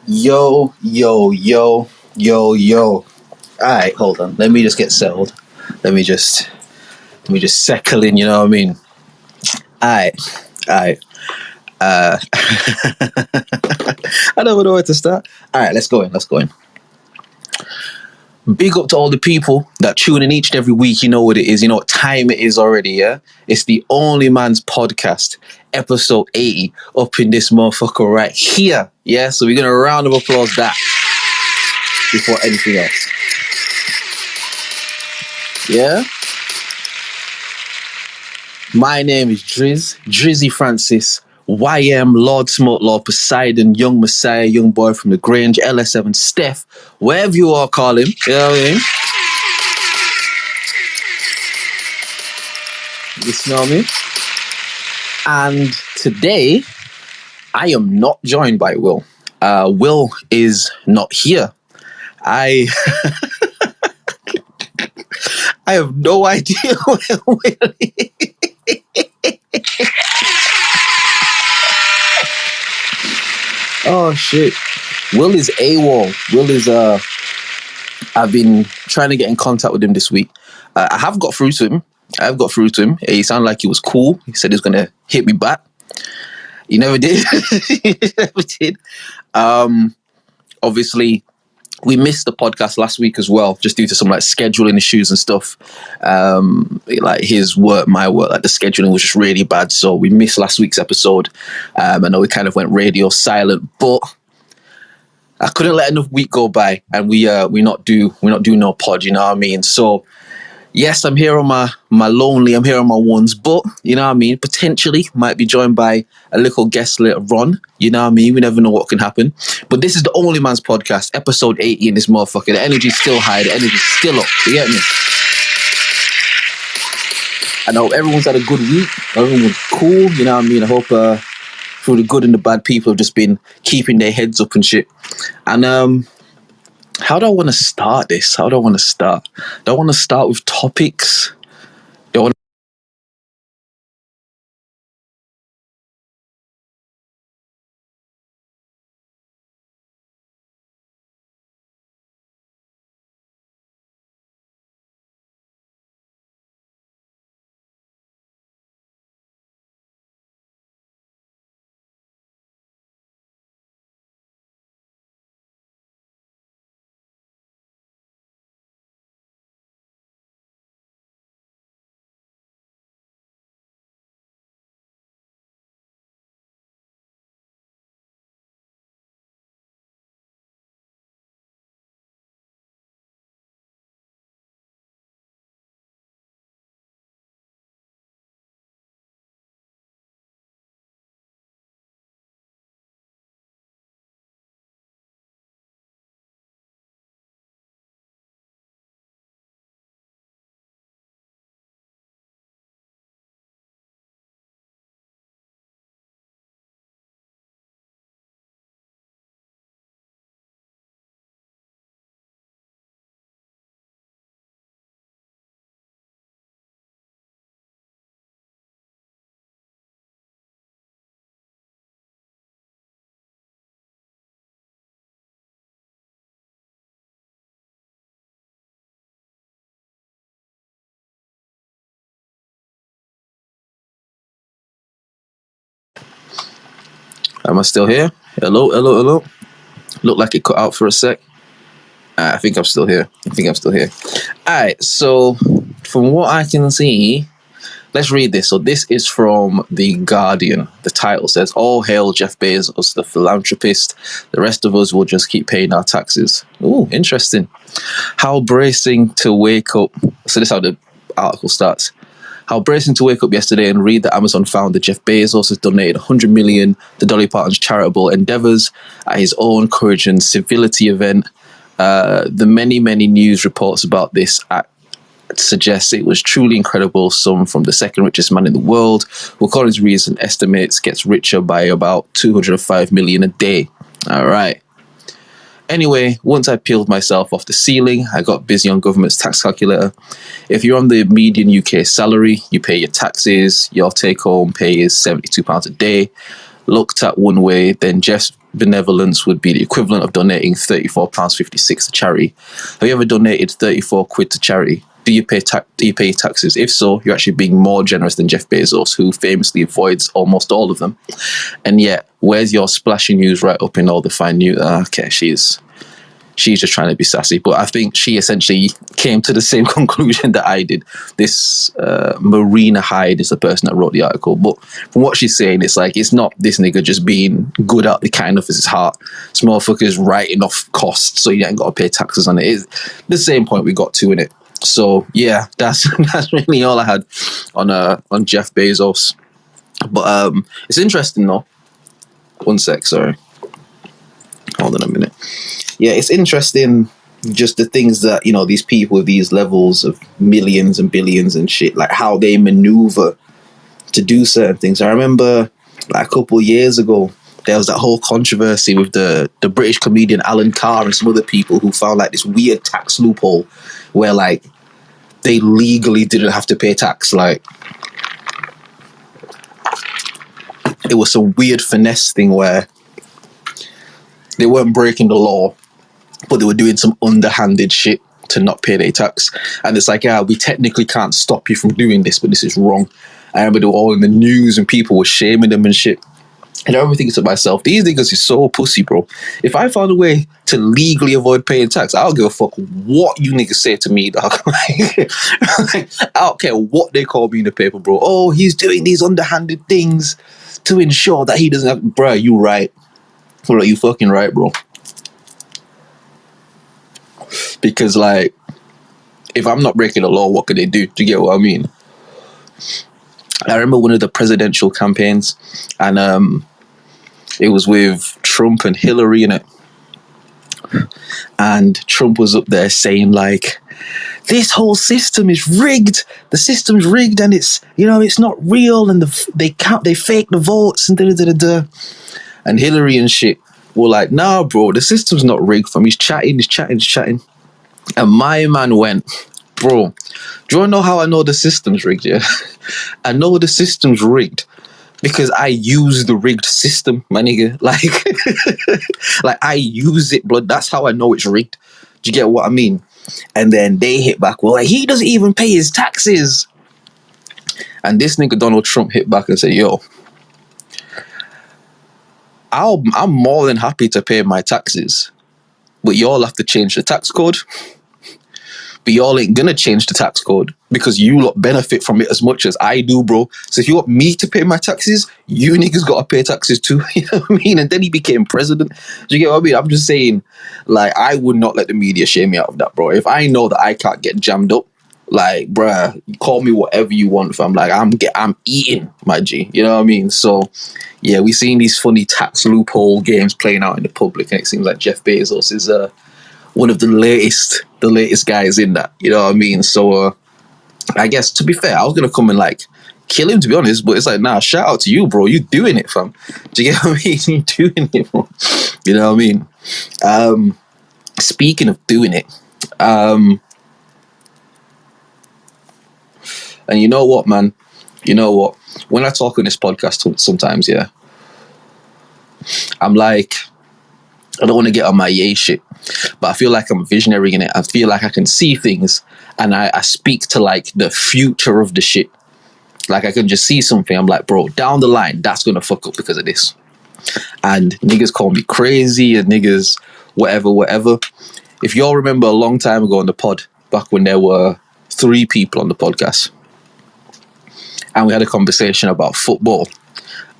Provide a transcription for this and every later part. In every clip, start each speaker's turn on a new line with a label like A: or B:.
A: Yo, yo, yo, yo, yo. Alright, hold on. Let me just get settled. Let me just settle in, you know what I mean? Alright. I don't even know where to start. Alright, let's go in. Big up to all the people that tune in each and every week. You know what it is. You know what time it is already, yeah? It's the OnlyMans podcast, episode 80, up in this motherfucker right here. Yeah, so we're going to round of applause that before anything else. Yeah? My name is Drizz, Drizzy Francis, YM, Lord Smoke, Lord Poseidon, Young Messiah, Young Boy from the Grange, LS7, Steph, wherever you all call him, you know what I mean? You smell me? And today, I am not joined by Will. Will is not here. I have no idea where Will is. Oh shit. Will is AWOL. Will is I've been trying to get in contact with him this week. I have got through to him. He sounded like he was cool. He said he was gonna hit me back. He never did. Obviously we missed the podcast last week as well, just due to some like scheduling issues and stuff. Like his work, my work, like the scheduling was just really bad. So we missed last week's episode. I know we kind of went radio silent, but I couldn't let enough week go by, and we not do no pod, you know what I mean? So yes, I'm here on my lonely, I'm here on my ones, but you know what I mean? Potentially might be joined by a little guest later on, you know what I mean? We never know what can happen. But this is the OnlyMans podcast, episode 80 in this motherfucker. The energy's still high, the energy's still up, you get me? I know everyone's had a good week, everyone's cool, you know what I mean? I hope through the good and the bad, people have just been keeping their heads up and shit. And how do I want to start this? Do I want to start with topics? Am I still here? Hello. Looked like it cut out for a sec. I think I'm still here. Alright, so from what I can see, let's read this. So this is from The Guardian. The title says, "All hail Jeff Bezos, the philanthropist. The rest of us will just keep paying our taxes." Ooh, interesting. How bracing to wake up. So this is how the article starts. How bracing to wake up yesterday and read that Amazon founder Jeff Bezos has donated $100 million to Dolly Parton's charitable endeavors at his own Courage and Civility event. The many news reports about this act suggests it was truly incredible. Some from the second richest man in the world, who according to recent estimates gets richer by about $205 million a day. All right. Anyway, once I peeled myself off the ceiling, I got busy on government's tax calculator. If you're on the median UK salary, you pay your taxes, your take-home pay is £72 a day. Looked at one way, then Jeff benevolence would be the equivalent of donating £34.56 to charity. Have you ever donated 34 quid to charity? Do you pay taxes? If so, you're actually being more generous than Jeff Bezos, who famously avoids almost all of them. And yet, where's your splashy news right up in all the fine news? Okay, she's just trying to be sassy. But I think she essentially came to the same conclusion that I did. This Marina Hyde is the person that wrote the article. But from what she's saying, it's like, it's not this nigga just being good out the kindness of his heart. This motherfucker's writing off costs, so you ain't got to pay taxes on it. It's the same point we got to in it. So yeah, that's really all I had on Jeff Bezos. But it's interesting though. One sec, sorry. Hold on a minute. Yeah, it's interesting just the things that, you know, these people with these levels of millions and billions and shit, like how they maneuver to do certain things. I remember like a couple of years ago, there was that whole controversy with the British comedian Alan Carr and some other people who found like this weird tax loophole where like they legally didn't have to pay tax. Like it was some weird finesse thing where they weren't breaking the law, but they were doing some underhanded shit to not pay their tax. And it's like, yeah, we technically can't stop you from doing this, but this is wrong. I remember they were all in the news and people were shaming them and shit. And I remember thinking to myself, these niggas is so pussy, bro. If I found a way to legally avoid paying tax, I don't give a fuck what you niggas say to me, dog. I don't care what they call me in the paper, bro. Oh, he's doing these underhanded things to ensure that he doesn't have... Bruh, you right. Bro, you fucking right, bro. Because, like, if I'm not breaking the law, what could they do? Do you get what I mean? I remember one of the presidential campaigns, and it was with Trump and Hillary in it. And Trump was up there saying, like, this whole system is rigged. The system's rigged, and it's, you know, it's not real, and they fake the votes, and da-da-da-da-da. And Hillary and shit were like, nah, bro, the system's not rigged fam. He's chatting. And my man went, bro, do you want to know how I know the system's rigged, yeah? I know the system's rigged because I use the rigged system, my nigga. Like I use it, blood. That's how I know it's rigged. Do you get what I mean? And then they hit back, well, like, he doesn't even pay his taxes. And this nigga Donald Trump hit back and said, yo, I'm more than happy to pay my taxes, but y'all have to change the tax code. But y'all ain't gonna change the tax code because you lot benefit from it as much as I do, bro. So if you want me to pay my taxes, you niggas gotta pay taxes too. You know what I mean? And then he became president. Do you get what I mean? I'm just saying, like, I would not let the media shame me out of that, bro. If I know that I can't get jammed up, like, bruh, call me whatever you want, fam. Like, I'm eating, my G. You know what I mean? So, yeah, we've seen these funny tax loophole games playing out in the public, and it seems like Jeff Bezos is one of the latest guys in that. You know what I mean? So, I guess, to be fair, I was going to come and, like, kill him, to be honest, but it's like, nah, shout out to you, bro. You doing it, fam. Do you get what I mean? You doing it, bro. You know what I mean? Speaking of doing it, and you know what, man? You know what? When I talk on this podcast sometimes, yeah, I'm like, I don't want to get on my yay shit, but I feel like I'm a visionary in it. I feel like I can see things, and I speak to, like, the future of the shit. Like, I can just see something. I'm like, bro, down the line, that's going to fuck up because of this. And niggas call me crazy and niggas whatever. If y'all remember a long time ago on the pod, back when there were 3 people on the podcast, and we had a conversation about football,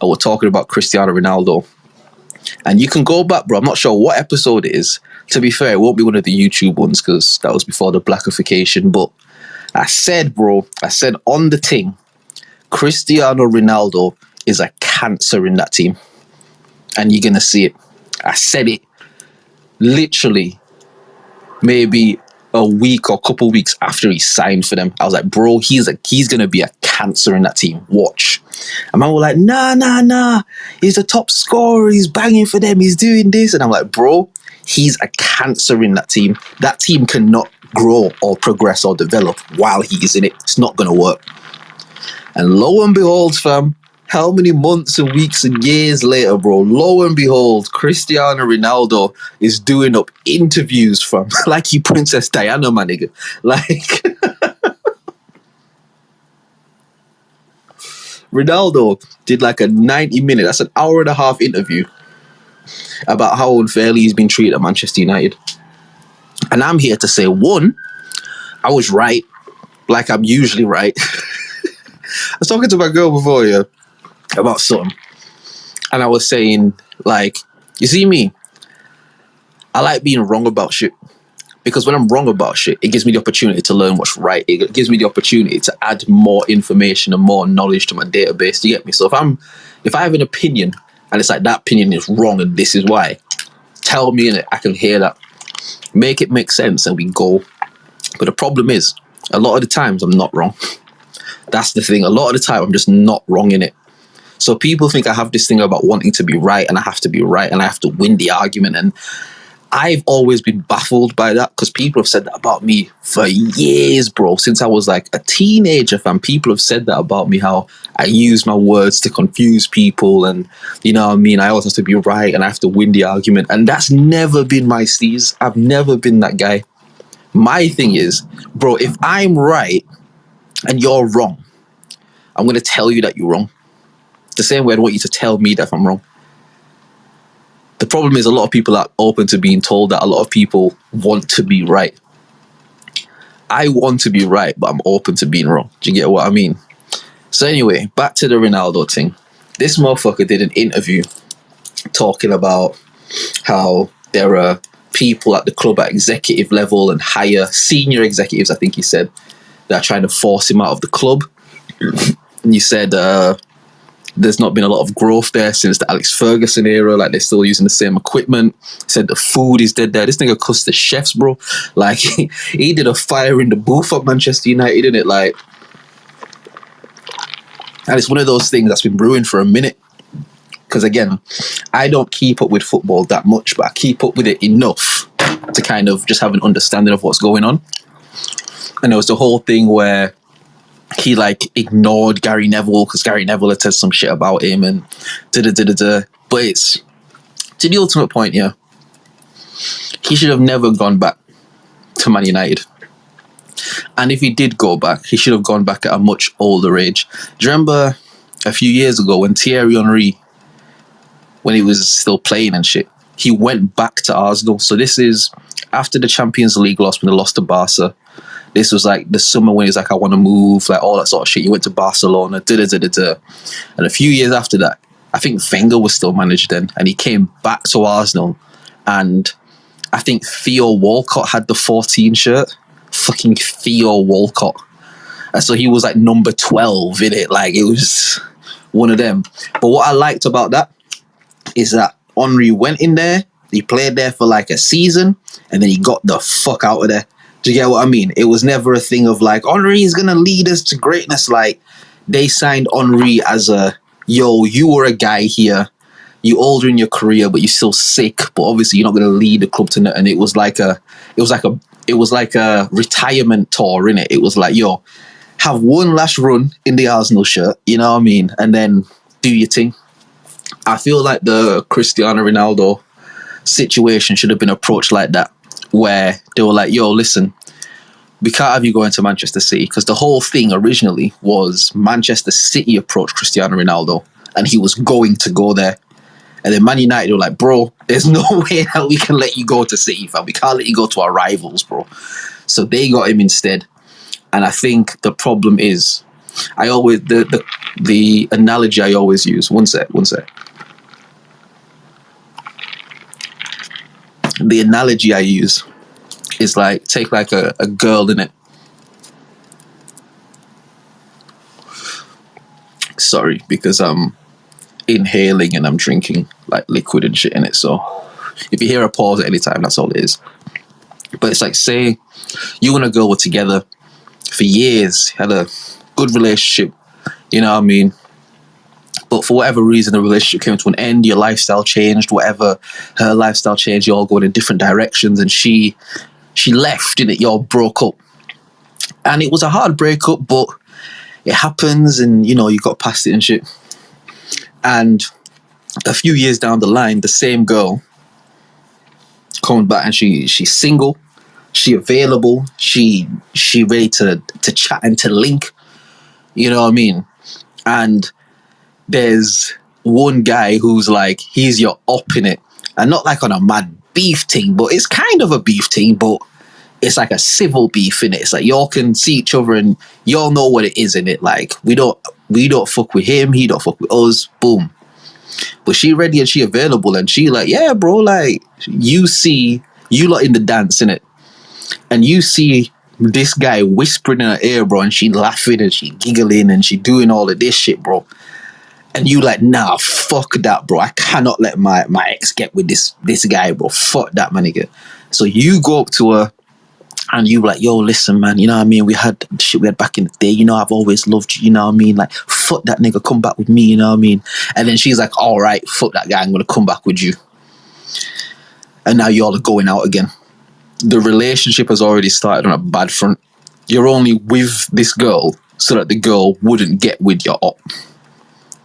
A: and we're talking about Cristiano Ronaldo. And you can go back, bro. I'm not sure what episode it is. To be fair, it won't be one of the YouTube ones because that was before the blackification. But I said, bro, on the thing, Cristiano Ronaldo is a cancer in that team. And you're going to see it. I said it literally maybe a week or a couple weeks after he signed for them. I was like, bro, he's going to be a cancer in that team. Watch. And man were like, nah. He's the top scorer. He's banging for them. He's doing this. And I'm like, bro, he's a cancer in that team. That team cannot grow or progress or develop while he's in it. It's not going to work. And lo and behold, fam, How many months and weeks and years later, bro, lo and behold, Cristiano Ronaldo is doing up interviews from like you Princess Diana, my nigga. Like Ronaldo did like a 90-minute, that's an hour and a half interview about how unfairly he's been treated at Manchester United. And I'm here to say, one, I was right, like I'm usually right. I was talking to my girl before, yeah, about something. And I was saying, like, you see me, I like being wrong about shit. Because when I'm wrong about shit, it gives me the opportunity to learn what's right. It gives me the opportunity to add more information and more knowledge to my database. Do you get me? So if I have an opinion and it's like that opinion is wrong and this is why, tell me and I can hear that. Make it make sense and we go. But the problem is, a lot of the times I'm not wrong. That's the thing. A lot of the time I'm just not wrong in it. So people think I have this thing about wanting to be right and I have to be right and I have to win the argument. And I've always been baffled by that because people have said that about me for years, bro. Since I was like a teenager, fam, people have said that about me, how I use my words to confuse people and, you know what I mean? I always have to be right and I have to win the argument. And that's never been my steez. I've never been that guy. My thing is, bro, if I'm right and you're wrong, I'm going to tell you that you're wrong. The same way I want you to tell me that if I'm wrong. The problem is a lot of people are open to being told that. A lot of people want to be right. I want to be right, but I'm open to being wrong. Do you get what I mean? So anyway, back to the Ronaldo thing. This motherfucker did an interview talking about how there are people at the club at executive level and higher senior executives, I think he said, that are trying to force him out of the club. And he said there's not been a lot of growth there since the Alex Ferguson era. Like, they're still using the same equipment. He said the food is dead there. This nigga cussed the chefs, bro. Like, he did a fire in the booth at Manchester United, didn't it? Like, and it's one of those things that's been brewing for a minute. Because, again, I don't keep up with football that much, but I keep up with it enough to kind of just have an understanding of what's going on. And there was the whole thing where he like ignored Gary Neville because Gary Neville had said some shit about him and da-da-da-da-da. But it's to the ultimate point, yeah. He should have never gone back to Man United. And if he did go back, he should have gone back at a much older age. Do you remember a few years ago when Thierry Henry, when he was still playing and shit, he went back to Arsenal. So this is after the Champions League loss when they lost to Barca. This was like the summer when he's like, I want to move, like all that sort of shit. He went to Barcelona, da-da-da-da-da. And a few years after that, I think Wenger was still managed then, and he came back to Arsenal. And I think Theo Walcott had the 14 shirt. Fucking Theo Walcott. And so he was like number 12 in it. Like, it was one of them. But what I liked about that is that Henry went in there, he played there for like a season, and then he got the fuck out of there. Do you get what I mean? It was never a thing of like, Henry is going to lead us to greatness. Like, they signed Henry as a, yo, you were a guy here. You're older in your career, but you're still sick. But obviously, you're not going to lead the club to nothing. And it was like a retirement tour, innit? It was like, yo, have one last run in the Arsenal shirt, you know what I mean? And then do your thing. I feel like the Cristiano Ronaldo situation should have been approached like that, where they were like, yo, listen, we can't have you going to Manchester City, because the whole thing originally was Manchester City approached Cristiano Ronaldo and he was going to go there. And then Man United were like, bro, there's no way that we can let you go to City, fam. We can't let you go to our rivals, bro. So they got him instead. And I think the problem is, I always, the analogy I always use, one sec. The analogy I use is like, take like a girl in it. Sorry, because I'm inhaling and I'm drinking like liquid and shit in it. So if you hear a pause at any time, that's all it is. But it's like, say you and a girl were together for years, had a good relationship, you know what I mean? But for whatever reason, the relationship came to an end, your lifestyle changed, whatever, her lifestyle changed, you're all going in different directions, and she left, and you all broke up. And it was a hard breakup, but it happens, and, you know, you got past it and shit. And a few years down the line, the same girl coming back, and she's single, she available, she ready to chat and to link. You know what I mean? And there's one guy who's like, he's your up in it, and not like on a mad beef thing, but it's kind of a beef thing, but it's like a civil beef in it. It's like y'all can see each other and y'all know what it is in it. Like we don't fuck with him, he don't fuck with us. Boom. But she ready and she available, and she like, yeah, bro, like you see, you lot in the dance in it, and you see this guy whispering in her ear, bro, and she laughing and she giggling and she doing all of this shit, bro. And you like, nah, fuck that, bro. I cannot let my ex get with this guy, bro. Fuck that, my nigga. So you go up to her and you like, yo, listen, man, you know what I mean? We had shit we had back in the day, you know, I've always loved you, you know what I mean? Like, fuck that nigga, come back with me, you know what I mean? And then she's like, all right, fuck that guy, I'm gonna come back with you. And now y'all are going out again. The relationship has already started on a bad front. You're only with this girl so that the girl wouldn't get with your op.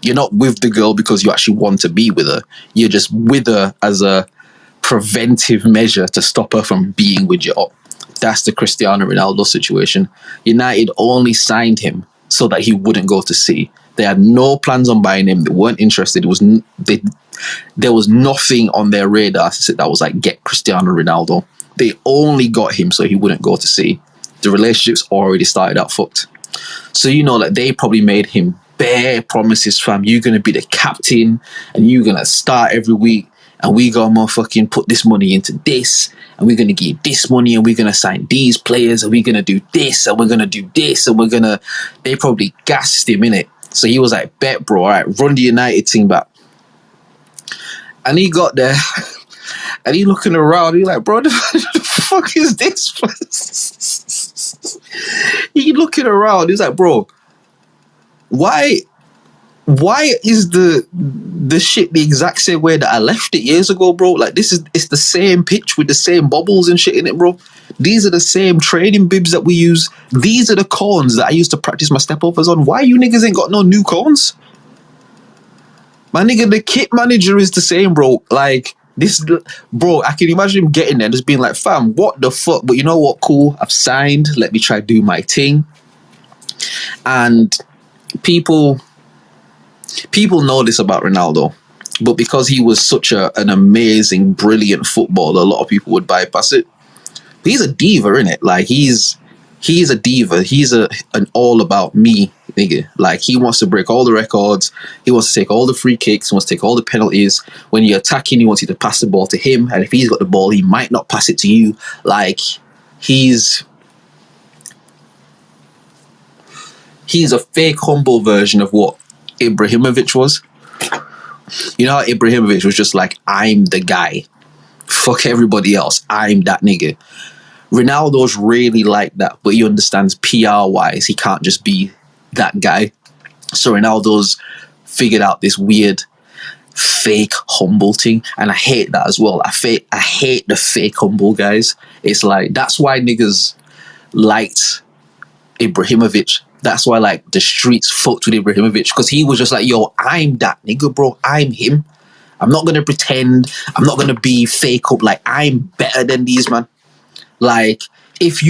A: You're not with the girl because you actually want to be with her. You're just with her as a preventive measure to stop her from being with your op. That's the Cristiano Ronaldo situation. United only signed him so that he wouldn't go to City. They had no plans on buying him. They weren't interested. There was nothing on their radar that was like, get Cristiano Ronaldo. They only got him so he wouldn't go to City. The relationship's already started out fucked. So, you know, like they probably made him bare promises, fam. You're going to be the captain and you're going to start every week. And we got motherfucking put this money into this, and we're going to give this money, and we're going to sign these players, and we're going to do this, and we're going to do this, and they probably gassed him in it. So he was like, bet, bro, all right, run the United team back. And he got there, and he looking around, he like, bro, the fuck is this place? He looking around, he's like, bro, why is the shit the exact same way that I left it years ago, bro? Like, it's the same pitch with the same bubbles and shit in it, bro. These are the same training bibs that we use. These are the cones that I used to practice my step overs on. Why you niggas ain't got no new cones? My nigga, the kit manager is the same, bro. Like, bro, I can imagine him getting there and just being like, fam, what the fuck? But you know what? Cool, I've signed. Let me try do my thing. And people know this about Ronaldo, but because he was such an amazing, brilliant footballer, a lot of people would bypass it. But he's a diva, innit? Like he's a diva. He's an all about me nigga. Like he wants to break all the records. He wants to take all the free kicks. He wants to take all the penalties. When you're attacking, he wants you to pass the ball to him. And if he's got the ball, he might not pass it to you. Like he's a fake humble version of what Ibrahimovic was. You know how Ibrahimovic was just like, I'm the guy. Fuck everybody else. I'm that nigga. Ronaldo's really like that, but he understands PR-wise, he can't just be that guy. So Ronaldo's figured out this weird fake humble thing, and I hate that as well. I hate the fake humble guys. It's like, that's why niggas liked Ibrahimovic. That's why like the streets fucked with Ibrahimovic, because he was just like, yo, I'm that nigga, bro. I'm him. I'm not gonna pretend. I'm not gonna be fake up. Like, I'm better than these, man. Like, if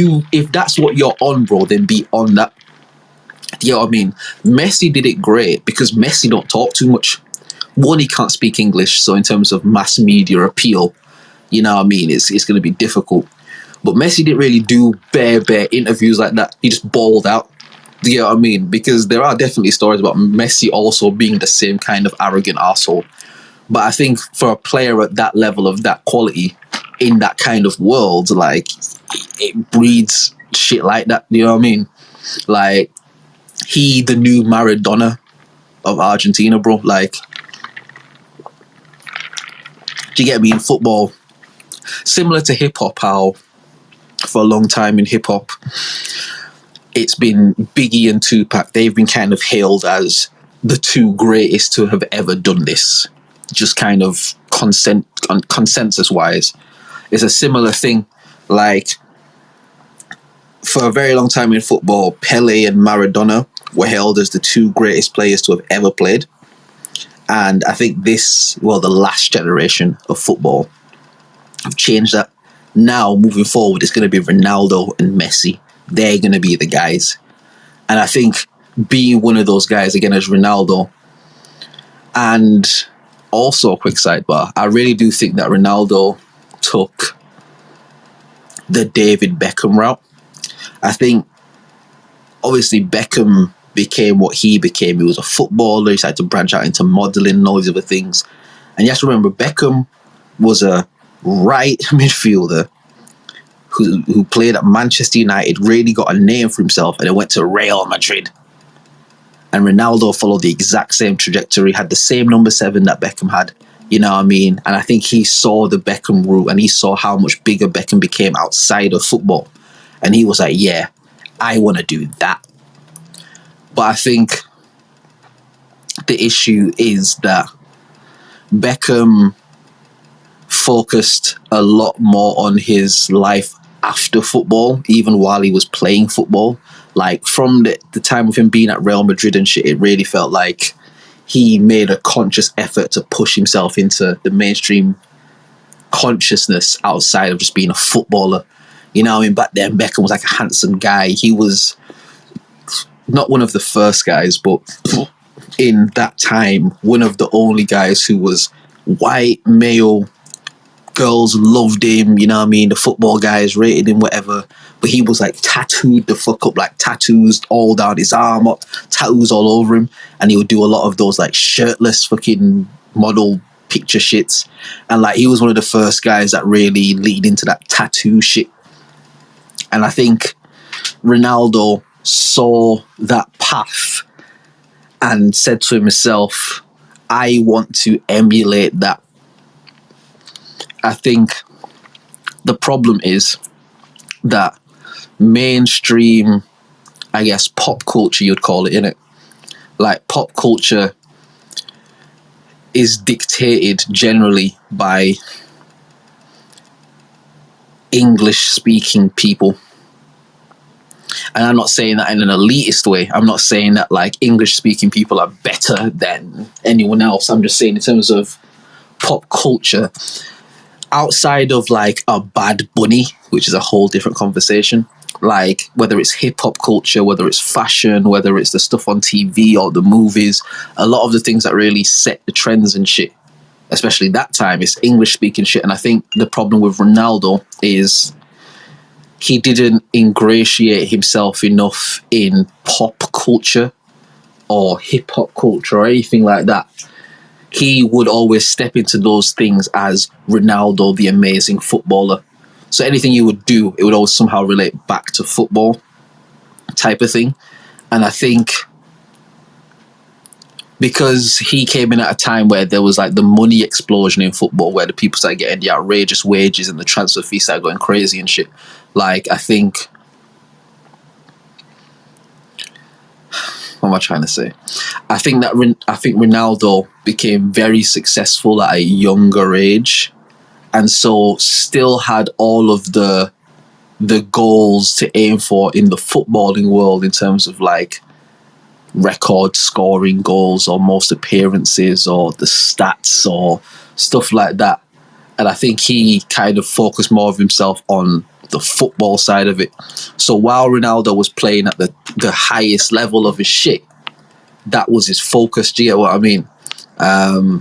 A: that's what you're on, bro, then be on that. You know what I mean? Messi did it great because Messi don't talk too much. One, he can't speak English, so in terms of mass media appeal, you know what I mean, it's going to be difficult. But Messi didn't really do bare interviews like that. He just balled out. You know what I mean? Because there are definitely stories about Messi also being the same kind of arrogant arsehole. But I think for a player at that level of that quality, in that kind of world, like, it breeds shit like that. You know what I mean? Like, he, the new Maradona of Argentina, bro. Like, do you get me? In football, similar to hip-hop, how for a long time in hip-hop, it's been Biggie and Tupac. They've been kind of hailed as the two greatest to have ever done this. Just kind of consensus-wise. It's a similar thing. Like, for a very long time in football, Pele and Maradona were hailed as the two greatest players to have ever played. And I think the last generation of football have changed that. Now, moving forward, it's going to be Ronaldo and Messi. They're going to be the guys. And I think being one of those guys, again, as Ronaldo, and also, a quick sidebar, I really do think that Ronaldo took the David Beckham route. I think, obviously, Beckham became what he became. He was a footballer. He started to branch out into modelling and all these other things. And you have to remember, Beckham was a right midfielder who played at Manchester United, really got a name for himself, and then went to Real Madrid. And Ronaldo followed the exact same trajectory, had the same number 7 that Beckham had. You know what I mean? And I think he saw the Beckham route, and he saw how much bigger Beckham became outside of football. And he was like, yeah, I want to do that. But I think the issue is that Beckham focused a lot more on his life after football, even while he was playing football. Like, from the time of him being at Real Madrid and shit, it really felt like he made a conscious effort to push himself into the mainstream consciousness outside of just being a footballer. You know what I mean? Back then, Beckham was like a handsome guy. He was not one of the first guys, but in that time, one of the only guys who was white, male. Girls loved him, you know what I mean? The football guys rated him, whatever. But he was like tattooed the fuck up, like tattoos all down his arm, tattoos all over him. And he would do a lot of those like shirtless fucking model picture shits. And like, he was one of the first guys that really lead into that tattoo shit. And I think Ronaldo saw that path and said to himself, I want to emulate that. I think the problem is that mainstream, I guess, pop culture, you'd call it, innit? Like, pop culture is dictated generally by English-speaking people. And I'm not saying that in an elitist way. I'm not saying that, like, English-speaking people are better than anyone else. I'm just saying in terms of pop culture, outside of like a Bad Bunny, which is a whole different conversation, like whether it's hip-hop culture, whether it's fashion, whether it's the stuff on TV or the movies, a lot of the things that really set the trends and shit, especially that time, is English-speaking shit. And I think the problem with Ronaldo is he didn't ingratiate himself enough in pop culture or hip-hop culture or anything like that. He would always step into those things as Ronaldo, the amazing footballer. So anything you would do, it would always somehow relate back to football type of thing. And I think because he came in at a time where there was like the money explosion in football, where the people started getting the outrageous wages and the transfer fees started going crazy and shit. Like, I think... What am I trying to say? I think Ronaldo became very successful at a younger age, and so still had all of the goals to aim for in the footballing world in terms of like record scoring goals or most appearances or the stats or stuff like that. And I think he kind of focused more of himself on the football side of it. So while Ronaldo was playing at the highest level of his shit, that was his focus. Do you get what I mean? I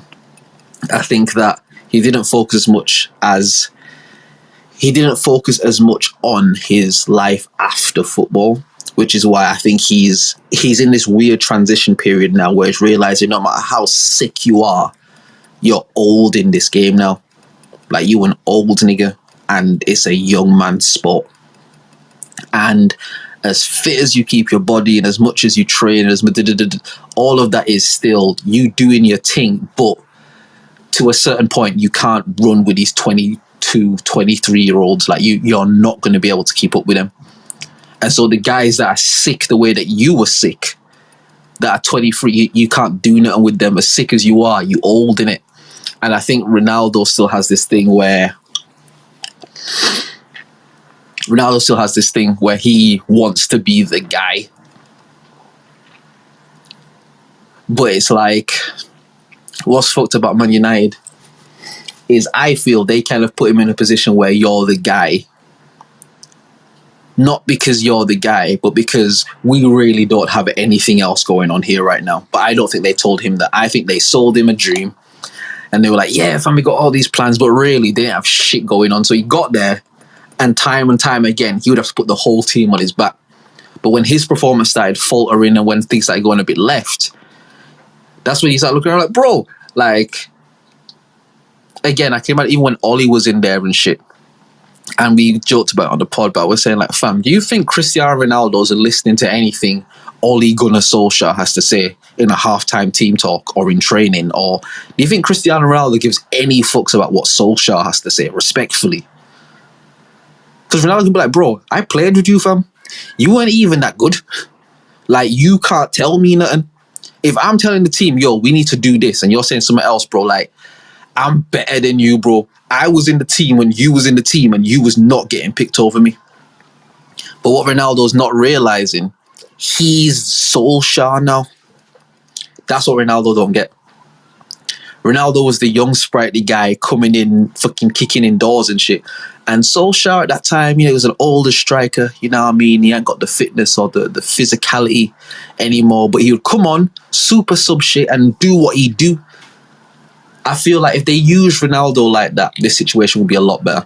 A: think that he didn't focus as much on his life after football, which is why I think he's in this weird transition period now where he's realizing no matter how sick you are, you're old in this game now. Like, you an old nigga, and it's a young man's sport. And as fit as you keep your body and as much as you train, all of that is still you doing your thing. But to a certain point, you can't run with these 22, 23-year-olds. Like, you're not going to be able to keep up with them. And so the guys that are sick the way that you were sick, that are 23, you can't do nothing with them. As sick as you are, you old in it. And I think Ronaldo still has this thing where he wants to be the guy. But it's like, what's fucked about Man United is I feel they kind of put him in a position where you're the guy. Not because you're the guy, but because we really don't have anything else going on here right now. But I don't think they told him that. I think they sold him a dream. And they were like, yeah, fam, we got all these plans. But really, they didn't have shit going on. So he got there. And time again, he would have to put the whole team on his back. But when his performance started faltering and when things started going a bit left, that's when he started looking around like, bro, like, again, I can imagine even when Ollie was in there and shit, and we joked about it on the pod, but I was saying, like, fam, do you think Cristiano Ronaldo's listening to anything Ole Gunnar Solskjaer has to say in a halftime team talk or in training? Or do you think Cristiano Ronaldo gives any fucks about what Solskjaer has to say, respectfully? Because Ronaldo can be like, bro, I played with you, fam. You weren't even that good. Like, you can't tell me nothing. If I'm telling the team, yo, we need to do this, and you're saying something else, bro, like, I'm better than you, bro. I was in the team when you was in the team and you was not getting picked over me. But what Ronaldo's not realizing, he's Solskjaer now. That's what Ronaldo don't get. Ronaldo was the young, sprightly guy coming in, fucking kicking in doors and shit. And Solskjaer at that time, he was an older striker, you know what I mean? He ain't got the fitness or the physicality anymore. But he would come on, super sub shit, and do what he do. I feel like if they used Ronaldo like that, this situation would be a lot better.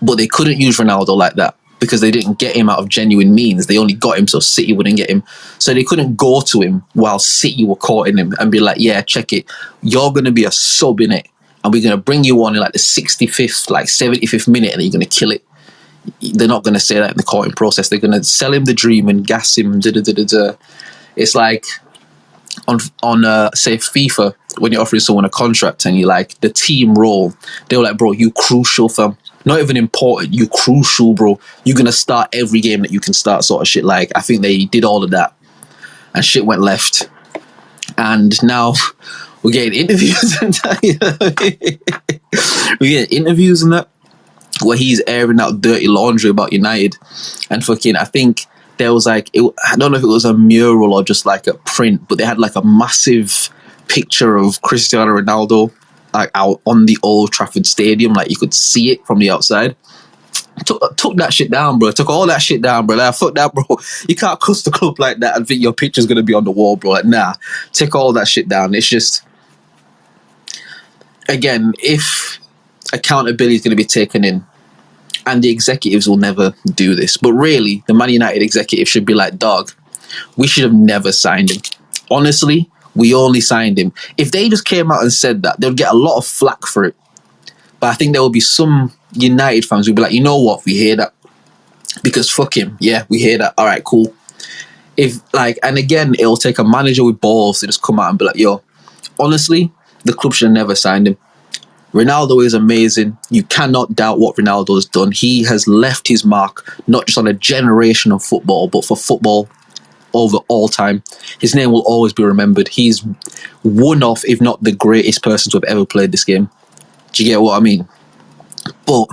A: But they couldn't use Ronaldo like that because they didn't get him out of genuine means. They only got him so City wouldn't get him. So they couldn't go to him while City were courting him and be like, yeah, check it. You're going to be a sub in it. And we're going to bring you on in like the 65th, like 75th minute, and you're going to kill it. They're not going to say that in the courting process. They're going to sell him the dream and gas him. It's like on say FIFA, when you're offering someone a contract and you like the team role, they were like, bro, you crucial, fam. Not even important, you crucial, bro. You're going to start every game that you can start, sort of shit. Like, I think they did all of that and shit went left. And now we're getting interviews and we're getting interviews and that where he's airing out dirty laundry about United. And fucking, I think there was like, I don't know if it was a mural or just like a print, but they had like a massive picture of Cristiano Ronaldo like out on the Old Trafford Stadium, like you could see it from the outside. Took that shit down, bro. Took all that shit down, bro. Like, fuck that, bro. You can't cuss the club like that and think your picture's gonna be on the wall, bro. Like, nah, take all that shit down. It's just, again, if accountability is gonna be taken in, and the executives will never do this, but really, the Man United executive should be like, dog, we should have never signed him. Honestly, we only signed him. If they just came out and said that, they'd get a lot of flack for it. But I think there will be some United fans who'll be like, you know what, we hear that. Because fuck him. Yeah, we hear that. All right, cool. If like, and again, it'll take a manager with balls to just come out and be like, yo, honestly, the club should have never signed him. Ronaldo is amazing. You cannot doubt what Ronaldo has done. He has left his mark, not just on a generation of football, but for football over all time. His name will always be remembered. He's one of, if not the greatest person to have ever played this game. Do you get what I mean? But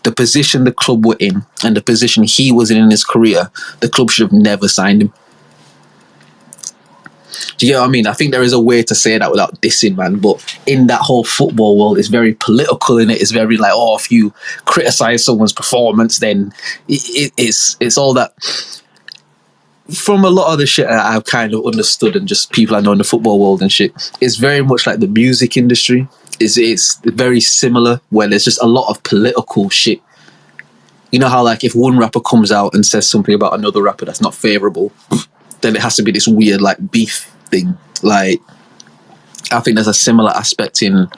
A: the position the club were in and the position he was in his career, the club should have never signed him. Do you get what I mean? I think there is a way to say that without dissing, man. But in that whole football world, it's very political in it. It's very like, oh, if you criticize someone's performance, then it's all that. From a lot of the shit I've kind of understood and just people I know in the football world and shit, it's very much like the music industry. It's very similar, where there's just a lot of political shit. You know how like if one rapper comes out and says something about another rapper that's not favourable, then it has to be this weird like beef thing. Like, I think there's a similar aspect in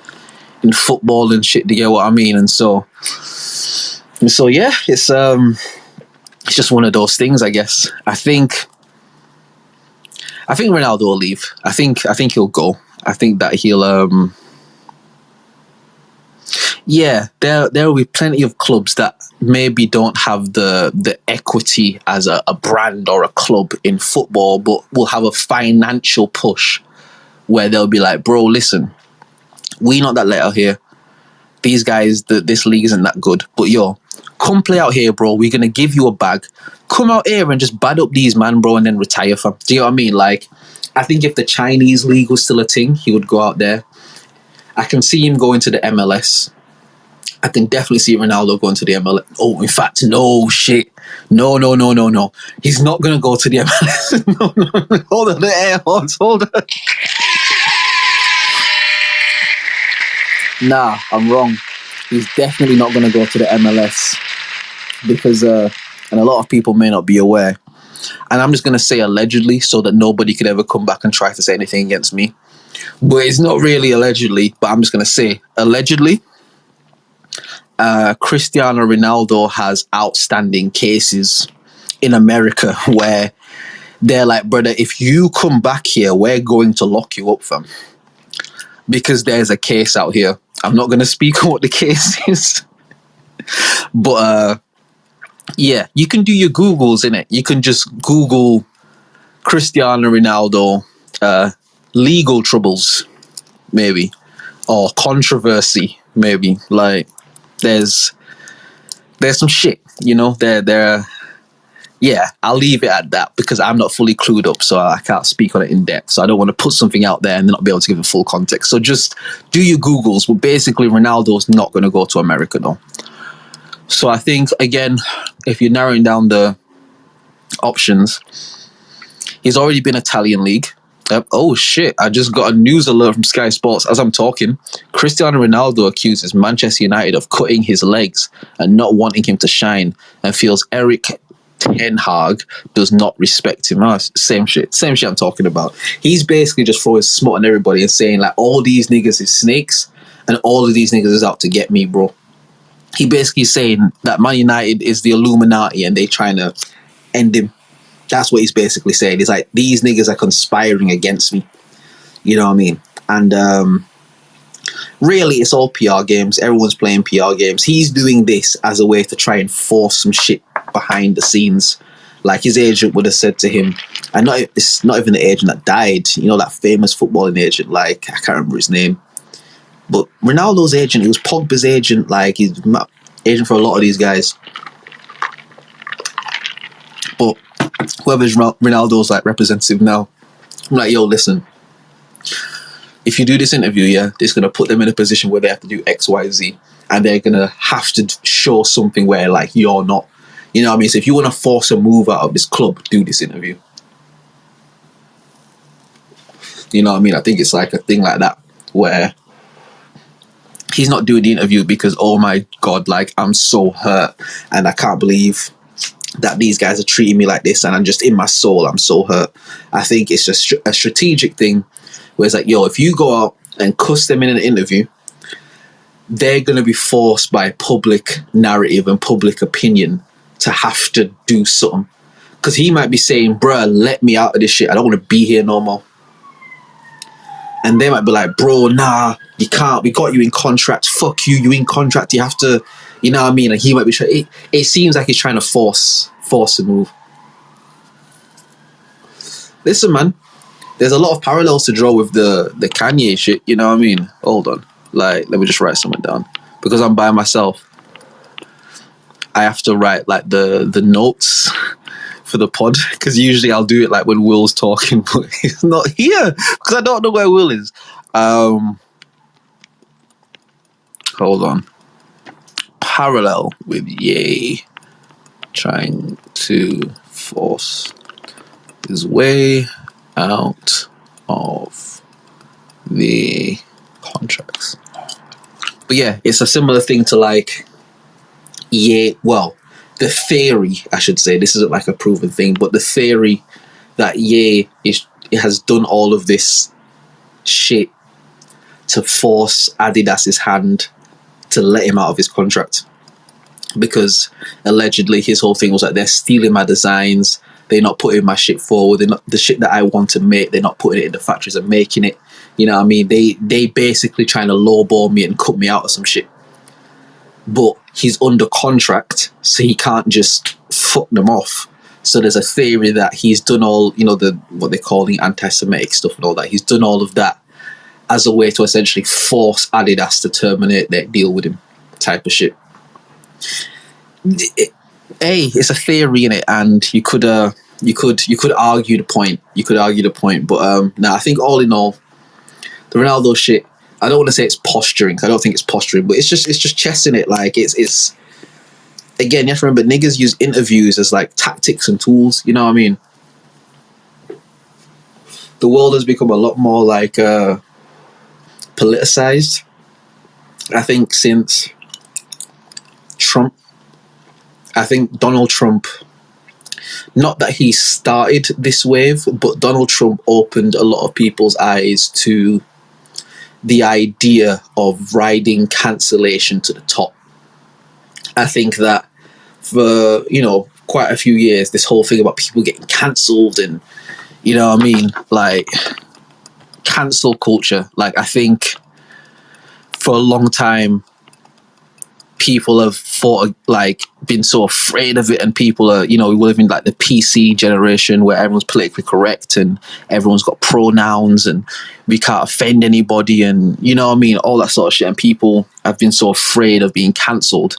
A: football and shit. Do you get what I mean? And so yeah, it's just one of those things, I guess. I think Ronaldo will leave. I think he'll go. I think that he'll yeah, there will be plenty of clubs that maybe don't have the equity as a brand or a club in football, but will have a financial push where they'll be like, bro, listen, we not that let out here. These guys, this league isn't that good, but yo, come play out here, bro. We're gonna give you a bag. Come out here and just bad up these man, bro, and then retire, fam. Do you know what I mean? Like, I think if the Chinese league was still a thing, he would go out there. I can see him going to the MLS. I can definitely see Ronaldo going to the MLS. Oh, in fact, no shit. No. He's not going to go to the MLS. No. Hold on, the air horns. Hold on. Nah, I'm wrong. He's definitely not going to go to the MLS because, and a lot of people may not be aware, and I'm just going to say allegedly so that nobody could ever come back and try to say anything against me. But it's not really allegedly, but I'm just going to say allegedly. Cristiano Ronaldo has outstanding cases in America where they're like, brother, if you come back here, we're going to lock you up, fam. Because there's a case out here. I'm not going to speak on what the case is. But yeah, you can do your Googles, innit? You can just Google Cristiano Ronaldo legal troubles, maybe. Or controversy, maybe. Like, there's some shit, you know. Yeah, I'll leave it at that because I'm not fully clued up, so I can't speak on it in depth. So I don't want to put something out there and not be able to give it full context. So just do your Googles. But basically, Ronaldo's not going to go to America, though. So I think, again, if you're narrowing down the options, he's already been Italian league. Oh shit, I just got a news alert from Sky Sports as I'm talking. Cristiano Ronaldo accuses Manchester United of cutting his legs and not wanting him to shine and feels Eric Ten Hag does not respect him. Oh, same shit I'm talking about. He's basically just throwing smut on everybody and saying like all these niggas is snakes and all of these niggas is out to get me, bro. He basically saying that Man United is the Illuminati and they trying to end him. That's what he's basically saying. He's like, these niggas are conspiring against me. You know what I mean? And really, it's all PR games. Everyone's playing PR games. He's doing this as a way to try and force some shit behind the scenes. Like his agent would have said to him, and it's not even the agent that died. You know, that famous footballing agent, like, I can't remember his name. But Ronaldo's agent, he was Pogba's agent. Like, he's agent for a lot of these guys. But whoever's Ronaldo's like representative now, I'm like, yo, listen, if you do this interview, yeah, it's going to put them in a position where they have to do X, Y, Z, and they're going to have to show something where like you're not, you know what I mean? So if you want to force a move out of this club, do this interview. You know what I mean? I think it's like a thing like that where he's not doing the interview because, oh my God, like I'm so hurt and I can't believe that these guys are treating me like this, and I'm just in my soul, I'm so hurt. I think it's just a strategic thing where it's like, yo, if you go out and cuss them in an interview, they're going to be forced by public narrative and public opinion to have to do something. Because he might be saying, bruh, let me out of this shit. I don't want to be here no more. And they might be like, bro, nah, you can't. We got you in contract. Fuck you. You in contract. You have to, you know what I mean? And he might be trying. It seems like he's trying to force a move. Listen, man, there's a lot of parallels to draw with the Kanye shit. You know what I mean? Hold on. Like, let me just write something down. Because I'm by myself, I have to write like the notes for the pod, because usually I'll do it like when Will's talking, but he's not here because I don't know where Will is. Hold on. Parallel with Ye trying to force his way out of the contracts. But yeah, it's a similar thing to like Ye. Well, the theory, I should say, this isn't like a proven thing, but the theory that Ye has done all of this shit to force Adidas's hand to let him out of his contract. Because allegedly his whole thing was like, they're stealing my designs, they're not putting my shit forward, they're not, the shit that I want to make, they're not putting it in the factories and making it. You know what I mean? They basically trying to lowball me and cut me out of some shit. But he's under contract, so he can't just fuck them off. So there's a theory that he's done all, you know, what they call the anti-Semitic stuff and all that. He's done all of that as a way to essentially force Adidas to terminate their deal with him, type of shit. It's a theory in it, and you could you could argue the point. You could argue the point, but I think all in all, the Ronaldo shit. I don't want to say it's posturing. I don't think it's posturing, but it's just chessing it. Like it's again, you have to remember, niggas use interviews as like tactics and tools. You know what I mean? The world has become a lot more like politicized. I think since Trump, I think Donald Trump, not that he started this wave, but Donald Trump opened a lot of people's eyes to the idea of riding cancellation to the top. I think that for, quite a few years, this whole thing about people getting cancelled and, you know what I mean, like cancel culture. Like, I think for a long time, people have been so afraid of it, and people are, we live in like the PC generation where everyone's politically correct and everyone's got pronouns and we can't offend anybody, and you know what I mean, all that sort of shit, and people have been so afraid of being cancelled.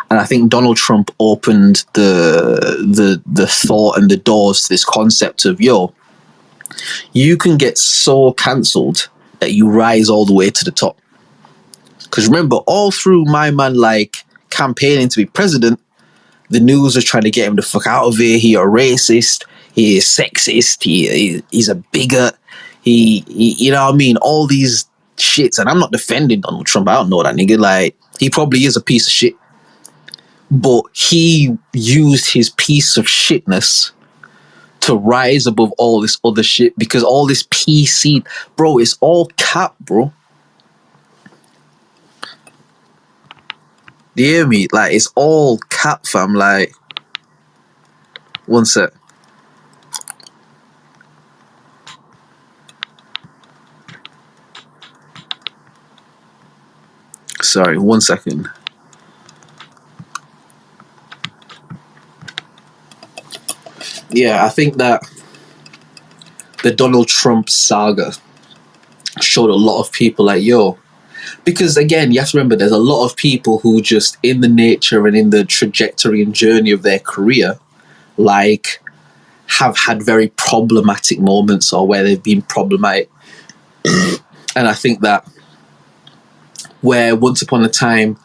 A: And I think Donald Trump opened the thought and the doors to this concept of, you can get so cancelled that you rise all the way to the top. Because remember, all through my man campaigning to be president, the news was trying to get him the fuck out of here. He a racist. He is sexist. He's a bigot. He you know what I mean? All these shits. And I'm not defending Donald Trump. I don't know that nigga. Like, he probably is a piece of shit. But he used his piece of shitness to rise above all this other shit, because all this PC, bro, it's all cap, bro. Do you hear me? Like, it's all cap, fam. Like, one sec. Sorry, 1 second. Yeah, I think that the Donald Trump saga showed a lot of people like, because again, you have to remember, there's a lot of people who just, in the nature and in the trajectory and journey of their career, have had very problematic moments, or where they've been problematic. And I think that where once upon a time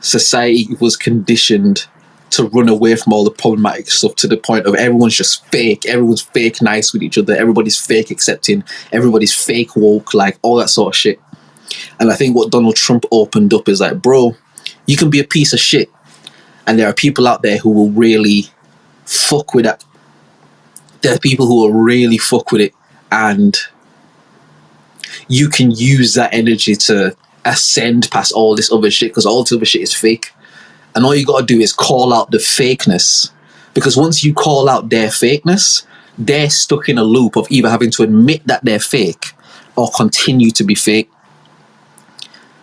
A: society was conditioned to run away from all the problematic stuff, to the point of everyone's just fake, everyone's fake nice with each other, everybody's fake accepting, everybody's fake woke, like all that sort of shit. And I think what Donald Trump opened up is like, bro, you can be a piece of shit, and there are people out there who will really fuck with that. There are people who will really fuck with it, and you can use that energy to ascend past all this other shit, because all this other shit is fake. And all you gotta do is call out the fakeness, because once you call out their fakeness, they're stuck in a loop of either having to admit that they're fake or continue to be fake.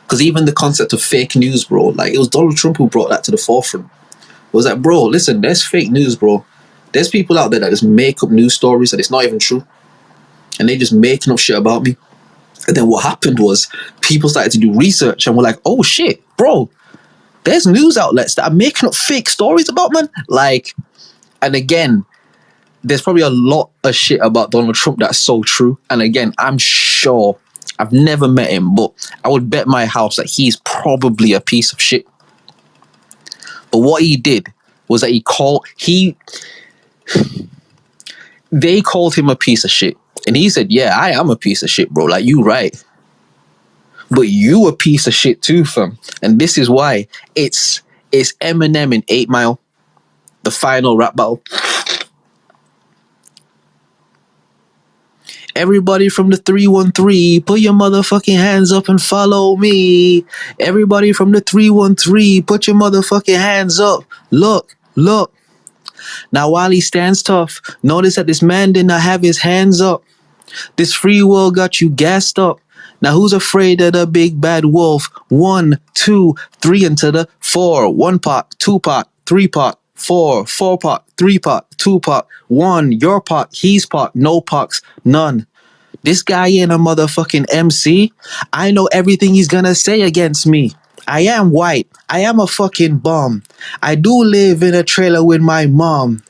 A: Because even the concept of fake news, bro, like, it was Donald Trump who brought that to the forefront. It was like, bro, listen, there's fake news, bro. There's people out there that just make up news stories that it's not even true, and they just making up shit about me. And then what happened was, people started to do research and were like, oh shit, bro, there's news outlets that are making up fake stories about man. Like, and again, there's probably a lot of shit about Donald Trump that's so true. And again, I'm sure, I've never met him, but I would bet my house that he's probably a piece of shit. But what he did was that they called him a piece of shit. And he said, yeah, I am a piece of shit, bro. Like, you right. But you a piece of shit too, fam. And this is why it's Eminem in 8 Mile, the final rap battle. Everybody from the 313, put your motherfucking hands up and follow me. Everybody from the 313, put your motherfucking hands up. Look. Now while he stands tough, notice that this man did not have his hands up. This free world got you gassed up. Now who's afraid of the big bad wolf? 1, 2, 3 into the 4. 1 pot, 2 pot, 3 pot, 4 pot, 3 pot, 2 pot, 1. Your pot, he's pot, no pox, none. This guy ain't a motherfucking MC. I know everything he's gonna say against me. I am white. I am a fucking bum. I do live in a trailer with my mom.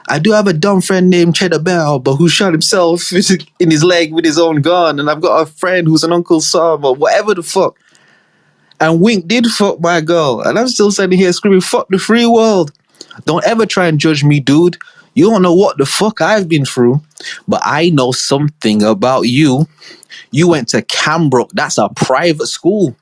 A: I do have a dumb friend named Cheddar Bell, but who shot himself in his leg with his own gun. And I've got a friend who's an Uncle Sam or whatever the fuck. And Wink did fuck my girl. And I'm still sitting here screaming, fuck the free world. Don't ever try and judge me, dude. You don't know what the fuck I've been through. But I know something about you. You went to Cambrook. That's a private school.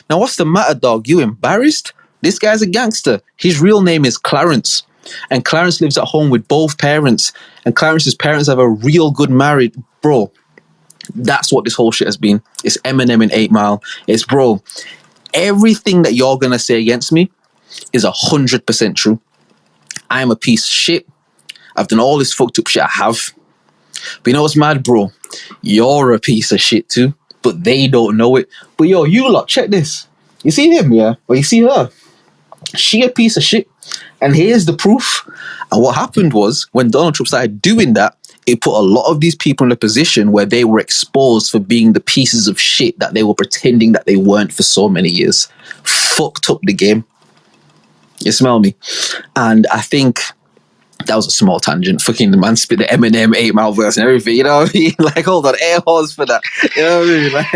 A: Now, what's the matter, dog? You embarrassed? This guy's a gangster. His real name is Clarence. And Clarence lives at home with both parents. And Clarence's parents have a real good marriage. Bro, that's what this whole shit has been. It's Eminem in 8 Mile. It's, bro, everything that you're going to say against me is 100% true. I'm a piece of shit. I've done all this fucked up shit I have. But you know what's mad, bro? You're a piece of shit too. But they don't know it. But yo, you lot, check this. You see him, yeah? Or you see her? She a piece of shit. And here's the proof. And what happened was, when Donald Trump started doing that, it put a lot of these people in a position where they were exposed for being the pieces of shit that they were pretending that they weren't for so many years. Fucked up the game. You smell me? And I think that was a small tangent. Fucking the man spit the Eminem 8 Mile verse and everything. You know what I mean? Like, hold on, air horns for that. You know what I mean? Like,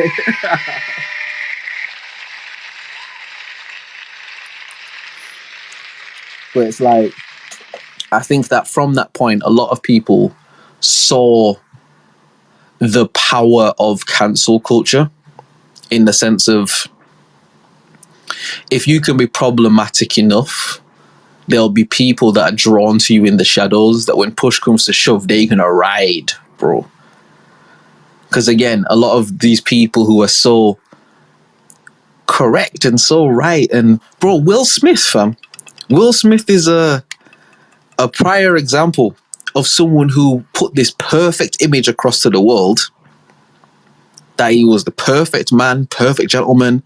A: but it's like, I think that from that point, a lot of people saw the power of cancel culture in the sense of, if you can be problematic enough, there'll be people that are drawn to you in the shadows that when push comes to shove, they're going to ride, bro. Because again, a lot of these people who are so correct and so right, and bro, Will Smith, fam. Will Smith is a prior example of someone who put this perfect image across to the world, that he was the perfect man, perfect gentleman.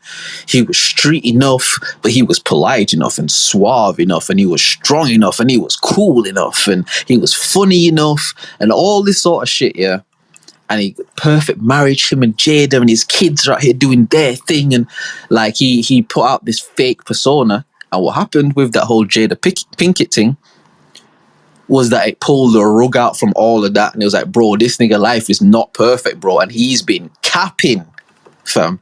A: He was street enough, but he was polite enough and suave enough, and he was strong enough, and he was cool enough, and he was funny enough, and all this sort of shit, yeah. And he perfect marriage, him and Jada, and his kids are out here doing their thing, and like he put out this fake persona. And what happened with that whole Jada Pinkett thing was that it pulled the rug out from all of that. And it was like, bro, this nigga life is not perfect, bro. And he's been capping, fam.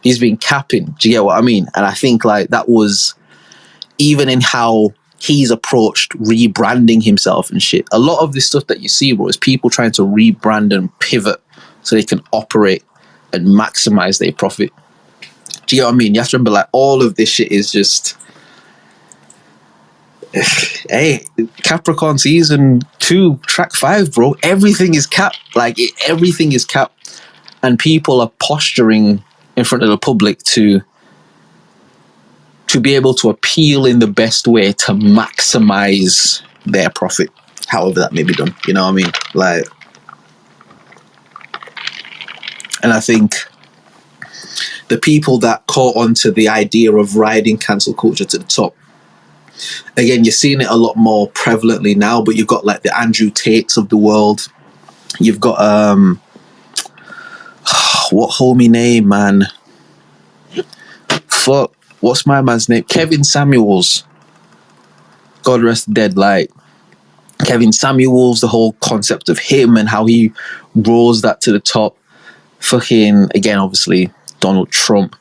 A: He's been capping. Do you get what I mean? And I think like that was, even in how he's approached rebranding himself and shit. A lot of this stuff that you see, bro, is people trying to rebrand and pivot so they can operate and maximize their profit. Do you get what I mean? You have to remember, like, all of this shit is just... Hey, Capricorn season 2, track 5, bro. Everything is capped. Like, everything is capped. And people are posturing in front of the public to be able to appeal in the best way to maximize their profit, however that may be done. You know what I mean? Like, and I think the people that caught on to the idea of riding cancel culture to the top, again, you're seeing it a lot more prevalently now, but you've got like the Andrew Tates of the world. You've got, what homie name, man? Fuck. What's my man's name? Kevin Samuels. God rest dead. Like, Kevin Samuels, the whole concept of him and how he rose that to the top. Fucking, again, obviously, Donald Trump.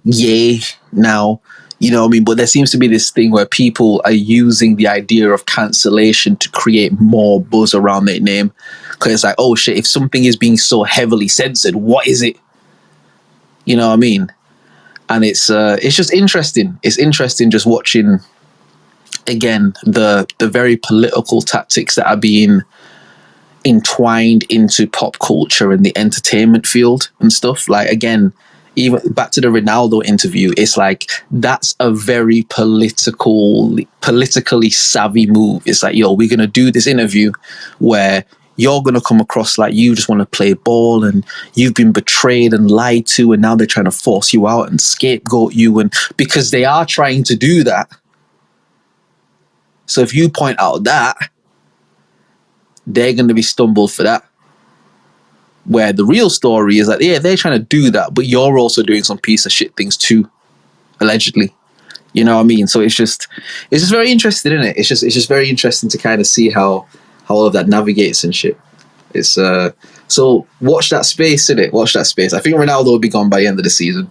A: Yay, now. You know what I mean? But there seems to be this thing where people are using the idea of cancellation to create more buzz around their name. Because it's like, oh shit, if something is being so heavily censored, what is it? You know what I mean? And it's just interesting. It's interesting just watching, again, the very political tactics that are being entwined into pop culture and the entertainment field and stuff. Like, again, even back to the Ronaldo interview, it's like, that's a very politically savvy move. It's like, yo, we're going to do this interview where you're going to come across like you just want to play ball and you've been betrayed and lied to, and now they're trying to force you out and scapegoat you, and because they are trying to do that. So if you point out that, they're going to be stumbled for that. Where the real story is like, yeah, they're trying to do that, but you're also doing some piece of shit things too, allegedly. You know what I mean? So it's just very interesting, isn't it? It's just very interesting to kind of see how all of that navigates and shit. It's so watch that space, innit? Watch that space. I think Ronaldo will be gone by the end of the season.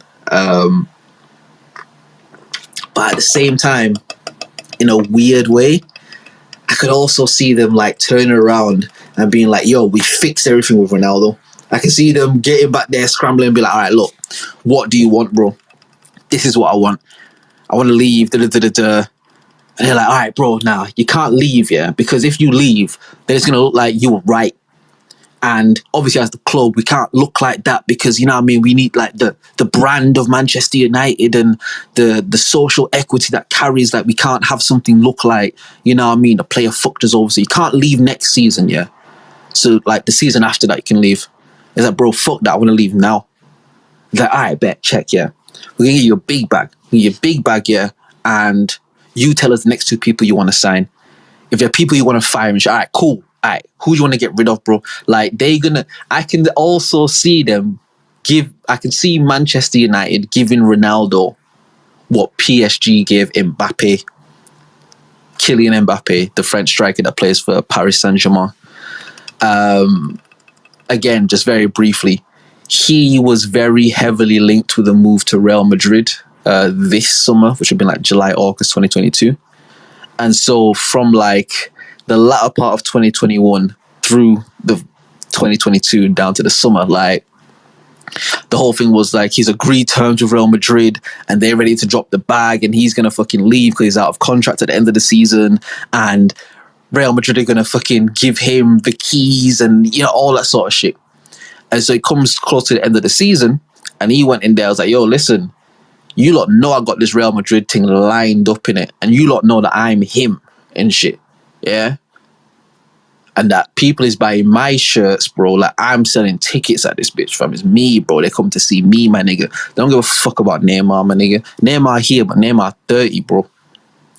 A: But at the same time, in a weird way, I could also see them like turning around and being like, yo, we fixed everything with Ronaldo. I can see them getting back there, scrambling, and be like, all right, look, what do you want, bro? This is what I want. I want to leave, da-da-da-da-da. And they're like, all right, bro, now you can't leave, yeah? Because if you leave, then it's going to look like you were right. And obviously as the club, we can't look like that because, you know what I mean, we need like the brand of Manchester United and the social equity that carries, like we can't have something look like, you know what I mean, a player fucked us over. So you can't leave next season, yeah? So like the season after that you can leave. It's like, bro, fuck that, I want to leave now. Like, all right, bet, check, yeah. We're going to give you a big bag. We're going to give you a big bag, yeah? And you tell us the next two people you want to sign. If there are people you want to fire and shit, all right, cool. All right, who do you want to get rid of, bro? Like, I can also see them I can see Manchester United giving Ronaldo what PSG gave Mbappe, Kylian Mbappe, the French striker that plays for Paris Saint-Germain. Again, just very briefly, he was very heavily linked with a move to Real Madrid this summer, which would be like July, August 2022. And so from like the latter part of 2021 through the 2022 down to the summer, like the whole thing was like he's agreed terms with Real Madrid and they're ready to drop the bag and he's going to fucking leave because he's out of contract at the end of the season and Real Madrid are going to fucking give him the keys and, you know, all that sort of shit. And so it comes close to the end of the season and he went in there, I was like, yo, listen, you lot know I got this Real Madrid thing lined up in it and you lot know that I'm him and shit. Yeah? And that people is buying my shirts, bro. Like, I'm selling tickets at this bitch, fam. It's me, bro. They come to see me, my nigga. They don't give a fuck about Neymar, my nigga. Neymar here, but Neymar 30, bro.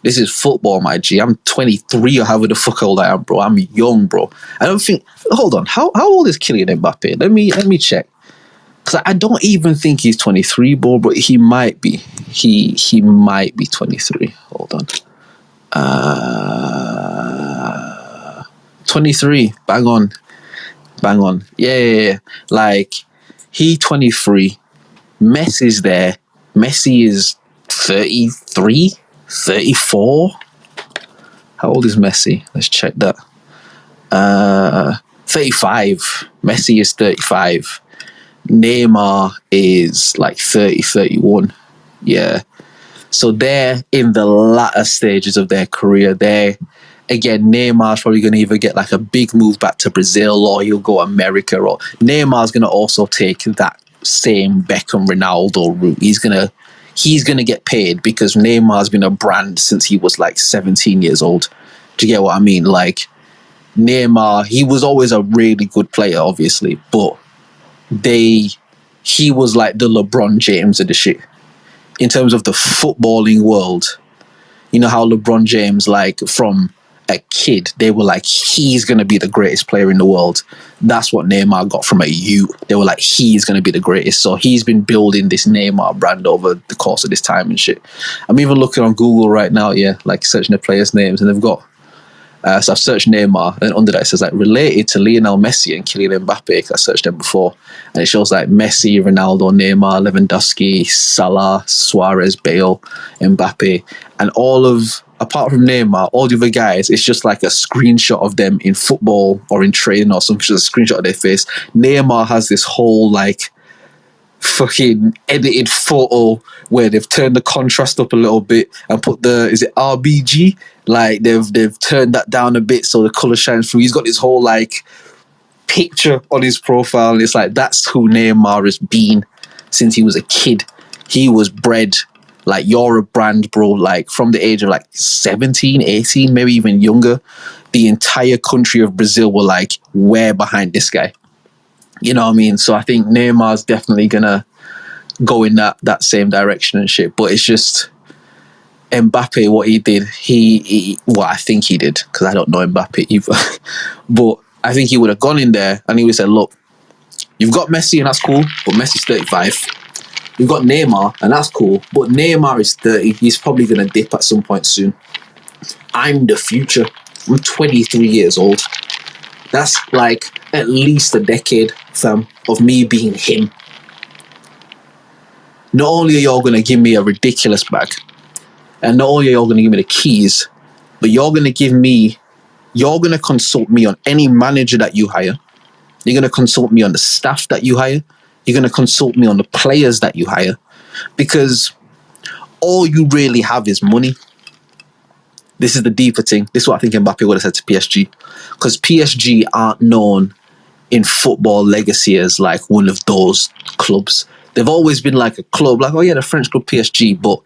A: This is football, my G. I'm 23 or however the fuck old I am, bro. I'm young, bro. I don't think... Hold on. How old is Kylian Mbappe? Let me check. Because I don't even think he's 23, bro, but he might be. He might be 23. Hold on. 23. Bang on. Yeah. Like, he 23. Messi's there. Messi is 33, 34. How old is Messi? Let's check that. 35. Messi is 35. Neymar is like 30, 31. Yeah. So they're in the latter stages of their career. Again, Neymar's probably going to either get like a big move back to Brazil or he'll go America, or Neymar's going to also take that same Beckham Ronaldo route. He's going to get paid because Neymar's been a brand since he was like 17 years old. Do you get what I mean? Like, Neymar, he was always a really good player, obviously, but he was like the LeBron James of the shit. In terms of the footballing world, you know how LeBron James, like, from a kid, they were like, he's going to be the greatest player in the world. That's what Neymar got from a youth. They were like, he's going to be the greatest. So he's been building this Neymar brand over the course of this time and shit. I'm even looking on Google right now, yeah, like searching the players' names, and they've got, so I've searched Neymar, and under that it says like related to Lionel Messi and Kylian Mbappe, because I searched them before, and it shows like Messi, Ronaldo, Neymar, Lewandowski, Salah, Suarez, Bale, Mbappe, and apart from Neymar, all the other guys, it's just like a screenshot of them in football or in training or something, just a screenshot of their face. Neymar has this whole like fucking edited photo where they've turned the contrast up a little bit and put is it RBG? Like they've turned that down a bit so the colour shines through. He's got this whole like picture on his profile and it's like that's who Neymar has been since he was a kid. He was bred like, you're a brand, bro, like from the age of like 17, 18, maybe even younger. The entire country of Brazil were like, we're behind this guy. You know what I mean? So I think Neymar's definitely gonna go in that same direction and shit. But it's just Mbappe, what he did, what I think he did, because I don't know Mbappe either. But I think he would have gone in there and he would have said, look, you've got Messi and that's cool, but Messi's 35. We've got Neymar, and that's cool. But Neymar is 30. He's probably going to dip at some point soon. I'm the future. I'm 23 years old. That's like at least a decade, fam, of me being him. Not only are y'all going to give me a ridiculous bag, and not only are y'all going to give me the keys, but you're going to consult me on any manager that you hire. You're going to consult me on the staff that you hire. You're going to consult me on the players that you hire. Because all you really have is money. This is the deeper thing. This is what I think Mbappe would have said to PSG. Because PSG aren't known in football legacy as like one of those clubs. They've always been like a club, like, oh yeah, the French club PSG, but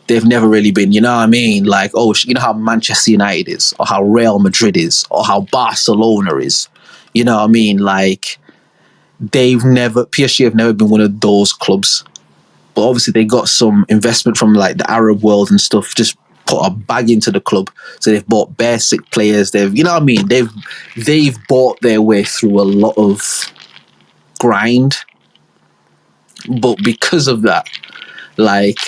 A: they've never really been, you know what I mean? Like, oh, you know how Manchester United is, or how Real Madrid is, or how Barcelona is. You know what I mean? Like, PSG have never been one of those clubs. But obviously they got some investment from like the Arab world and stuff, just put a bag into the club. So they've bought basic players. You know what I mean? They've bought their way through a lot of grind. But because of that, like,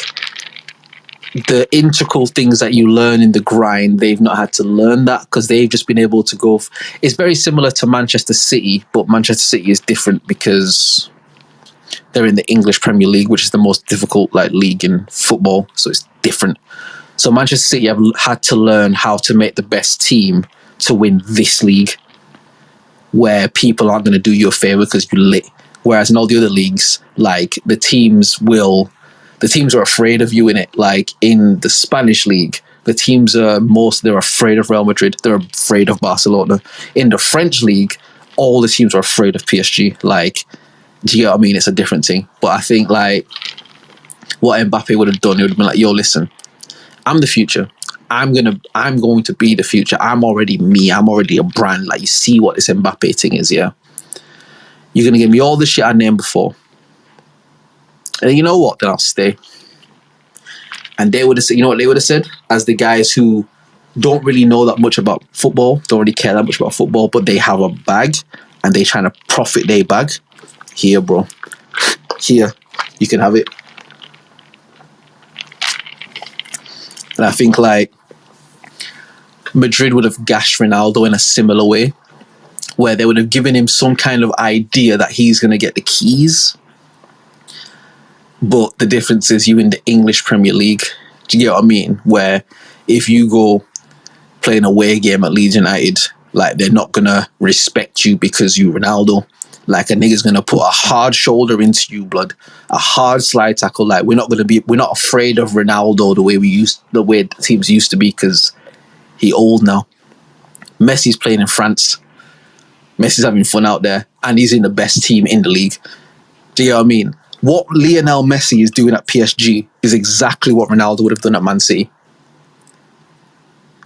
A: the integral things that you learn in the grind, they've not had to learn that because they've just been able to go. It's very similar to Manchester City, but Manchester City is different because they're in the English Premier League, which is the most difficult like league in football. So it's different. So Manchester City have had to learn how to make the best team to win this league, where people aren't going to do you a favor because you're lit. Whereas in all the other leagues, like the teams are afraid of you in it. Like in the Spanish league, the teams they're afraid of Real Madrid. They're afraid of Barcelona. In the French league, all the teams are afraid of PSG. Like, do you know what I mean? It's a different thing. But I think like what Mbappe would have done, he would have been like, yo, listen, I'm the future. I'm going to be the future. I'm already me. I'm already a brand. Like, you see what this Mbappe thing is, yeah? You're going to give me all the shit I named before. And you know what? Then I'll stay. And they would have said, you know what they would have said? As the guys who don't really know that much about football, don't really care that much about football, but they have a bag and they trying to profit their bag. Here, bro. Here. You can have it. And I think like Madrid would have gashed Ronaldo in a similar way, where they would have given him some kind of idea that he's going to get the keys. But the difference is you in the English Premier League. Do you get what I mean? Where if you go play an away game at Leeds United, like, they're not going to respect you because you Ronaldo. Like, a nigga's going to put a hard shoulder into you, blood. A hard slide tackle. Like, we're not afraid of Ronaldo the way teams used to be because he old now. Messi's playing in France. Messi's having fun out there, and he's in the best team in the league. Do you know what I mean? What Lionel Messi is doing at PSG is exactly what Ronaldo would have done at Man City,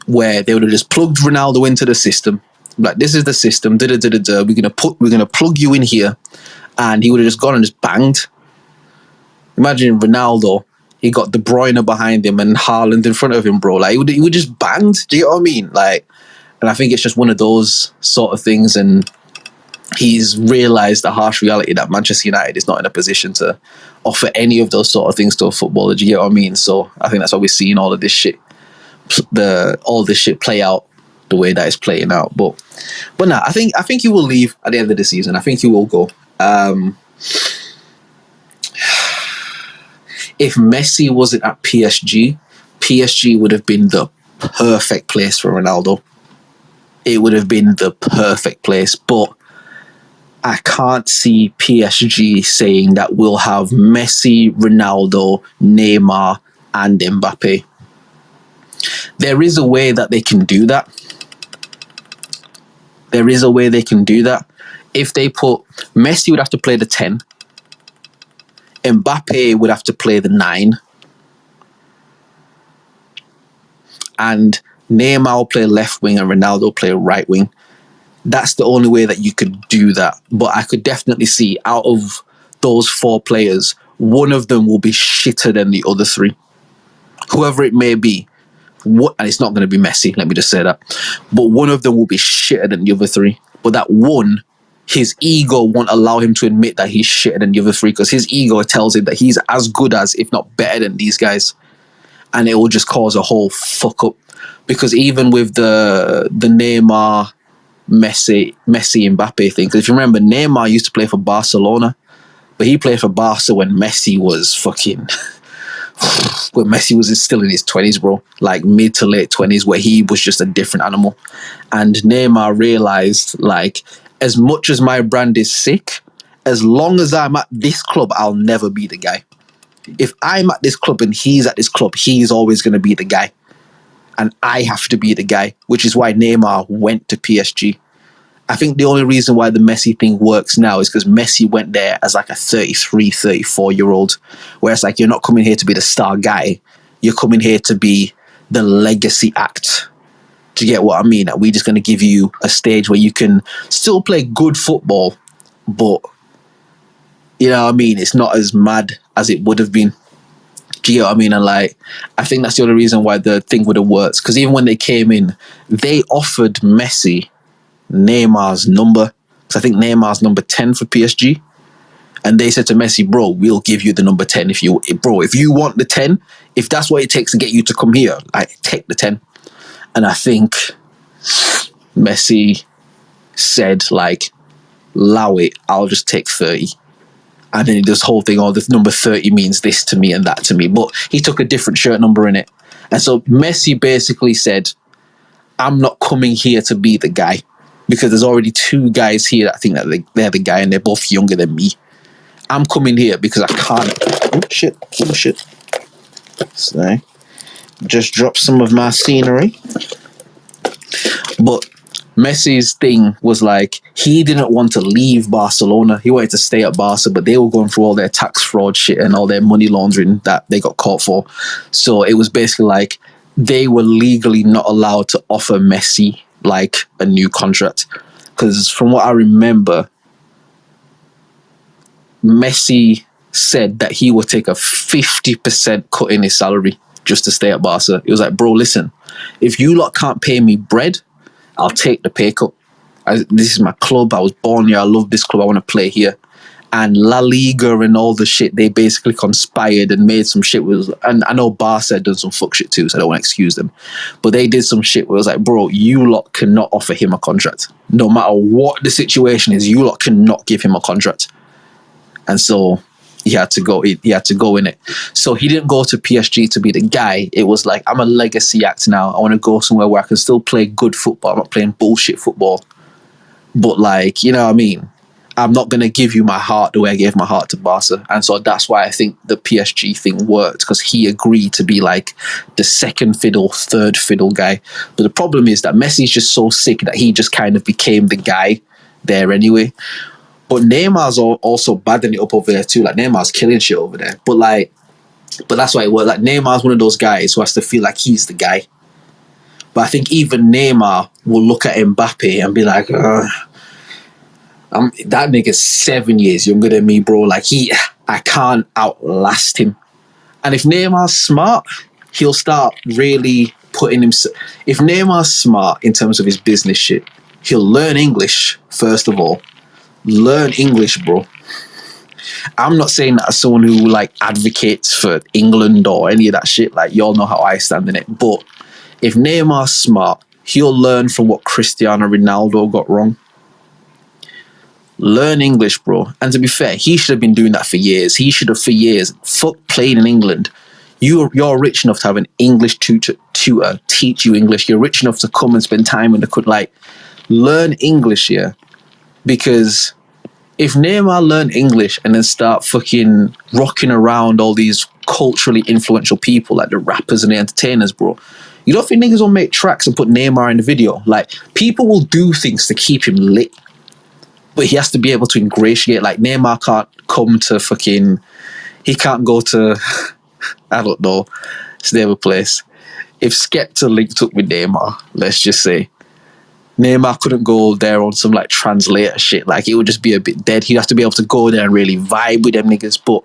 A: where they would have just plugged Ronaldo into the system. Like, this is the system. We're gonna plug you in here, and he would have just gone and just banged. Imagine Ronaldo. He got De Bruyne behind him and Haaland in front of him, bro. Like, he would just banged. Do you know what I mean? Like. And I think it's just one of those sort of things. And he's realised the harsh reality that Manchester United is not in a position to offer any of those sort of things to a footballer. Do you get what I mean? So I think that's why we're seeing all of this shit, play out the way that it's playing out. But nah, I think he will leave at the end of the season. I think he will go. If Messi wasn't at PSG would have been the perfect place for Ronaldo. It would have been the perfect place, but I can't see PSG saying that we'll have Messi, Ronaldo, Neymar, and Mbappe. There is a way that they can do that. If they put Messi would have to play the 10, Mbappe would have to play the 9, and Neymar will play left wing and Ronaldo play right wing. That's the only way that you could do that. But I could definitely see out of those 4 players, one of them will be shitter than the other 3. Whoever it may be. And it's not going to be Messi, let me just say that. But one of them will be shitter than the other 3. But that one his ego won't allow him to admit that he's shitter than the other three, because his ego tells him that he's as good as, if not better than these guys. And it will just cause a whole fuck up. Because even with the Neymar, Messi, Mbappe thing, because if you remember, Neymar used to play for Barcelona, but he played for Barca when Messi was fucking... when Messi was still in his 20s, bro. Like mid to late 20s, where he was just a different animal. And Neymar realized, like, as much as my brand is sick, as long as I'm at this club, I'll never be the guy. If I'm at this club and he's at this club, he's always going to be the guy. And I have to be the guy, which is why Neymar went to PSG. I think the only reason why the Messi thing works now is because Messi went there as like a 33, 34-year-old. Whereas like, you're not coming here to be the star guy. You're coming here to be the legacy act. Do you get what I mean? And we're just going to give you a stage where you can still play good football, but, you know what I mean? It's not as mad as it would have been. Do you get what I mean? And like, I think that's the only reason why the thing would have worked. Because even when they came in, they offered Messi Neymar's number. So I think Neymar's number 10 for PSG. And they said to Messi, bro, we'll give you the number 10 if you want the 10, if that's what it takes to get you to come here, I take the 10. And I think Messi said, like, allow it, I'll just take 30. And then this whole thing, oh, the number 30 means this to me and that to me. But he took a different shirt number in it. And so Messi basically said, I'm not coming here to be the guy, because there's already two guys here that think that they're the guy and they're both younger than me. I'm coming here because I can't. Oh, shit. So, just dropped some of my scenery. But Messi's thing was like, he didn't want to leave Barcelona. He wanted to stay at Barca, but they were going through all their tax fraud shit and all their money laundering that they got caught for. So it was basically like they were legally not allowed to offer Messi like a new contract. Because from what I remember, Messi said that he would take a 50% cut in his salary just to stay at Barca. It was like, bro, listen, if you lot can't pay me bread, I'll take the pay cut. This is my club. I was born here. I love this club. I want to play here. And La Liga and all the shit, they basically conspired and made some shit. And I know Barca had done some fuck shit too, so I don't want to excuse them. But they did some shit where it was like, bro, you lot cannot offer him a contract. No matter what the situation is, you lot cannot give him a contract. And so he had to go. He had to go in it. So he didn't go to PSG to be the guy. It was like, I'm a legacy act now. I want to go somewhere where I can still play good football. I'm not playing bullshit football. But like, you know what I mean? I'm not going to give you my heart the way I gave my heart to Barca. And so that's why I think the PSG thing worked, because he agreed to be like the second fiddle, third fiddle guy. But the problem is that Messi's just so sick that he just kind of became the guy there anyway. But Neymar's also badding it up over there too. Like, Neymar's killing shit over there. But that's why it worked. Like, Neymar's one of those guys who has to feel like he's the guy. But I think even Neymar will look at Mbappe and be like, that nigga's 7 years younger than me, bro. Like, I can't outlast him. And if Neymar's smart, he'll start really putting himself... If Neymar's smart in terms of his business shit, he'll learn English, first of all. Learn English, bro. I'm not saying that as someone who like advocates for England or any of that shit. Like, y'all know how I stand in it. But if Neymar's smart, he'll learn from what Cristiano Ronaldo got wrong. Learn English, bro. And to be fair, he should have been doing that for years. He should have for years. Fuck playing in England. You're rich enough to have an English tutor teach you English. You're rich enough to come and spend time in the country. Like, learn English, yeah. Because if Neymar learn English and then start fucking rocking around all these culturally influential people, like the rappers and the entertainers, bro, you don't think niggas will make tracks and put Neymar in the video? Like, people will do things to keep him lit. But he has to be able to ingratiate. Like, Neymar can't come to fucking... He can't go to... I don't know. It's never place. If Skepta linked up with Neymar, let's just say, Neymar couldn't go there on some like translator shit. Like, it would just be a bit dead. He'd have to be able to go there and really vibe with them niggas. But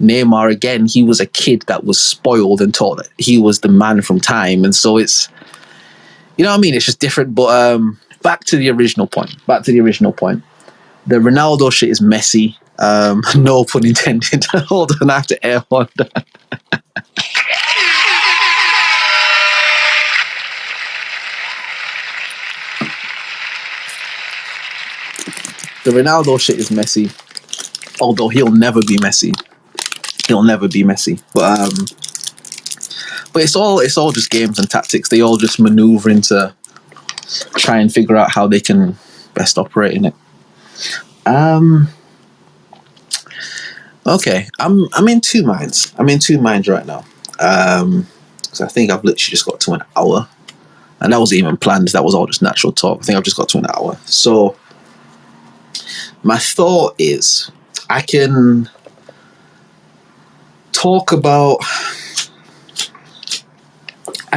A: Neymar, again, he was a kid that was spoiled and taught that he was the man from time. And so it's... You know what I mean? It's just different. But back to the original point. The Ronaldo shit is messy. No pun intended. Hold on, I have to air one down. The Ronaldo shit is messy. Although he'll never be messy. He'll never be messy. But it's all just games and tactics. They all just maneuvering to try and figure out how they can best operate in it. Okay, I'm in two minds. I'm in two minds right now. Because I think I've literally just got to an hour, and that wasn't even planned. That was all just natural talk. I think I've just got to an hour. So my thought is, I can talk about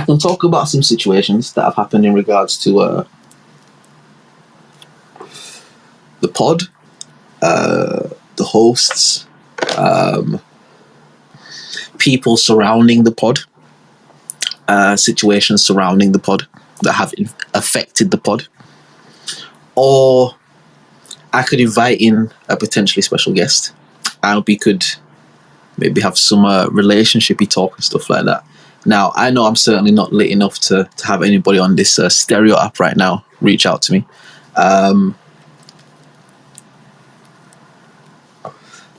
A: some situations that have happened in regards to the pod, the hosts, people surrounding the pod, situations surrounding the pod that have affected the pod, or I could invite in a potentially special guest and we could maybe have some relationshipy talk and stuff like that. Now, I know I'm certainly not lit enough to have anybody on this stereo app right now reach out to me.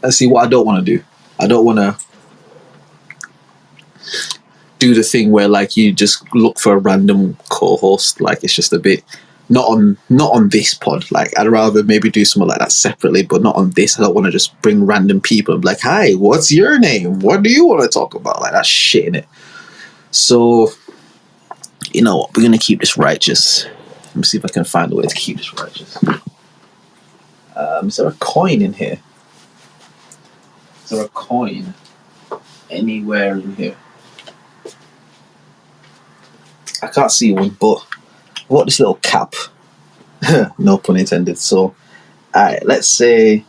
A: Let's see what I don't want to do. I don't want to do the thing where like you just look for a random co-host. Like it's just a bit not on this pod. Like I'd rather maybe do something like that separately, but not on this. I don't want to just bring random people and be like, hi, what's your name? What do you want to talk about? Like that's shit in it. So you know what? We're gonna keep this righteous. Let me see if I can find a way to keep this righteous. Is there a coin in here? Is there a coin anywhere in here? I can't see one, but I got this little cap. No pun intended. So, alright, let's say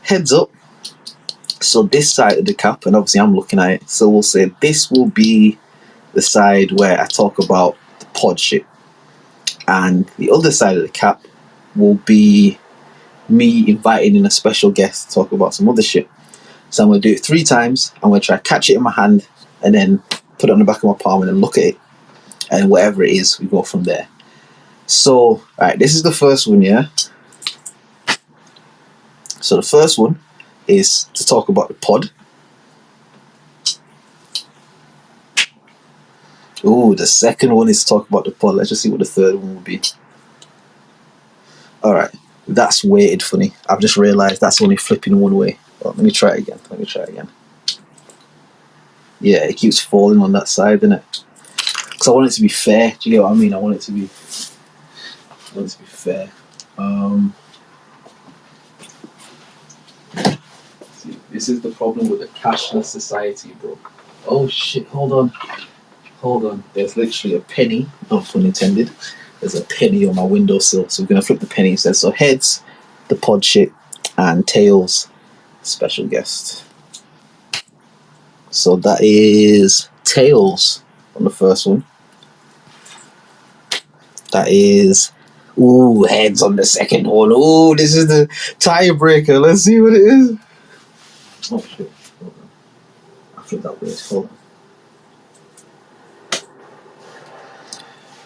A: heads up. So this side of the cap, and obviously I'm looking at it. So we'll say this will be the side where I talk about the pod shit, and the other side of the cap will be me inviting in a special guest to talk about some other shit. So I'm going to do it 3 times. I'm going to try to catch it in my hand and then put it on the back of my palm and then look at it. And whatever it is, we go from there. So, alright, this is the first one, yeah? So the first one is to talk about the pod. Ooh, the second one is to talk about the pod. Let's just see what the third one will be. Alright, that's weighted funny. I've just realised that's only flipping one way. Well, let me try it again. Yeah, it keeps falling on that side, doesn't it? Because I want it to be fair. Do you get what I mean? I want it to be fair. See, this is the problem with the cashless society, bro. Oh shit, hold on. There's literally a penny, no pun intended. There's a penny on my windowsill, so we're going to flip the penny instead. So heads, the pod shit, and tails, special guest. So that is tails on the first one. That is heads on the second one. Oh, this is the tiebreaker. Let's see what it is. Oh shit. Hold on. I feel that weird. Hold on.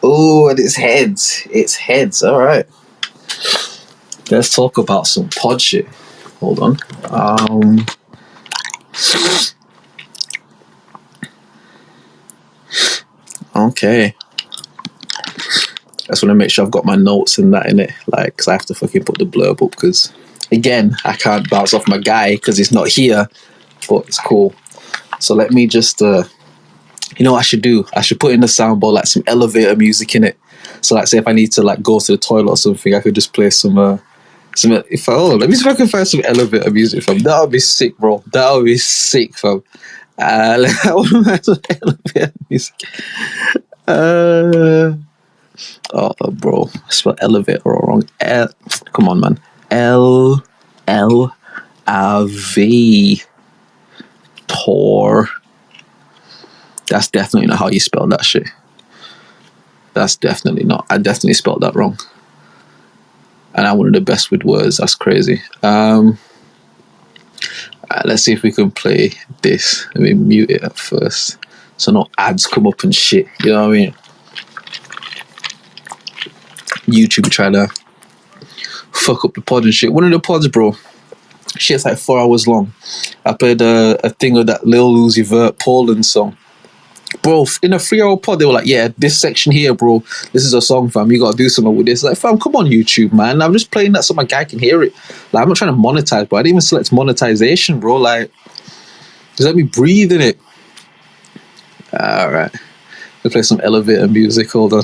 A: Oh, and it's heads. It's heads. Alright. Let's talk about some pod shit. Hold on. Okay. I just want to make sure I've got my notes and that in it, like, because I have to fucking put the blurb up, because, again, I can't bounce off my guy because he's not here, but it's cool. So let me just, you know what I should do? I should put in the soundboard, like, some elevator music in it. So, like, say if I need to, like, go to the toilet or something, I could just play some, let me see if I can find some elevator music, fam. That would be sick, bro. That would be sick, fam. Elevator music. Oh, bro, I spelled elevator all wrong. Come on, man. L-L-A-V. Tor. That's definitely not how you spell that shit. That's definitely not. I definitely spelled that wrong. and I'm one of the best with words. That's crazy. Let's see if we can play this. Let me mute it at first, so no ads come up and shit. You know what I mean? YouTube trying to fuck up the pod and shit. One of the pods, bro, shit's like 4 hours long. I played a thing of that Lil Uzi Vert Poland song. Bro, in a 3-hour pod, they were like, yeah, this section here, bro, this is a song, fam. You gotta do something with this. Like, fam, come on, YouTube, man. I'm just playing that so my guy can hear it. Like, I'm not trying to monetize, bro. I didn't even select monetization, bro. Like, just let me breathe in it. All right. We'll play some elevator music. Hold on.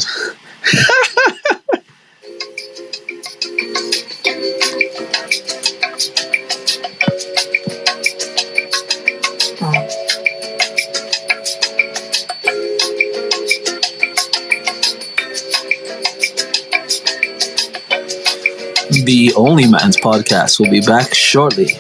A: The OnlyMans podcast will be back shortly.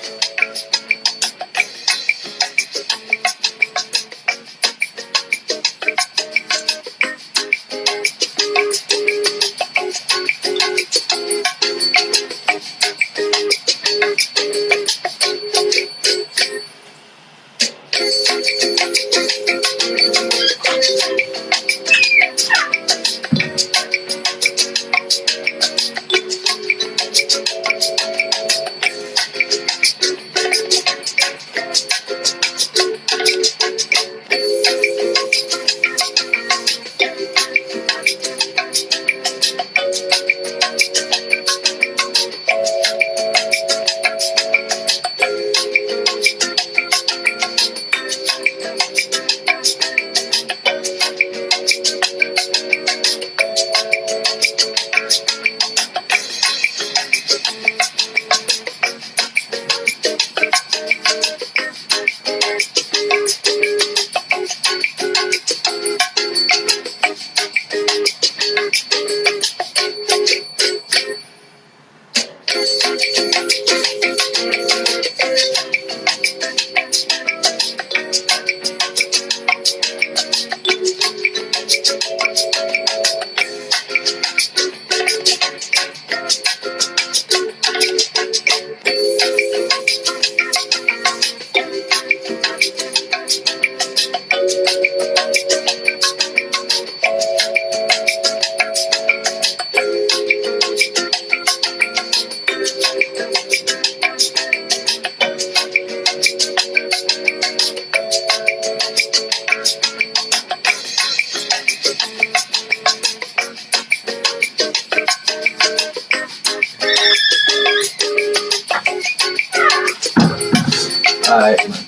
A: Alright, man.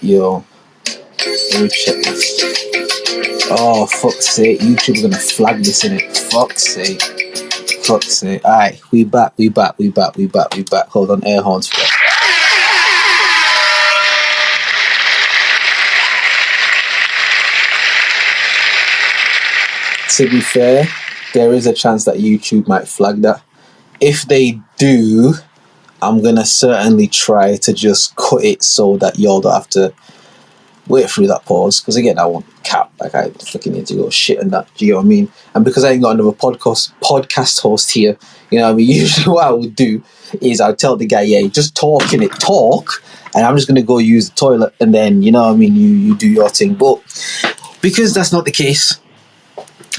A: Yo, let me check this. Oh, fuck's sake. YouTube are gonna flag this, innit? Fuck's sake. Fuck's sake. Alright, we back. Hold on, air horns first. To be fair, there is a chance that YouTube might flag that. If they do, I'm gonna certainly try to just cut it so that y'all don't have to wait through that pause. Because again, I won't cap. Like, I fucking need to go shit and that. Do you know what I mean? And because I ain't got another podcast host here, you know what I mean? Usually what I would do is I'd tell the guy, yeah, just talk, and I'm just gonna go use the toilet, and then, you know what I mean, you do your thing. But because that's not the case,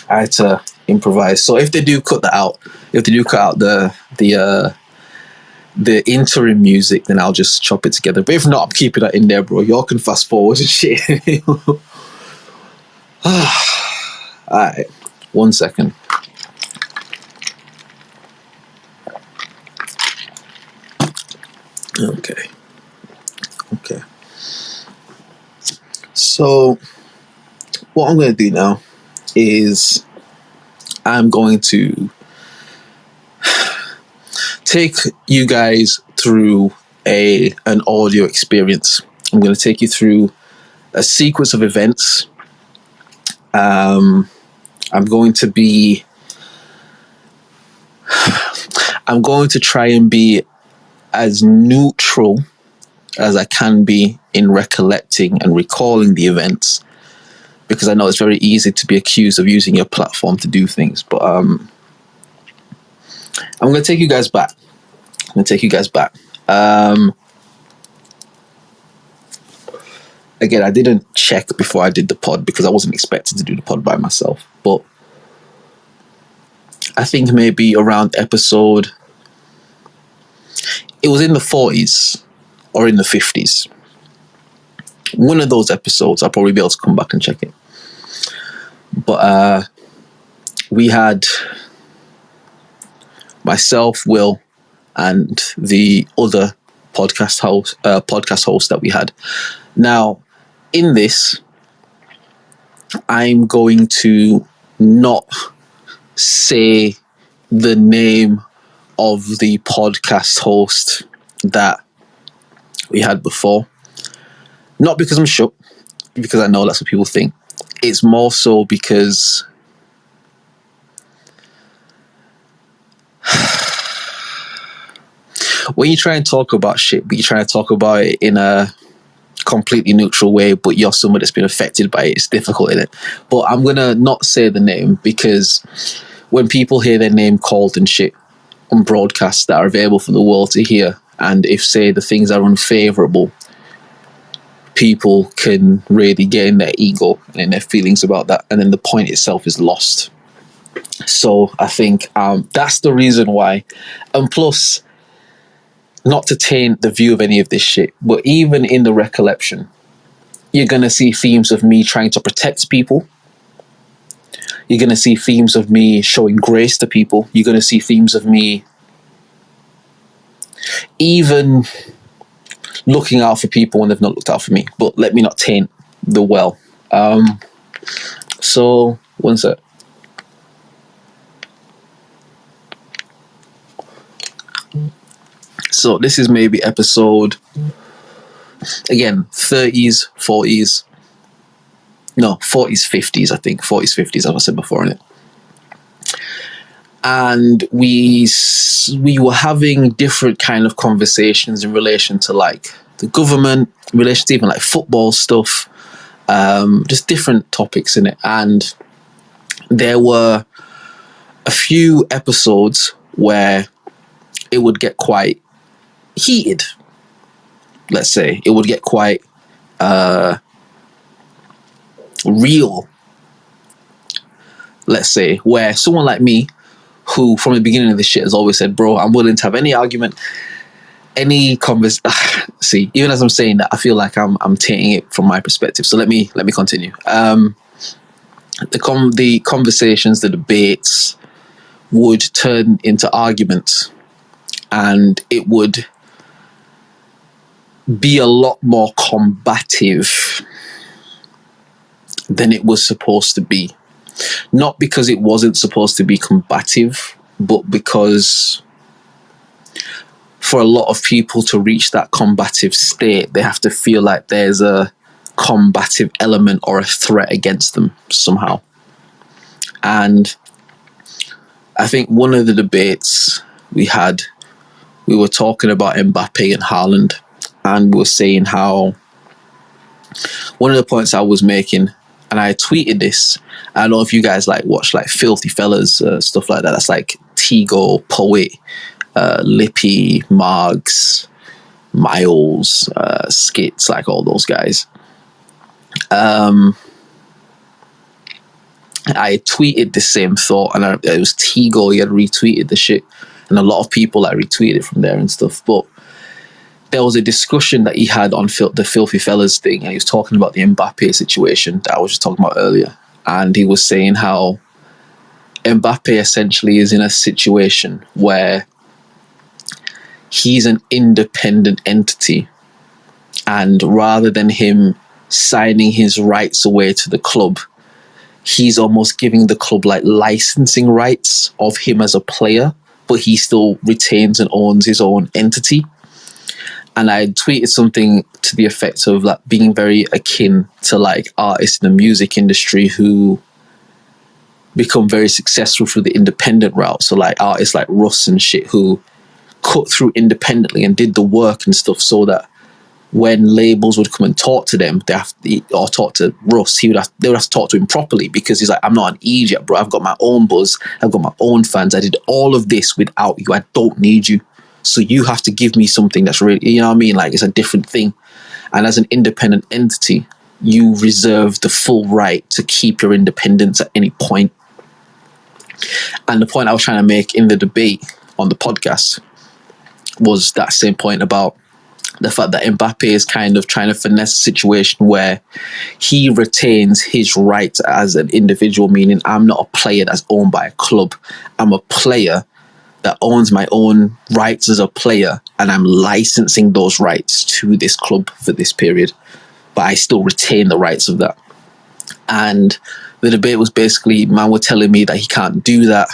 A: I had to improvise. So if they do cut that out, the interim music, then I'll just chop it together. But if not, I'm keeping that in there, bro. Y'all can fast forward and shit. Alright, 1 second. Okay. So what I'm going to do now is I'm going to take you guys through an audio experience. I'm going to take you through a sequence of events. I'm going to try and be as neutral as I can be in recollecting and recalling the events. because I know it's very easy to be accused of using your platform to do things. But I'm going to take you guys back. Again, I didn't check before I did the pod because I wasn't expected to do the pod by myself. But I think maybe around episode, it was in the 40s or in the 50s. One of those episodes, I'll probably be able to come back and check it. But we had myself, Will, and the other podcast host that we had. Now, in this, I'm going to not say the name of the podcast host that we had before. Not because I'm shook, because I know that's what people think. It's more so because when you try and talk about shit, but you try to talk about it in a completely neutral way, but you're someone that's been affected by it, it's difficult, isn't it? But I'm gonna not say the name, because when people hear their name called and shit on broadcasts that are available for the world to hear, and if, say, the things are unfavourable, people can really get in their ego and in their feelings about that, and then the point itself is lost. So I think that's the reason why. And plus, not to taint the view of any of this shit, but even in the recollection, you're going to see themes of me trying to protect people. You're going to see themes of me showing grace to people. You're going to see themes of me even looking out for people when they've not looked out for me. But let me not taint the well. So, one sec. So this is maybe episode, again, 30s, 40s. No, 40s, 50s, I think. 40s, 50s, as I said before, innit? And we were having different kind of conversations in relation to, like, the government, in relation to even, like, football stuff, just different topics in it. And there were a few episodes where it would get quite heated, let's say. It would get quite real, let's say, where someone like me, who from the beginning of this shit has always said, bro, I'm willing to have any argument, any see, even as I'm saying that, I feel like I'm taking it from my perspective. So let me continue. The conversations, the debates would turn into arguments, and it would be a lot more combative than it was supposed to be. Not because it wasn't supposed to be combative, but because for a lot of people to reach that combative state, they have to feel like there's a combative element or a threat against them somehow. And I think one of the debates we had, we were talking about Mbappe and Haaland, and we were saying how one of the points I was making, and I tweeted this, I don't know if you guys like watch like Filthy Fellas, stuff like that. That's like Tigo, Poet, Lippy, Margs, Miles, Skits, like all those guys. I tweeted the same thought, and it was Tigo, he had retweeted the shit, and a lot of people like retweeted it from there and stuff. But there was a discussion that he had on the Filthy Fellas thing, and he was talking about the Mbappe situation that I was just talking about earlier. And he was saying how Mbappe essentially is in a situation where he's an independent entity, and rather than him signing his rights away to the club, he's almost giving the club like licensing rights of him as a player, but he still retains and owns his own entity. And I tweeted something to the effect of like being very akin to like artists in the music industry who become very successful through the independent route. So like artists like Russ and shit who cut through independently and did the work and stuff so that when labels would come and talk to them, or talk to Russ, they would have to talk to him properly, because he's like, I'm not an idiot, bro. I've got my own buzz. I've got my own fans. I did all of this without you. I don't need you. So you have to give me something that's really, you know what I mean? Like, it's a different thing. And as an independent entity, you reserve the full right to keep your independence at any point. And the point I was trying to make in the debate on the podcast was that same point about the fact that Mbappe is kind of trying to finesse a situation where he retains his rights as an individual, meaning I'm not a player that's owned by a club. I'm a player that owns my own rights as a player, and I'm licensing those rights to this club for this period, but I still retain the rights of that. And the debate was basically, man were telling me that he can't do that,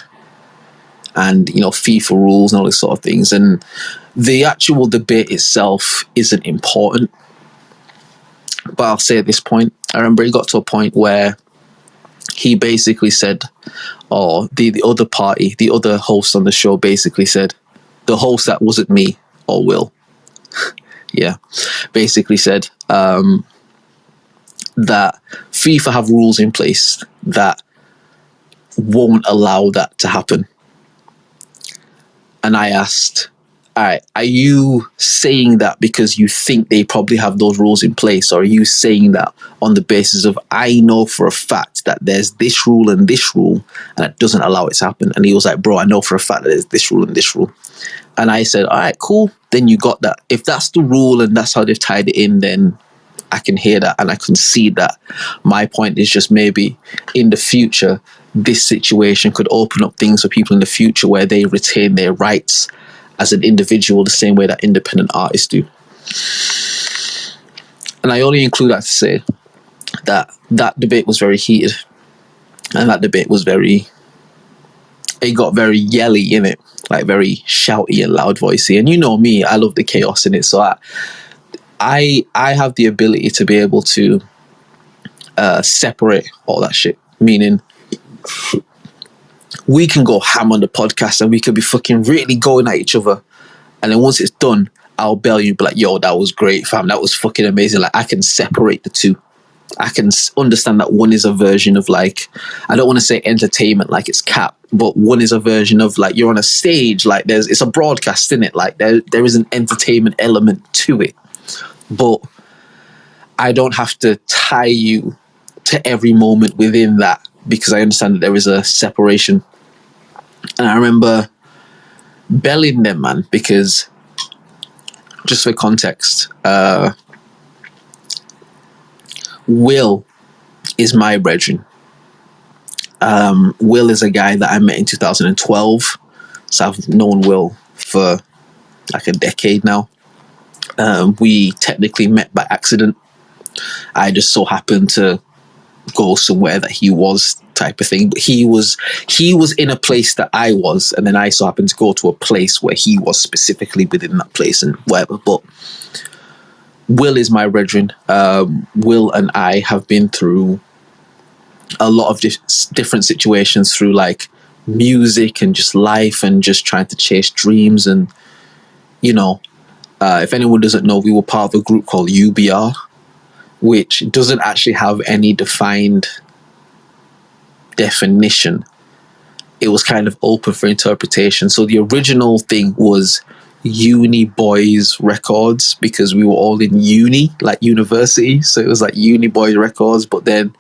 A: and, you know, FIFA rules and all these sort of things. And the actual debate itself isn't important, but I'll say at this point, I remember he got to a point where he basically said, or the other party, the other host on the show basically said, the host that wasn't me or Will, yeah, basically said that FIFA have rules in place that won't allow that to happen. And I asked, all right, are you saying that because you think they probably have those rules in place, or are you saying that on the basis of, I know for a fact that there's this rule and it doesn't allow it to happen? And he was like, bro, I know for a fact that there's this rule and this rule. And I said, all right, cool. Then you got that. If that's the rule and that's how they've tied it in, then I can hear that and I can see that. My point is just maybe in the future, this situation could open up things for people in the future where they retain their rights as an individual the same way that independent artists do. And I only include that to say that that debate was very heated, and that debate was it got very yelly in it, like very shouty and loud voicey. And you know me, I love the chaos in it. So I have the ability to be able to separate all that shit, meaning we can go ham on the podcast and we could be fucking really going at each other, and then once it's done, I'll bail you, be like, yo, that was great, fam, that was fucking amazing. Like, I can separate the two. I can understand that one is a version of, like, I don't want to say entertainment like it's cap, but one is a version of, like, you're on a stage, like it's a broadcast, in it, like there is an entertainment element to it, but I don't have to tie you to every moment within that, because I understand that there is a separation. And I remember belling them, man, because just for context, Will is my brethren. Will is a guy that I met in 2012. So I've known Will for like a decade now. We technically met by accident. I just so happened to go somewhere that he was, type of thing. But he was in a place that I was, and then I so happened to go to a place where he was specifically within that place and whatever. But Will is my brethren. Will and I have been through a lot of different situations through, like, music and just life and just trying to chase dreams. And, you know, if anyone doesn't know, we were part of a group called UBR, which doesn't actually have any defined definition. It was kind of open for interpretation. So the original thing was Uni Boys Records, because we were all in uni, like university. So it was like Uni Boys Records, but then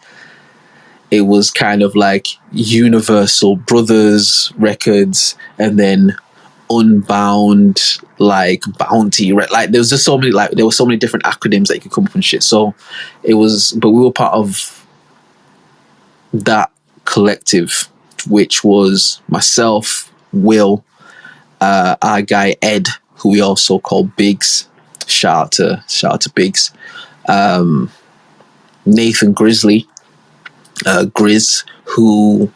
A: it was kind of like Universal Brothers Records, and then Unbound, like Bounty, like there was just so many, like there were so many different acronyms that you could come up and shit. So it was, but we were part of that collective, which was myself, Will, our guy Ed, who we also call Biggs. Shout out to Biggs. Nathan Grizzly, Grizz, who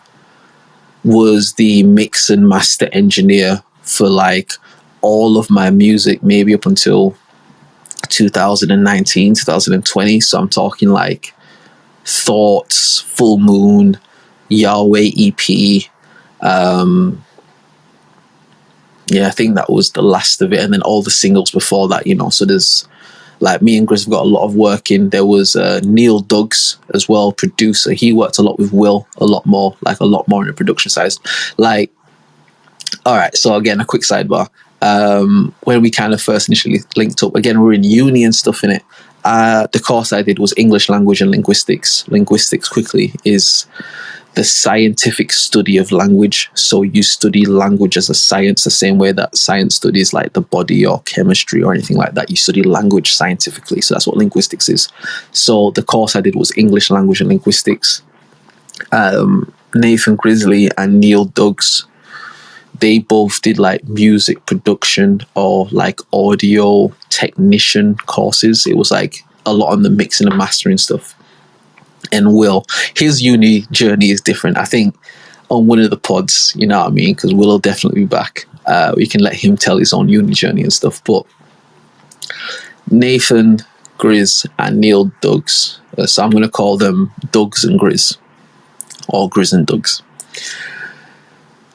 A: was the mix and master engineer for like all of my music, maybe up until 2019, 2020. So I'm talking like Thoughts, Full Moon, Yahweh EP. Yeah, I think that was the last of it, and then all the singles before that, you know. So there's Like me and Grizz have got a lot of work in. There was Neil Duggs as well, producer. He worked a lot with Will, a lot more in the production side. Like, all right, so again, a quick sidebar. When we kind of first initially linked up, again, we're in uni and stuff in it. The course I did was English language and linguistics. Linguistics, quickly, is the scientific study of language. So you study language as a science, the same way that science studies like the body or chemistry or anything like that. You study language scientifically. So that's what linguistics is. So the course I did was English language and linguistics. Nathan Grizzly and Neil Duggs, they both did like music production or like audio technician courses. It was like a lot on the mixing and mastering stuff. And Will, his uni journey is different. I think on one of the pods, you know what I mean? Because Will will definitely be back. We can let him tell his own uni journey and stuff. But Nathan, Grizz, and Neil Duggs, so I'm going to call them Duggs and Grizz, or Grizz and Duggs.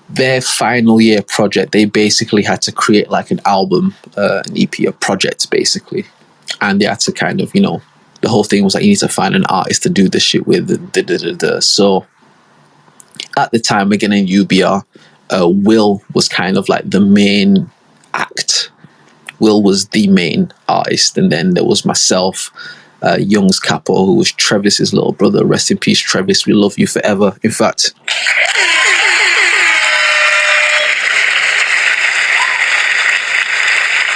A: Their final year project, they basically had to create like an album, an EP, a project basically. And they had to kind of, you know, the whole thing was like, you need to find an artist to do this shit with. So at the time, again in UBR, Will was kind of like the main act. Will was the main artist. And then there was myself, Young's Capo, who was Travis's little brother. Rest in peace, Travis. We love you forever. In fact,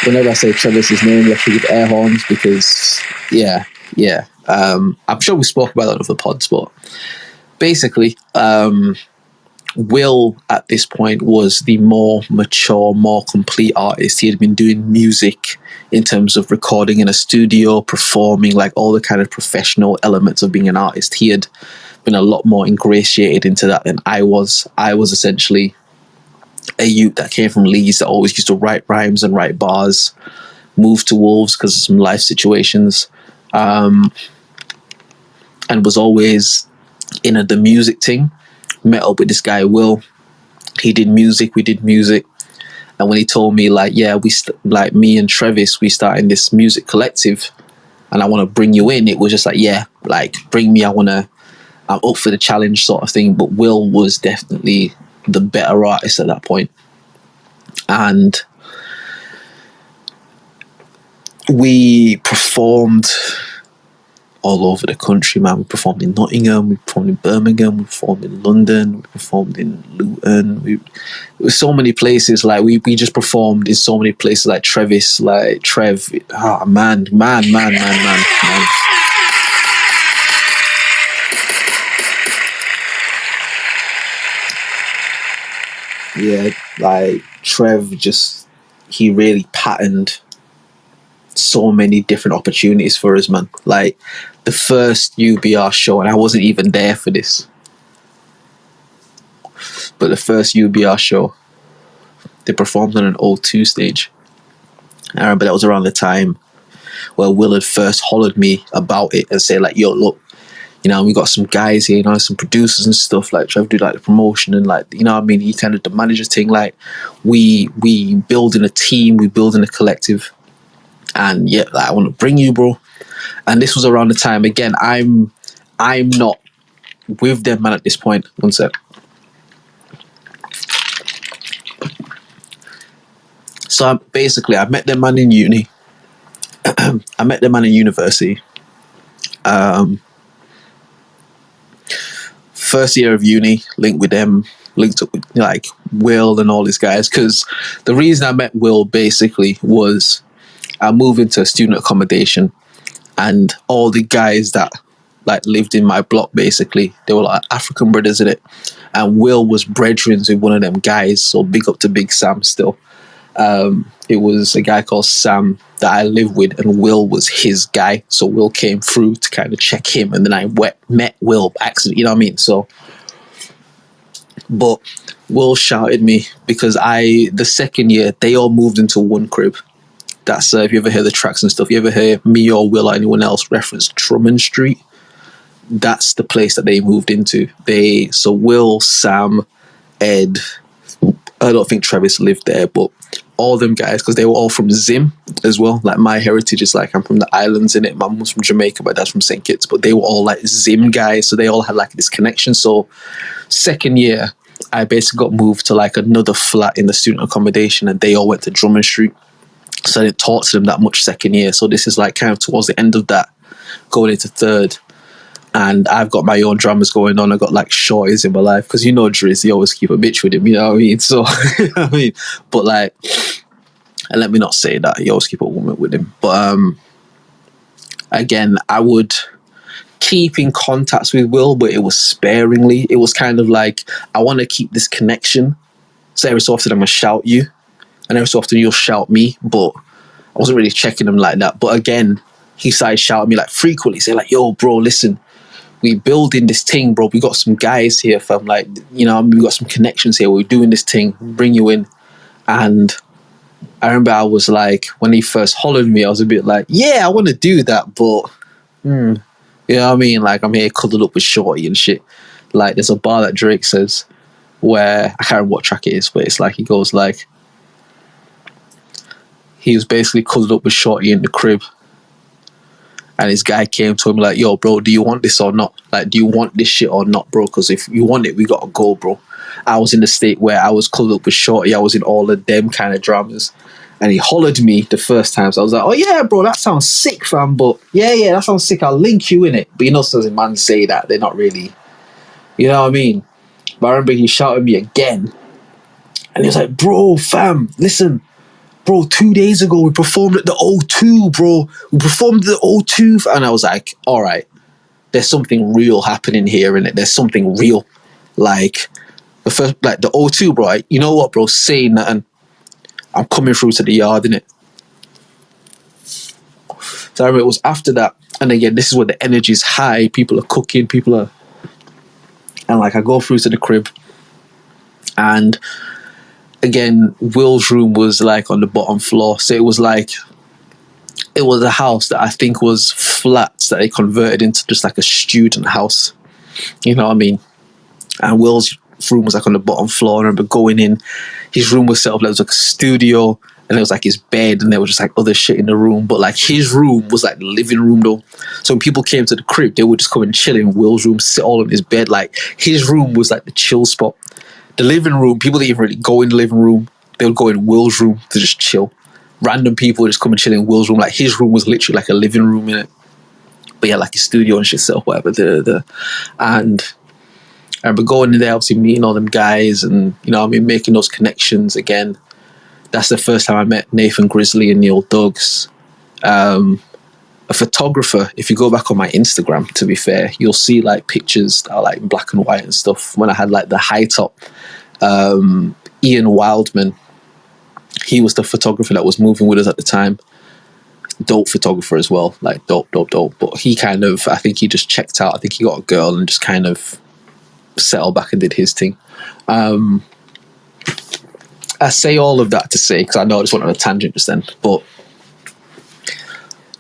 A: whenever I say Travis's name, you have to give air horns because, yeah. I'm sure we spoke about that on other pods, but basically, Will at this point was the more mature, more complete artist. He had been doing music in terms of recording in a studio, performing, like all the kind of professional elements of being an artist. He had been a lot more ingratiated into that than I was. I was essentially a youth that came from Leeds that always used to write rhymes and write bars, moved to Wolves because of some life situations, and was always in the music thing. Met up with this guy Will. He did music, we did music, and when he told me like, yeah, like me and Travis, we started this music collective, and I want to bring you in. It was just like, yeah, like bring me. I'm up for the challenge sort of thing. But Will was definitely the better artist at that point, and we performed all over the country, man. We performed in Nottingham, we performed in Birmingham, we performed in London, we performed in Luton. It was so many places. Like we just performed in so many places. Like Trev. Oh man. Yeah, like Trev he really patterned so many different opportunities for us, man. Like the first UBR show, and I wasn't even there for this, but the first UBR show, they performed on an O2 stage. I remember that was around the time where Will had first hollered me about it and say like, yo, look, you know, we got some guys here, you know, some producers and stuff, like trying to do like the promotion and like, you know what I mean? He kind of the manager thing, like we building a team, we building a collective. And yeah, like, I want to bring you, bro. And this was around the time, again, I'm not with them, man, at this point. One sec. So basically, I met them, man, in uni. I met them, man, in university. First year of uni, linked with them, linked up with like Will and all these guys. Because the reason I met Will basically was I moved into student accommodation, and all the guys that like lived in my block, basically, they were like African brothers in it. And Will was brethren with one of them guys, so big up to Big Sam still. It was a guy called Sam that I lived with, and Will was his guy. So Will came through to kind of check him, and then I met Will by accident, you know what I mean? So, but Will shouted me because the second year, they all moved into one crib. That's if you ever hear the tracks and stuff, you ever hear me or Will or anyone else reference Drummond Street, that's the place that they moved into. So Will, Sam, Ed, I don't think Travis lived there, but all them guys, because they were all from Zim as well. Like my heritage is like I'm from the islands in it. My mum's from Jamaica, my dad's from St. Kitts, but they were all like Zim guys, so they all had like this connection. So second year, I basically got moved to like another flat in the student accommodation, and they all went to Drummond Street. So I didn't talk to them that much second year. So this is like kind of towards the end of that, going into third. And I've got my own dramas going on. I got like shorties in my life, because you know Drizz, you always keep a bitch with him, you know what I mean? So, you know what I mean? But like, and let me not say that, you always keep a woman with him. But again, I would keep in contacts with Will, but it was sparingly. It was kind of like, I want to keep this connection. So every so often I'm going to shout you, and every so often you'll shout me, but I wasn't really checking him like that. But again, he started shouting me like frequently, saying like, yo, bro, listen, we building this thing, bro. We got some guys here, fam. Like, you know, we got some connections here. We're doing this thing. Bring you in. And I remember I was like, when he first hollered me, I was a bit like, yeah, I want to do that, but you know what I mean? Like, I'm here cuddled up with Shorty and shit. Like, there's a bar that Drake says where, I can't remember what track it is, but it's like, he goes like, he was basically cuddled up with Shorty in the crib. And this guy came to him like, yo, bro, do you want this or not? Like, do you want this shit or not, bro? Because if you want it, we got to go, bro. I was in the state where I was cuddled up with Shorty. I was in all of them kind of dramas. And he hollered me the first time. So I was like, oh, yeah, bro, that sounds sick, fam. But yeah, that sounds sick. I'll link you in it. But you know, sometimes man say that. They're not really, you know what I mean? But I remember he shouted me again. And he was like, bro, fam, listen. Bro, 2 days ago, we performed at the O2, bro. We performed at the O2. And I was like, all right, there's something real happening here, innit? There's something real. Like, the O2, bro, you know what, bro? Saying that, and I'm coming through to the yard, innit? So I remember it was after that. And again, this is where the energy is high. People are cooking, and like, I go through to the crib. And again, Will's room was like on the bottom floor. So it was a house that I think was flats that they converted into just like a student house. You know what I mean? And Will's room was like on the bottom floor. I remember going in, his room was set up like it was like a studio, and there was like his bed, and there was just like other shit in the room. But like his room was like the living room though. So when people came to the crib, they would just come and chill in Will's room, sit all in his bed. Like his room was like the chill spot. The living room, people didn't even really go in the living room. They would go in Will's room to just chill. Random people would just come and chill in Will's room. Like his room was literally like a living room in it. But yeah, like his studio and shit, so whatever. And I remember going in there, obviously meeting all them guys, and you know what I mean, making those connections again. That's the first time I met Nathan Grizzly and Neil Duggs. A photographer, if you go back on my Instagram, to be fair, you'll see like pictures that are like in black and white and stuff when I had like the high top. Ian Wildman, he was the photographer that was moving with us at the time. Dope photographer as well, like dope. But he kind of, I think he just checked out. I think he got a girl and just kind of settled back and did his thing. I say all of that to say, because I know I just went on a tangent just then, but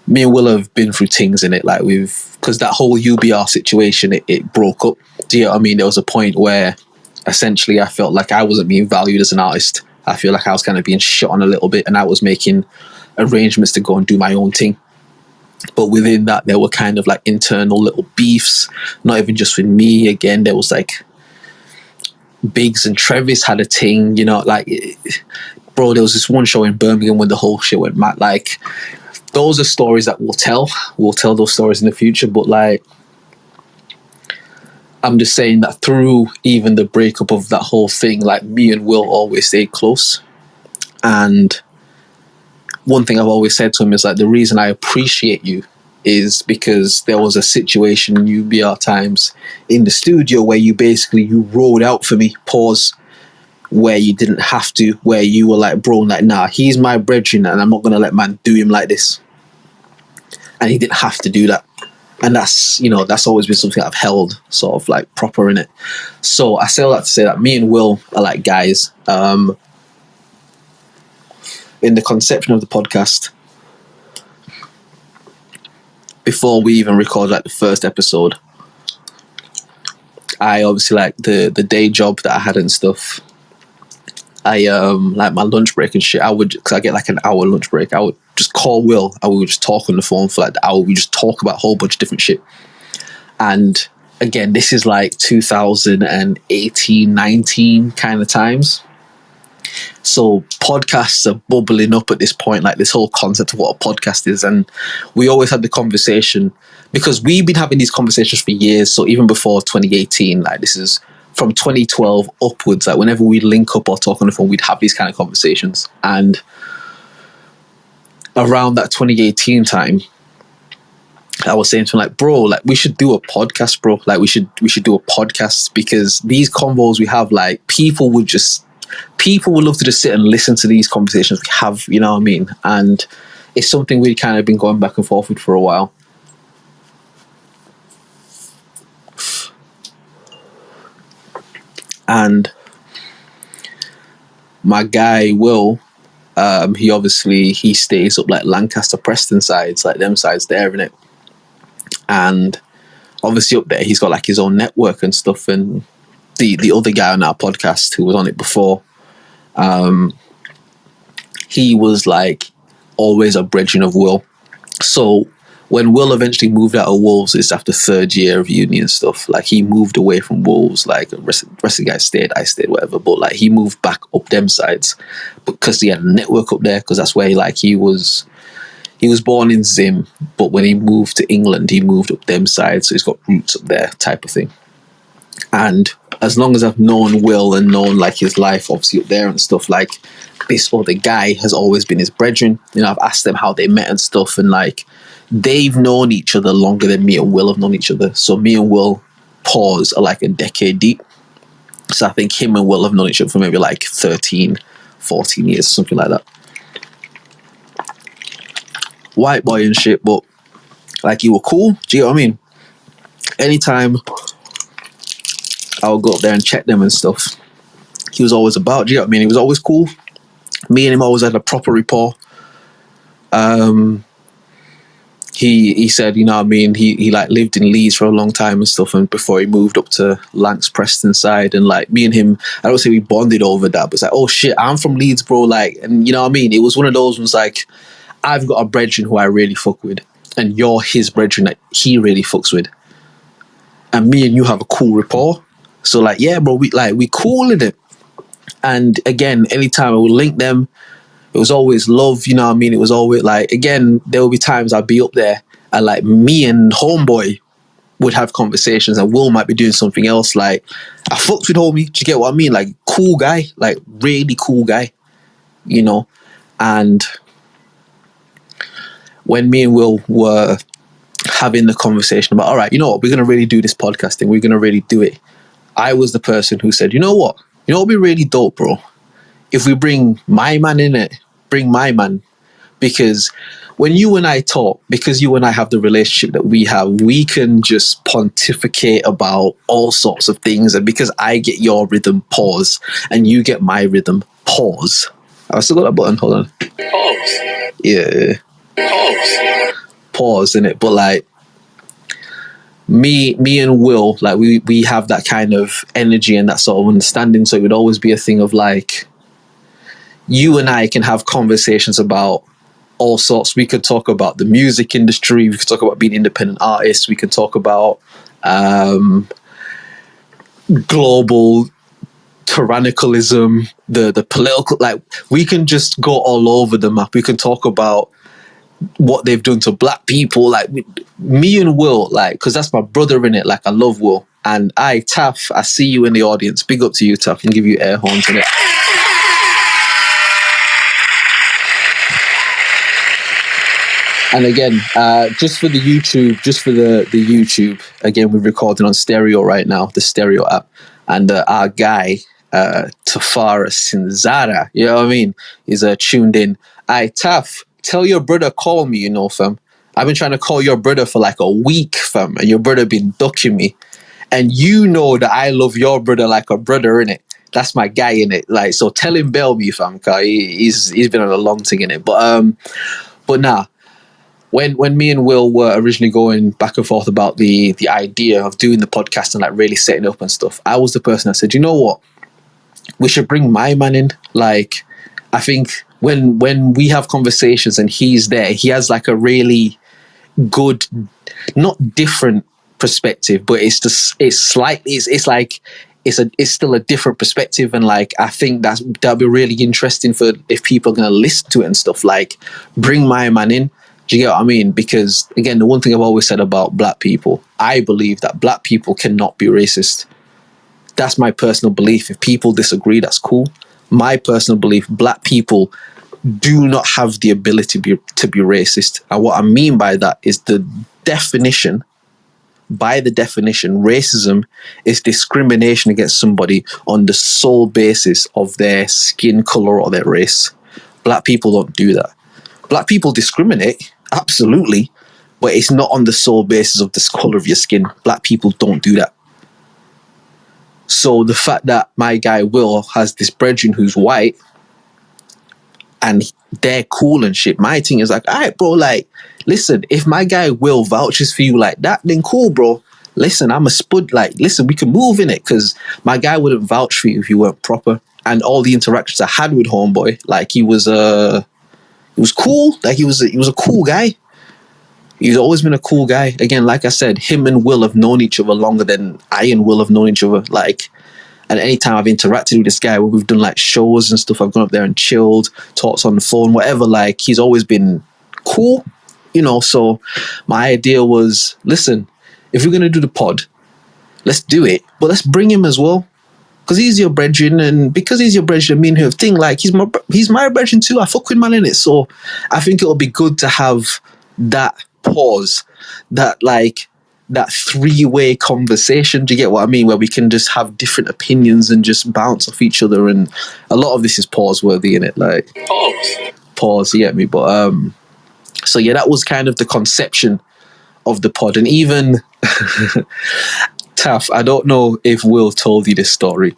A: me and Will have been through things in it, like because that whole UBR situation, it broke up. Do you know what I mean? There was a point where essentially I felt like I wasn't being valued as an artist. I feel like I was kind of being shot on a little bit, and I was making arrangements to go and do my own thing. But within that, there were kind of like internal little beefs, not even just with me. Again, there was like Biggs and Travis had a thing, you know, like, bro, there was this one show in Birmingham when the whole shit went mad. Like, those are stories that we'll tell. We'll tell those stories in the future. But like, I'm just saying that through even the breakup of that whole thing, like me and Will always stayed close. And one thing I've always said to him is like, the reason I appreciate you is because there was a situation in UBR times in the studio where you rode out for me, pause, where you didn't have to, where you were like, bro, like, nah, he's my brethren and I'm not going to let man do him like this. And he didn't have to do that. And that's, you know, that's always been something I've held sort of like proper in it. So I say all that to say that me and Will are like guys. In the conception of the podcast, before we even record like the first episode, I obviously like the day job that I had and stuff. like my lunch break and shit, I would, because I get like an hour lunch break, I would just call Will and we would just talk on the phone for like the hour. We just talk about a whole bunch of different shit. And again, this is like 2018, 19 kind of times. So podcasts are bubbling up at this point, like this whole concept of what a podcast is. And we always had the conversation, because we've been having these conversations for years. So even before 2018, like this is from 2012 upwards, like whenever we link up or talk on the phone, we'd have these kind of conversations. And around that 2018 time, I was saying to him, like, bro, like we should do a podcast, bro. Like we should do a podcast, because these convos we have, like people would love to just sit and listen to these conversations we have, you know what I mean? And it's something we've kind of been going back and forth with for a while. And my guy Will, he stays up like Lancaster, Preston sides, like them sides there, innit? And obviously up there he's got like his own network and stuff. And the other guy on our podcast who was on it before, he was like always a brethren of Will. So when Will eventually moved out of Wolves, it's after third year of uni and stuff, like he moved away from Wolves, like the rest of the guys stayed, I stayed, whatever, but like he moved back up them sides because he had a network up there, because that's where he was born in Zim, but when he moved to England, he moved up them sides, so he's got roots up there type of thing. And as long as I've known Will and known like his life obviously up there and stuff, like this other guy has always been his brethren. You know, I've asked them how they met and stuff, and like they've known each other longer than me and Will have known each other. So me and Will are like a decade deep. So I think him and Will have known each other for maybe like 13, 14 years, something like that. White boy and shit, but like you were cool. Do you know what I mean? Anytime I would go up there and check them and stuff, he was always about. Do you know what I mean? He was always cool. Me and him always had a proper rapport. He said, you know what I mean, he like lived in Leeds for a long time and stuff, and before he moved up to Lancs Preston side, and like me and him, I don't say we bonded over that, but it's like, oh shit, I'm from Leeds, bro, like, and you know what I mean, it was one of those ones like, I've got a brethren who I really fuck with, and you're his brethren that he really fucks with, and me and you have a cool rapport, so like, yeah bro, we cool in it. And again, anytime I would link them, it was always love, you know what I mean? It was always like, again, there will be times I'd be up there and like me and homeboy would have conversations, and Will might be doing something else. Like, I fucked with homie, do you get what I mean? Like, cool guy, like really cool guy, you know? And when me and Will were having the conversation about, all right, you know what, we're going to really do this podcasting, we're going to really do it, I was the person who said, you know what would be really dope, bro? If we bring my man in it, bring my man. Because when you and I talk, because you and I have the relationship that we have, we can just pontificate about all sorts of things. And because I get your rhythm, pause, and you get my rhythm, pause. I still got that button, hold on. Pause. Yeah. Pause. Pause, innit? But like, me and Will, like we have that kind of energy and that sort of understanding. So it would always be a thing of like, you and I can have conversations about all sorts. We could talk about the music industry. We could talk about being independent artists. We could talk about global tyrannicalism, the political, like we can just go all over the map. We can talk about what they've done to black people. Like me and Will, like, because that's my brother in it. Like I love Will. And Taff, I see you in the audience. Big up to you, Taff, and give you air horns in it. And again, just for the YouTube, again, we're recording on stereo right now, the stereo app. And our guy, Tafara Sinzara, you know what I mean, is tuned in. Taff, tell your brother, call me, you know, fam. I've been trying to call your brother for like a week, fam, and your brother been ducking me. And you know that I love your brother like a brother, innit? That's my guy, innit? Like, so tell him bail me, fam, cause he's been on a long thing, innit? But nah. When me and Will were originally going back and forth about the idea of doing the podcast and like really setting up and stuff, I was the person that said, you know what? we should bring my man in. Like, I think when we have conversations and he's there, he has like a really good, not different perspective, but it's still a different perspective. And like, I think that'll be really interesting for if people are going to listen to it and stuff. Like, bring my man in. Do you get what I mean? Because again, the one thing I've always said about black people, I believe that black people cannot be racist. That's my personal belief. If people disagree, that's cool. My personal belief, black people do not have the ability to be racist. And what I mean by that is by the definition, racism is discrimination against somebody on the sole basis of their skin color or their race. Black people don't do that. Black people discriminate, absolutely, but it's not on the sole basis of the color of your skin. Black people don't do that. So the fact that my guy Will has this brethren who's white and they're cool and shit, my thing is like, all right, bro, like, listen, if my guy Will vouches for you like that, then cool, bro. Listen, I'm a spud. Like, listen, we can move in it, because my guy wouldn't vouch for you if you weren't proper. And all the interactions I had with Homeboy, like, he was cool. Like, he was a cool guy. He's always been a cool guy. Again, like I said, him and Will have known each other longer than I and Will have known each other. Like, and anytime I've interacted with this guy, where we've done like shows and stuff, I've gone up there and chilled, talked on the phone, whatever. Like, he's always been cool, you know. So my idea was, listen, if we're gonna do the pod, let's do it, but let's bring him as well, because he's your brethren, and because he's your brethren, I mean, her thing, like, he's my brethren too. I fuck with man in it, so I think it'll be good to have that pause, that three-way conversation. Do you get what I mean? Where we can just have different opinions and just bounce off each other. And a lot of this is pause worthy in it, like pause. You get me? But so yeah, that was kind of the conception of the pod. And even Taff, I don't know if Will told you this story,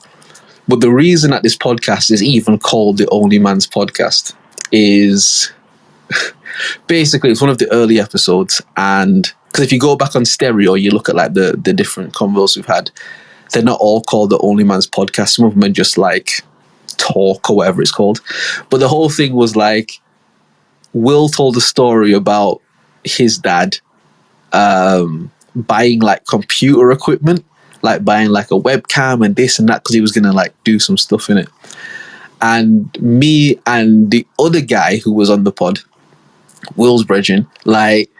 A: but the reason that this podcast is even called the OnlyMans podcast is basically it's one of the early episodes, and because if you go back on stereo, you look at like the different convos we've had, they're not all called the OnlyMans podcast. Some of them are just like talk or whatever it's called. But the whole thing was like, Will told a story about his dad buying like computer equipment, like buying like a webcam and this and that, because he was gonna like do some stuff in it. And me and the other guy who was on the pod, Will's brethren, like,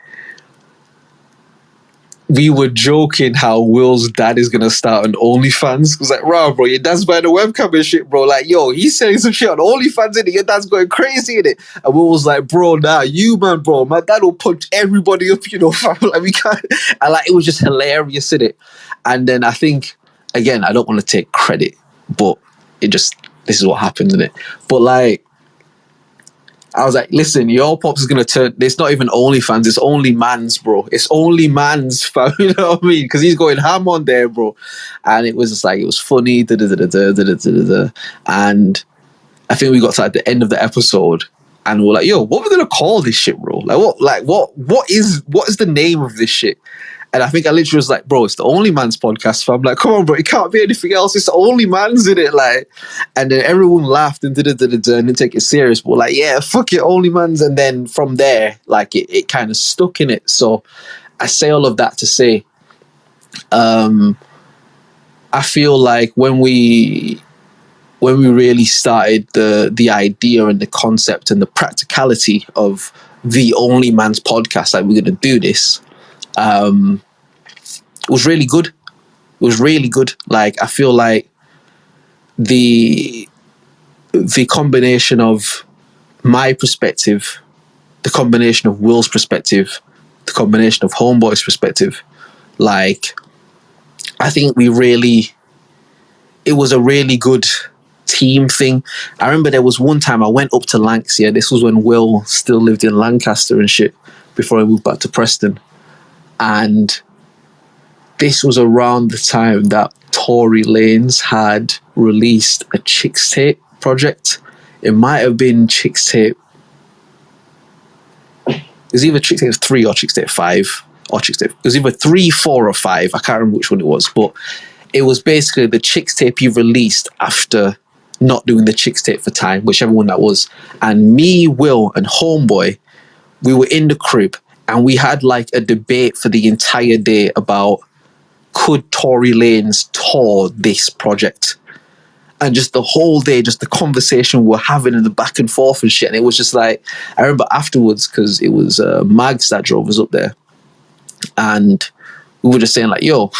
A: we were joking how Will's dad is gonna start an OnlyFans. It was like, wow, bro, your dad's buying a webcam and shit, bro. Like, yo, he's selling some shit on OnlyFans, in it. Your dad's going crazy in it. And Will was like, bro, nah, you man, bro, my dad will punch everybody up, you know, fam. Like, we can't. And like, it was just hilarious in it. And then I think, again, I don't want to take credit, but this is what happened in it. But like, I was like, listen, your pops is going to turn, it's not even OnlyFans, it's OnlyMans, bro. It's OnlyMans, fam, you know what I mean? Because he's going ham on there, bro. And it was just like, it was funny, and I think we got to like the end of the episode, and we're like, yo, what are we going to call this shit, bro? What is the name of this shit? And I think I literally was like, bro, it's the OnlyMans podcast, fam. Like, come on, bro, it can't be anything else. It's the OnlyMans in it, like. And then everyone laughed and didn't take it serious. But like, yeah, fuck it, OnlyMans. And then from there, like, it kind of stuck in it. So I say all of that to say, I feel like when we really started the idea and the concept and the practicality of the OnlyMans podcast, like, we're going to do this, it was really good. It was really good. Like, I feel like the combination of my perspective, the combination of Will's perspective, the combination of Homeboy's perspective, like, I think it was a really good team thing. I remember there was one time I went up to Lancs, yeah, this was when Will still lived in Lancaster and shit, before I moved back to Preston. And this was around the time that Tory Lanez had released a Chicks Tape project. It might have been Chicks Tape. It was either Chicks Tape 3 or Chicks Tape 5 or Chicks Tape. It was either 3, 4 or 5. I can't remember which one it was, but it was basically the Chicks Tape he released after not doing the chicks tape for time, whichever one that was. And me, Will, and Homeboy, we were in the crib and we had like a debate for the entire day about could Tory Lanez tour this project? And just the whole day, just the conversation we're having in the back and forth and shit. And it was just like, I remember afterwards, because it was Mags that drove us up there. And we were just saying like, yo,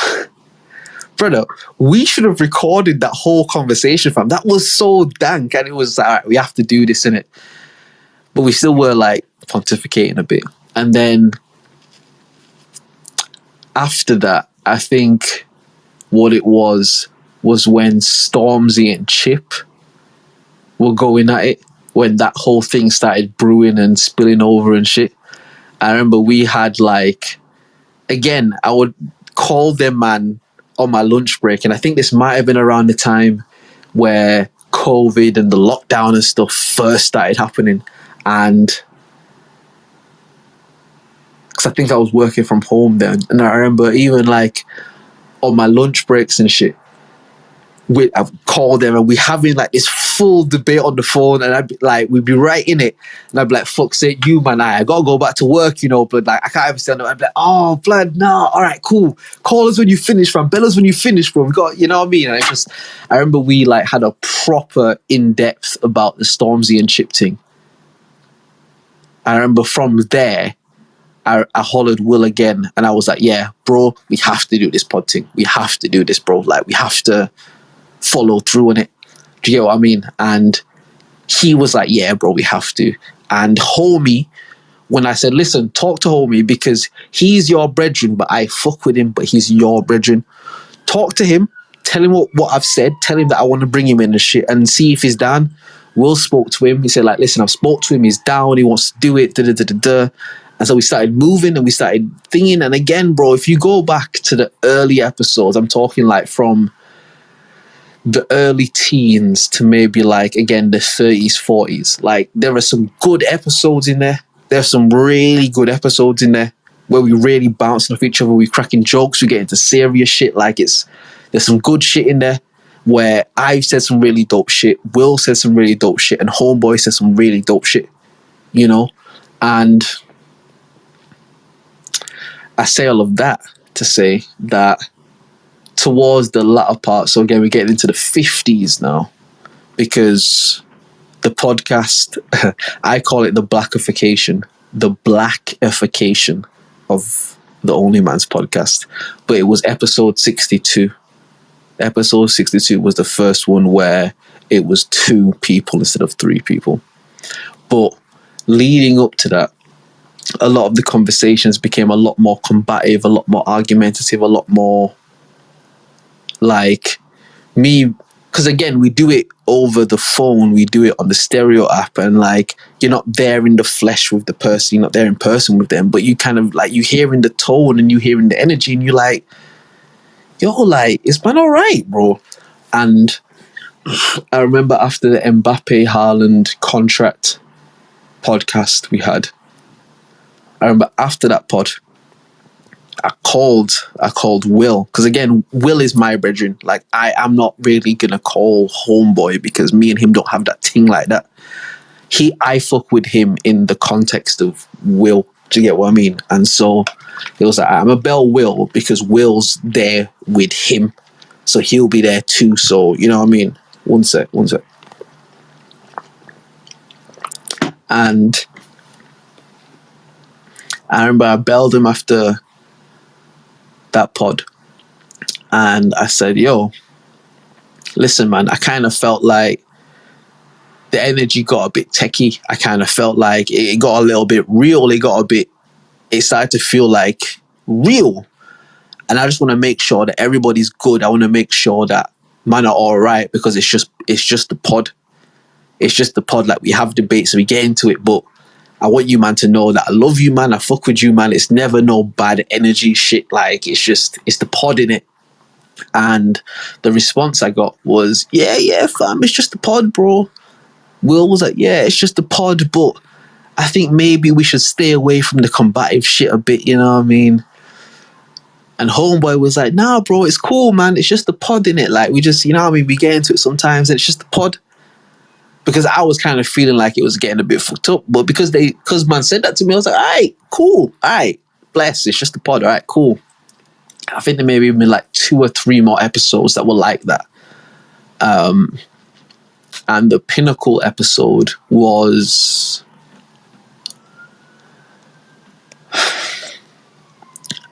A: brother, we should have recorded that whole conversation, fam. That was so dank. And it was like, all right, we have to do this, innit? But we still were like pontificating a bit. And then after that, I think what it was when Stormzy and Chip were going at it, when that whole thing started brewing and spilling over and shit. I remember we had like, again, I would call them, man, on my lunch break. And I think this might have been around the time where COVID and the lockdown and stuff first started happening. And because I think I was working from home then. And I remember even like on my lunch breaks and shit, I've called them and we having like this full debate on the phone, and I'd be like, we'd be right in it, and I'd be like, fuck's sake, you man, I gotta go back to work, you know, but like I can't even stand up. I'd be like, oh blood, no, all right, cool, call us when you finish, fam, bell us when you finish, bro, we got, you know what I mean? And I remember we like had a proper in-depth about the Stormzy and Chip thing. I remember from there I hollered Will again, and I was like, yeah, bro, we have to do this pod thing, we have to do this, bro, like we have to follow through on it. Do you get what I mean? And he was like, yeah, bro, we have to. And Homie, when I said, listen, talk to Homie because he's your brethren, but I fuck with him, but he's your brethren. Talk to him, tell him what I've said, tell him that I want to bring him in and shit, and see if he's down. Will spoke to him. He said, like, listen, I've spoke to him, he's down, he wants to do it, da-da-da-da-da. And so we started moving and we started thinking. And again, bro, if you go back to the early episodes, I'm talking like from the early teens to maybe like, again, the 30s, 40s. Like, there are some good episodes in there. There's some really good episodes in there where we really bouncing off each other. We cracking jokes. We get into serious shit. Like, there's some good shit in there where I've said some really dope shit. Will said some really dope shit. And Homeboy said some really dope shit, you know? And I say all of that to say that towards the latter part, so again, we're getting into the 50s now, because the podcast, I call it the blackification of the OnlyMans podcast, but it was episode 62. Episode 62 was the first one where it was 2 people instead of 3 people. But leading up to that, a lot of the conversations became a lot more combative, a lot more argumentative, a lot more like me, because again, we do it over the phone, we do it on the stereo app, and like, you're not there in the flesh with the person, you're not there in person with them, but you kind of like, you hearing the tone and you hearing the energy, and you're like, yo, like, is man all right, bro? And I remember after the Mbappe Haaland contract podcast we had, I remember after that pod, I called Will, because again, Will is my brethren. Like, I'm not really gonna call Homeboy because me and him don't have that thing like that. I fuck with him in the context of Will. Do you get what I mean? And so it was like, I'm a bell Will because Will's there with him, so he'll be there too. So you know what I mean? One sec. And I remember I belled him after that pod, and I said, yo, listen, man, I kind of felt like the energy got a bit techie. I kind of felt like it got a little bit real. It started to feel like real. And I just want to make sure that everybody's good. I want to make sure that man are all right, because it's just the pod. It's just the pod. Like, we have debates, so we get into it, but I want you, man, to know that I love you, man. I fuck with you, man. It's never no bad energy shit. Like, it's the pod in it. And the response I got was, yeah, fam, it's just the pod, bro. Will was like, yeah, it's just the pod, but I think maybe we should stay away from the combative shit a bit, you know what I mean? And Homeboy was like, nah, bro, it's cool, man. It's just the pod in it. Like, we just, you know what I mean? We get into it sometimes, and it's just the pod. because I was kind of feeling like it was getting a bit fucked up. But because man said that to me, I was like, all right, cool, all right, bless. It's just a pod, all right, cool. I think there may have been like 2 or 3 more episodes that were like that. And the pinnacle episode was,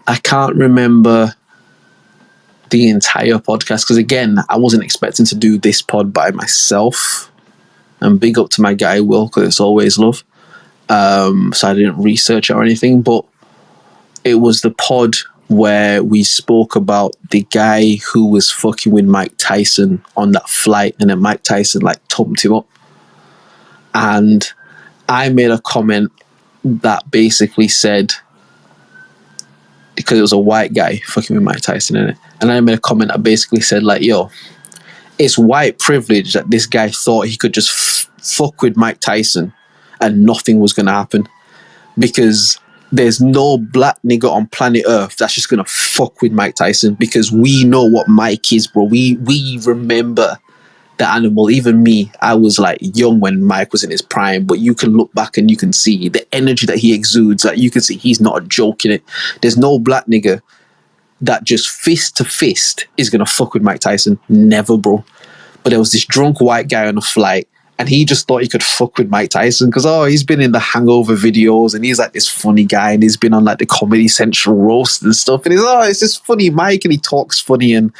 A: I can't remember the entire podcast because, again, I wasn't expecting to do this pod by myself. And big up to my guy Will, because it's always love. So I didn't research it or anything, but it was the pod where we spoke about the guy who was fucking with Mike Tyson on that flight, and then Mike Tyson like thumped him up. And I made a comment that basically said, because it was a white guy fucking with Mike Tyson in it, and I made a comment that basically said like, yo, it's white privilege that this guy thought he could just fuck with Mike Tyson and nothing was going to happen, because there's no black nigga on planet Earth that's just going to fuck with Mike Tyson, because we know what Mike is, bro. We remember the animal. Even me, I was like young when Mike was in his prime, but you can look back and you can see the energy that he exudes. Like, you can see he's not a joke in it. There's no black nigga that just fist to fist is going to fuck with Mike Tyson. Never, bro. But there was this drunk white guy on a flight, and he just thought he could fuck with Mike Tyson because, he's been in the Hangover videos and he's like this funny guy and he's been on like the Comedy Central roast and stuff. And it's just funny Mike and he talks funny and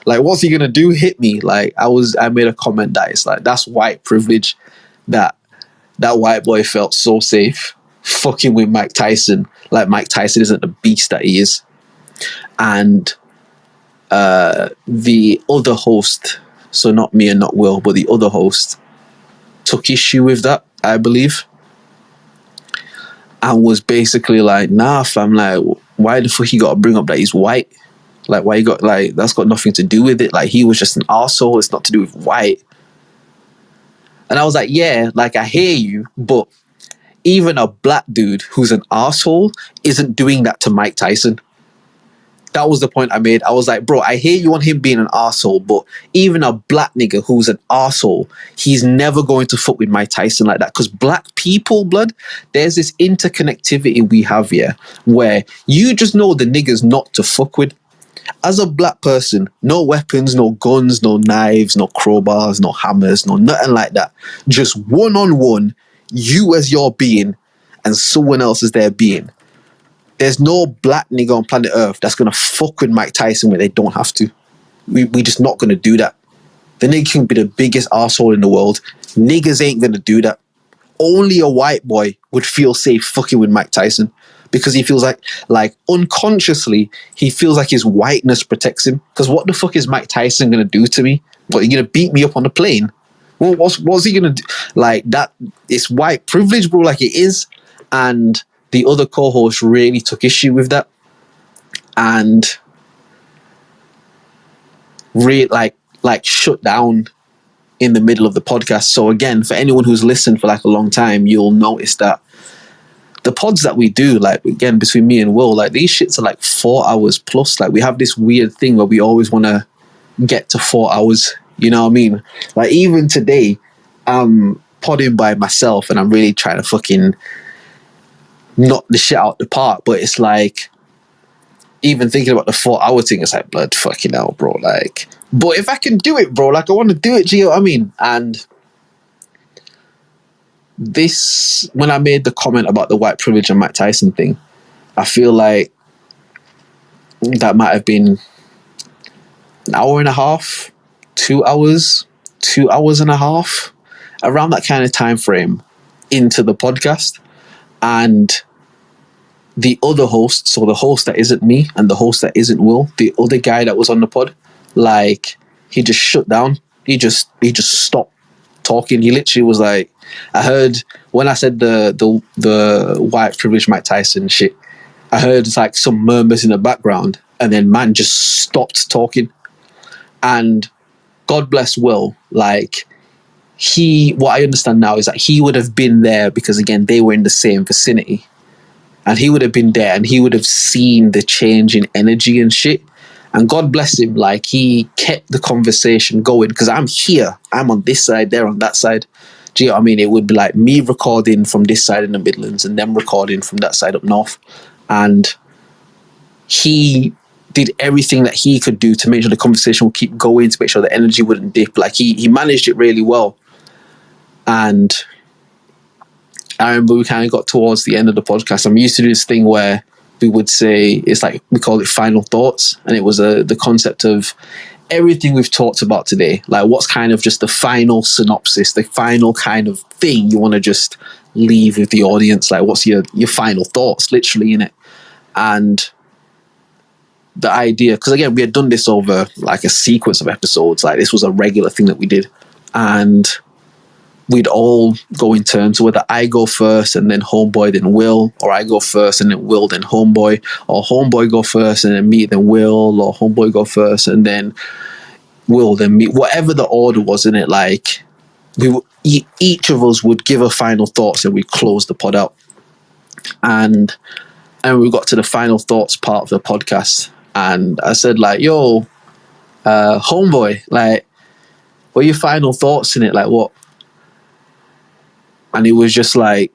A: like, what's he going to do? Hit me. Like, I made a comment that it's like, that's white privilege, that white boy felt so safe fucking with Mike Tyson. Like, Mike Tyson isn't the beast that he is. And the other host, so not me and not Will, but the other host, took issue with that, I believe, and was basically like, nah fam, like, why the fuck you gotta bring up that he's white? Like, why you got, like, that's got nothing to do with it. Like, he was just an arsehole. It's not to do with white. And I was like, yeah, like, I hear you, but even a black dude who's an arsehole isn't doing that to Mike Tyson. That was the point I made. I was like, bro, I hear you on him being an arsehole, but even a black nigga who's an arsehole, he's never going to fuck with Mike Tyson like that. Because black people, blood, there's this interconnectivity we have here where you just know the niggas not to fuck with. As a black person, no weapons, no guns, no knives, no crowbars, no hammers, no nothing like that. Just one-on-one, you as your being and someone else as their being. There's no black nigga on planet Earth that's going to fuck with Mike Tyson when they don't have to. We just not going to do that. The nigga can be the biggest arsehole in the world. Niggas ain't going to do that. Only a white boy would feel safe fucking with Mike Tyson because he feels like unconsciously, he feels like his whiteness protects him. Because what the fuck is Mike Tyson going to do to me? What, are you going to beat me up on the plane? Well, what's he going to do? Like, that, it's white privilege, bro, like it is. And the other co-host really took issue with that and really like shut down in the middle of the podcast. So again, for anyone who's listened for like a long time, you'll notice that the pods that we do, like, again, between me and Will, like, these shits are like 4 hours plus. Like, we have this weird thing where we always want to get to 4 hours. You know what I mean? Like, even today, I'm podding by myself and I'm really trying to fucking knock the shit out the park, but it's like, even thinking about the 4 hour thing, it's like, blood fucking hell, bro. Like, but if I can do it, bro, like, I want to do it, do you know what I mean? And this, when I made the comment about the white privilege and Mike Tyson thing, I feel like that might have been an hour and a half, 2 hours, 2 hours and a half, around that kind of time frame into the podcast. And the other host, so the host that isn't me and the host that isn't Will, the other guy that was on the pod, like, he just shut down. He just stopped talking. He literally was like, I heard when I said the white privilege Mike Tyson shit, I heard like some murmurs in the background, and then man just stopped talking. And God bless Will, like, what I understand now is that he would have been there because, again, they were in the same vicinity, and he would have been there and he would have seen the change in energy and shit. And God bless him, like, he kept the conversation going because I'm here, I'm on this side, they're on that side. Do you know what I mean? It would be like me recording from this side in the Midlands and them recording from that side up north. And he did everything that he could do to make sure the conversation would keep going, to make sure the energy wouldn't dip. Like he managed it really well. And I remember we kind of got towards the end of the podcast, and we used to do this thing where we would say, it's like, we call it final thoughts. And it was the concept of everything we've talked about today. Like, what's kind of just the final synopsis, the final kind of thing you want to just leave with the audience? Like, what's your final thoughts, literally, in it? And the idea, because again, we had done this over like a sequence of episodes. Like, this was a regular thing that we did. And we'd all go in turn. So whether I go first and then Homeboy, then Will, or I go first and then Will, then Homeboy, or Homeboy go first and then me, then Will, or Homeboy go first and then Will, then me. Whatever the order was in it, like, each of us would give a final thoughts and we'd close the pod out. And we got to the final thoughts part of the podcast. And I said, like, yo, Homeboy, like, what are your final thoughts in it? Like, what? And he was just like,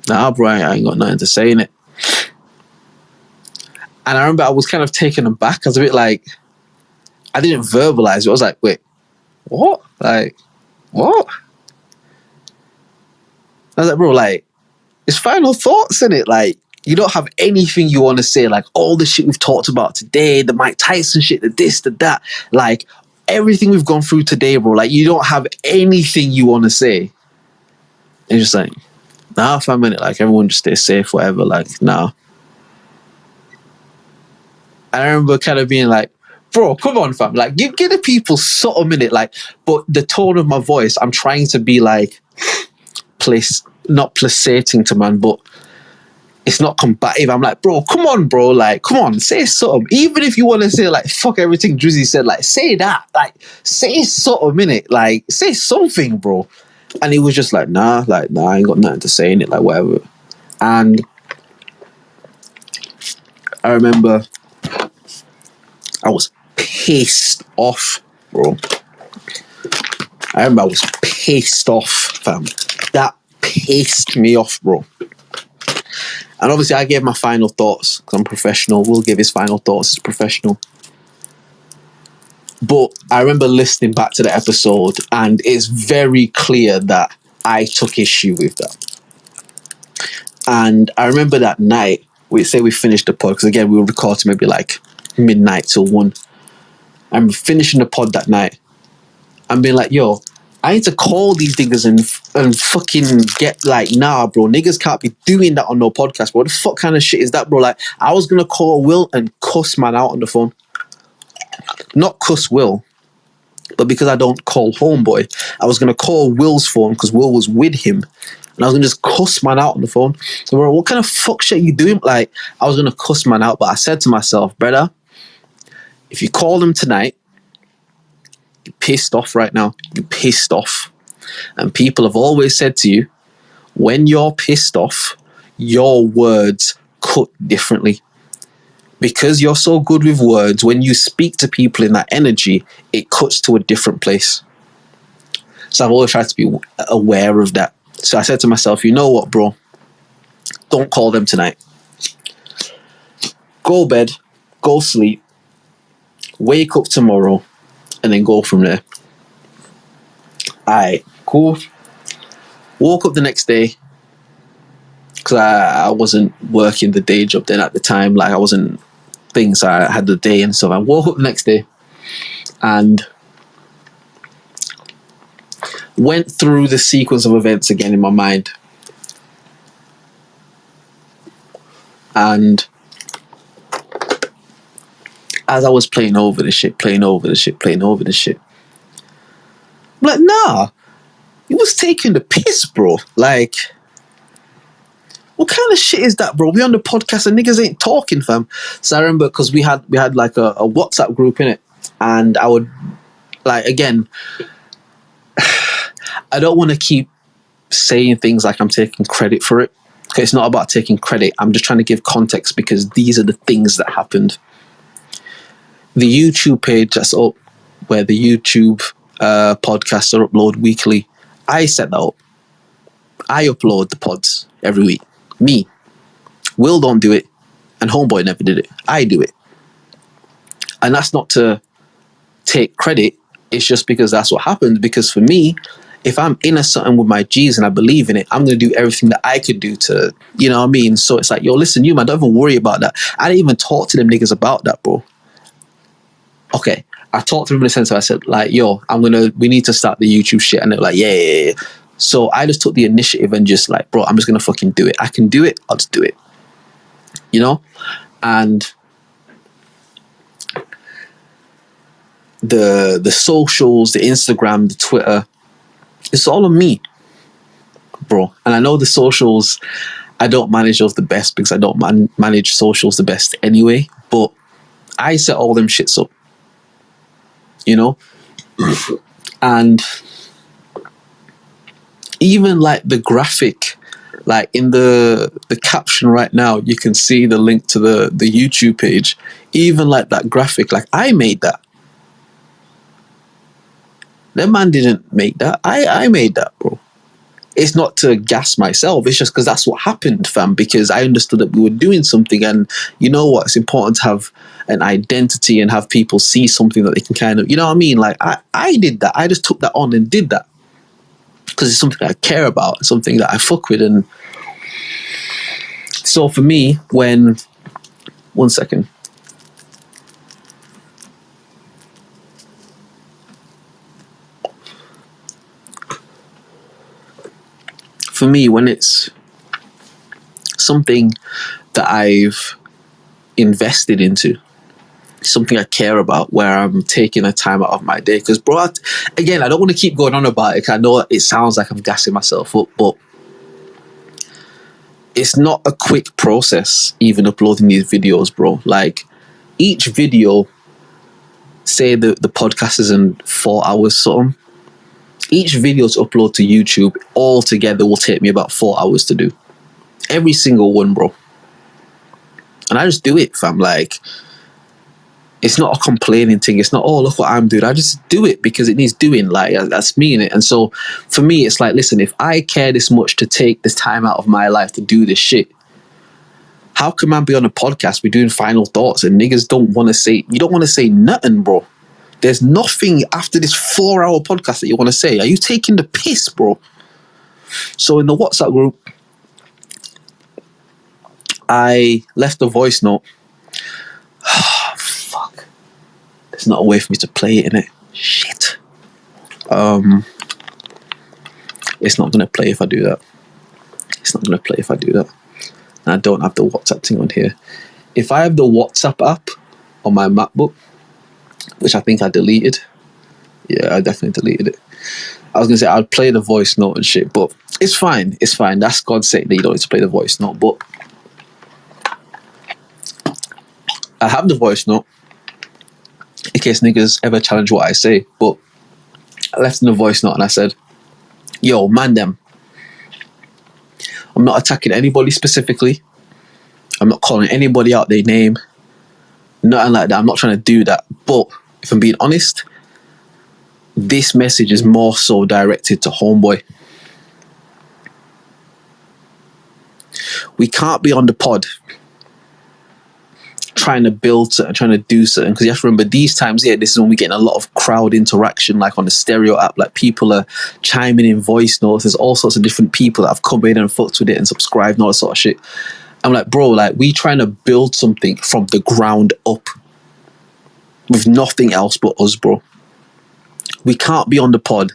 A: nah, bro, I ain't got nothing to say in it. And I remember I was kind of taken aback. I was a bit like, I didn't verbalize it. I was like, wait, what? Like, what? I was like, bro, like, it's final thoughts in it. Like, you don't have anything you want to say. Like, all the shit we've talked about today, the Mike Tyson shit, the this, the that, like, everything we've gone through today, bro, like, you don't have anything you want to say. And just like, nah, fam, minute, like, everyone just stay safe, whatever, like, nah. And I remember kind of being like, bro, come on, fam, like, give the people sort of minute, like, but the tone of my voice, I'm trying to be like, not placating to man, but it's not combative. I'm like, bro, come on, bro. Like, come on, say something. Even if you want to say, like, fuck everything Drizzy said, like, say that. Like, say something, innit? Like, say something, bro. And he was just like, nah, I ain't got nothing to say in it, like, whatever. And I remember I was pissed off, bro. I remember I was pissed off, fam. That pissed me off, bro. And obviously I gave my final thoughts because I'm professional. Will give his final thoughts as professional. But I remember listening back to the episode and it's very clear that I took issue with that. And I remember that night, we finished the pod, because again, we were recording maybe like midnight till 1. I'm finishing the pod that night. I'm being like, yo, I need to call these niggas and fucking get like, nah, bro, niggas can't be doing that on no podcast, bro. What the fuck kind of shit is that, bro? Like, I was going to call Will and cuss man out on the phone. Not cuss Will, but because I don't call Homeboy, I was going to call Will's phone because Will was with him. And I was going to just cuss man out on the phone. So, bro, what kind of fuck shit are you doing? Like, I was going to cuss man out, but I said to myself, brother, if you call them tonight, you're pissed off right now. You're pissed off. And people have always said to you, when you're pissed off, your words cut differently. Because you're so good with words, when you speak to people in that energy, it cuts to a different place. So I've always tried to be aware of that. So I said to myself, you know what, bro? Don't call them tonight. Go bed, go sleep, wake up tomorrow, and then go from there. Alright, cool. Woke up the next day, because I wasn't working the day job then at the time. Like, I wasn't things. So I had the day and stuff. I woke up the next day and went through the sequence of events again in my mind. And as I was playing over the shit, I'm like, nah, he was taking the piss, bro. Like, what kind of shit is that, bro? We on the podcast and niggas ain't talking, fam. So I remember, because we had like a WhatsApp group in it, and I would, like, again, I don't want to keep saying things like I'm taking credit for it. Okay, it's not about taking credit. I'm just trying to give context because these are the things that happened. The YouTube page that's up, where the YouTube podcasts are upload weekly. I set that up. I upload the pods every week. Me. Will don't do it, and Homeboy never did it. I do it. And that's not to take credit. It's just because that's what happened. Because for me, if I'm in a something with my G's and I believe in it, I'm going to do everything that I could do to, you know what I mean? So it's like, yo, listen, you man, don't even worry about that. I didn't even talk to them niggas about that, bro. Okay. I talked to them in the sense of I said, like, yo, we need to start the YouTube shit. And they're like, yeah. So I just took the initiative and just like, bro, I'm just going to fucking do it. I can do it. I'll just do it. You know? And the socials, the Instagram, the Twitter, it's all on me, bro. And I know the socials, I don't manage those the best because I don't manage socials the best anyway. But I set all them shits up, you know? And even like the graphic, like in the caption right now, you can see the link to the YouTube page. Even like that graphic, like I made that. That man didn't make that. I made that, bro. It's not to gas myself. It's just because that's what happened, fam. Because I understood that we were doing something, and you know what? It's important to have an identity and have people see something that they can kind of, you know what I mean? Like I did that. I just took that on and did that because it's something I care about, something that I fuck with. And so for me, when 1 second. For me, when it's something that I've invested into, something I care about, where I'm taking a time out of my day. Because, bro, again, I don't want to keep going on about it. I know it sounds like I'm gassing myself up, but it's not a quick process even uploading these videos, bro. Like, each video, say the podcast is in 4 hours something, each video to upload to YouTube altogether will take me about 4 hours to do. Every single one, bro. And I just do it, fam. Like, it's not a complaining thing. It's not, oh, look what I'm doing. I just do it because it needs doing. Like, that's me in it. And so for me, it's like, listen, if I care this much to take this time out of my life to do this shit, how can man be on a podcast, be doing final thoughts, and niggas don't want to say, you don't want to say nothing, bro. There's nothing after this 4-hour podcast that you want to say. Are you taking the piss, bro? So in the WhatsApp group, I left a voice note. Fuck. There's not a way for me to play it, innit? Shit. It's not going to play if I do that. It's not going to play if I do that. And I don't have the WhatsApp thing on here. If I have the WhatsApp app on my MacBook, which I think I deleted. Yeah, I definitely deleted it. I was going to say I'd play the voice note and shit, but it's fine. It's fine. That's God's sake that you don't need to play the voice note. But I have the voice note in case niggas ever challenge what I say. But I left in the voice note and I said, yo, man them, I'm not attacking anybody specifically. I'm not calling anybody out their name. Nothing like that. I'm not trying to do that. But if I'm being honest, this message is more so directed to Homeboy. We can't be on the pod trying to build something, trying to do something, because you have to remember these times here, this is when we're getting a lot of crowd interaction, like on the stereo app, like people are chiming in voice notes. There's all sorts of different people that have come in and fucked with it and subscribed and all that sort of shit. I'm like, bro, like, we trying to build something from the ground up with nothing else but us, bro. We can't be on the pod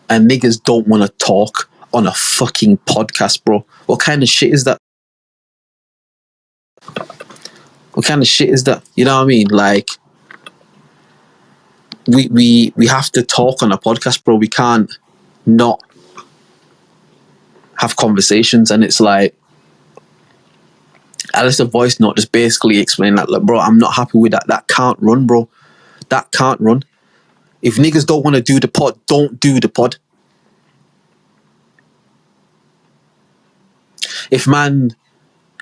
A: and niggas don't want to talk on a fucking podcast, bro. What kind of shit is that? What kind of shit is that? You know what I mean? Like, we have to talk on a podcast, bro. We can't not have conversations. And it's like, I left a voice note just basically explaining that, like, bro, I'm not happy with that. That can't run, bro. That can't run. If niggas don't want to do the pod, don't do the pod. If man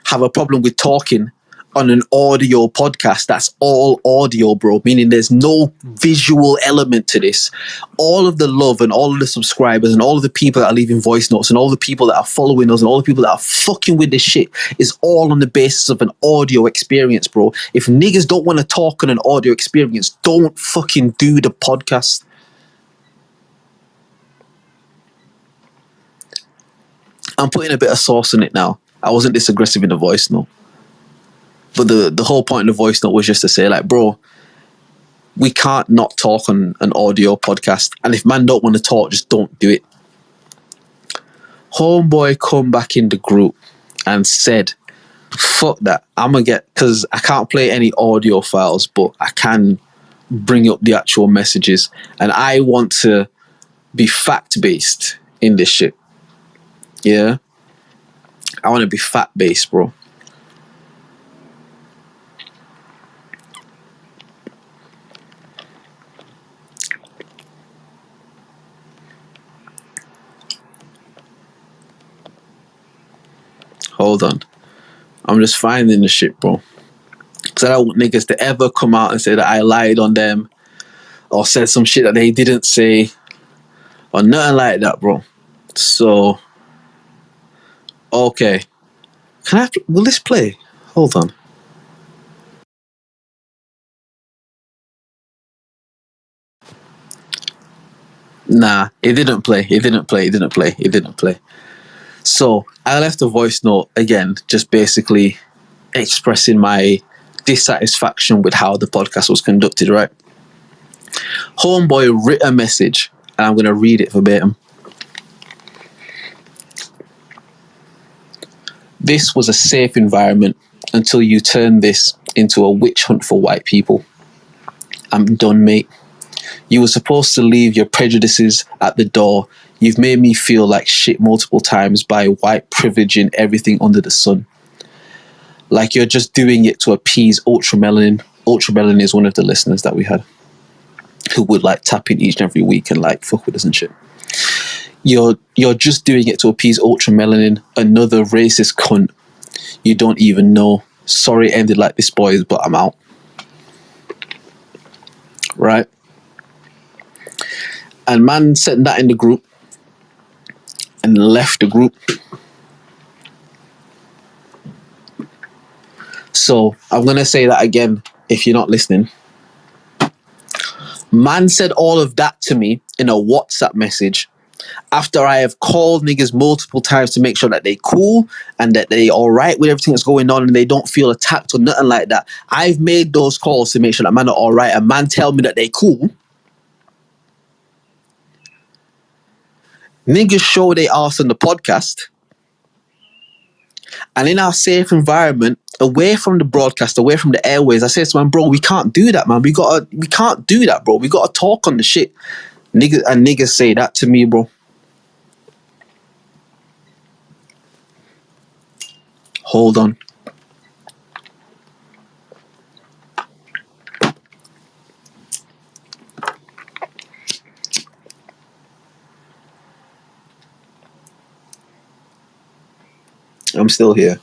A: have a problem with talking on an audio podcast that's all audio, bro, meaning there's no visual element to this. All of the love and all of the subscribers and all of the people that are leaving voice notes and all the people that are following us and all the people that are fucking with this shit is all on the basis of an audio experience, bro. If niggas don't want to talk on an audio experience, don't fucking do the podcast. I'm putting a bit of sauce in it now. I wasn't this aggressive in the voice note. But the whole point of the voice note was just to say, like, bro, we can't not talk on an audio podcast. And if man don't want to talk, just don't do it. Homeboy come back in the group and said, fuck that. I'm going to get, because I can't play any audio files, but I can bring up the actual messages. And I want to be fact-based in this shit. Yeah? I want to be fact-based, bro. Hold on. I'm just finding the shit, bro. Because I don't want niggas to ever come out and say that I lied on them or said some shit that they didn't say or nothing like that, bro. So, okay. Will this play? Hold on. Nah, it didn't play. It didn't play. It didn't play. It didn't play. So, I left a voice note again, just basically expressing my dissatisfaction with how the podcast was conducted, right? Homeboy writ a message, and I'm going to read it verbatim. This was a safe environment until you turned this into a witch hunt for white people. I'm done, mate. You were supposed to leave your prejudices at the door. You've made me feel like shit multiple times by white privileging everything under the sun. Like you're just doing it to appease ultramelanin. Ultramelanin is one of the listeners that we had who would like tap in each and every week and like fuck with us and shit. You're just doing it to appease ultramelanin, another racist cunt you don't even know. Sorry it ended like this, boys, but I'm out. Right? And man sent that in the group and left the group. So I'm going to say that again if you're not listening. Man said all of that to me in a WhatsApp message after I have called niggas multiple times to make sure that they cool and that they all right with everything that's going on and they don't feel attacked or nothing like that. I've made those calls to make sure that man are all right and man tell me that they cool. Niggas show they arse on the podcast. And in our safe environment, away from the broadcast, away from the airways, I say to man, bro, we can't do that, man. We can't do that, bro. We gotta talk on the shit. Niggas say that to me, bro. Hold on. I'm still here.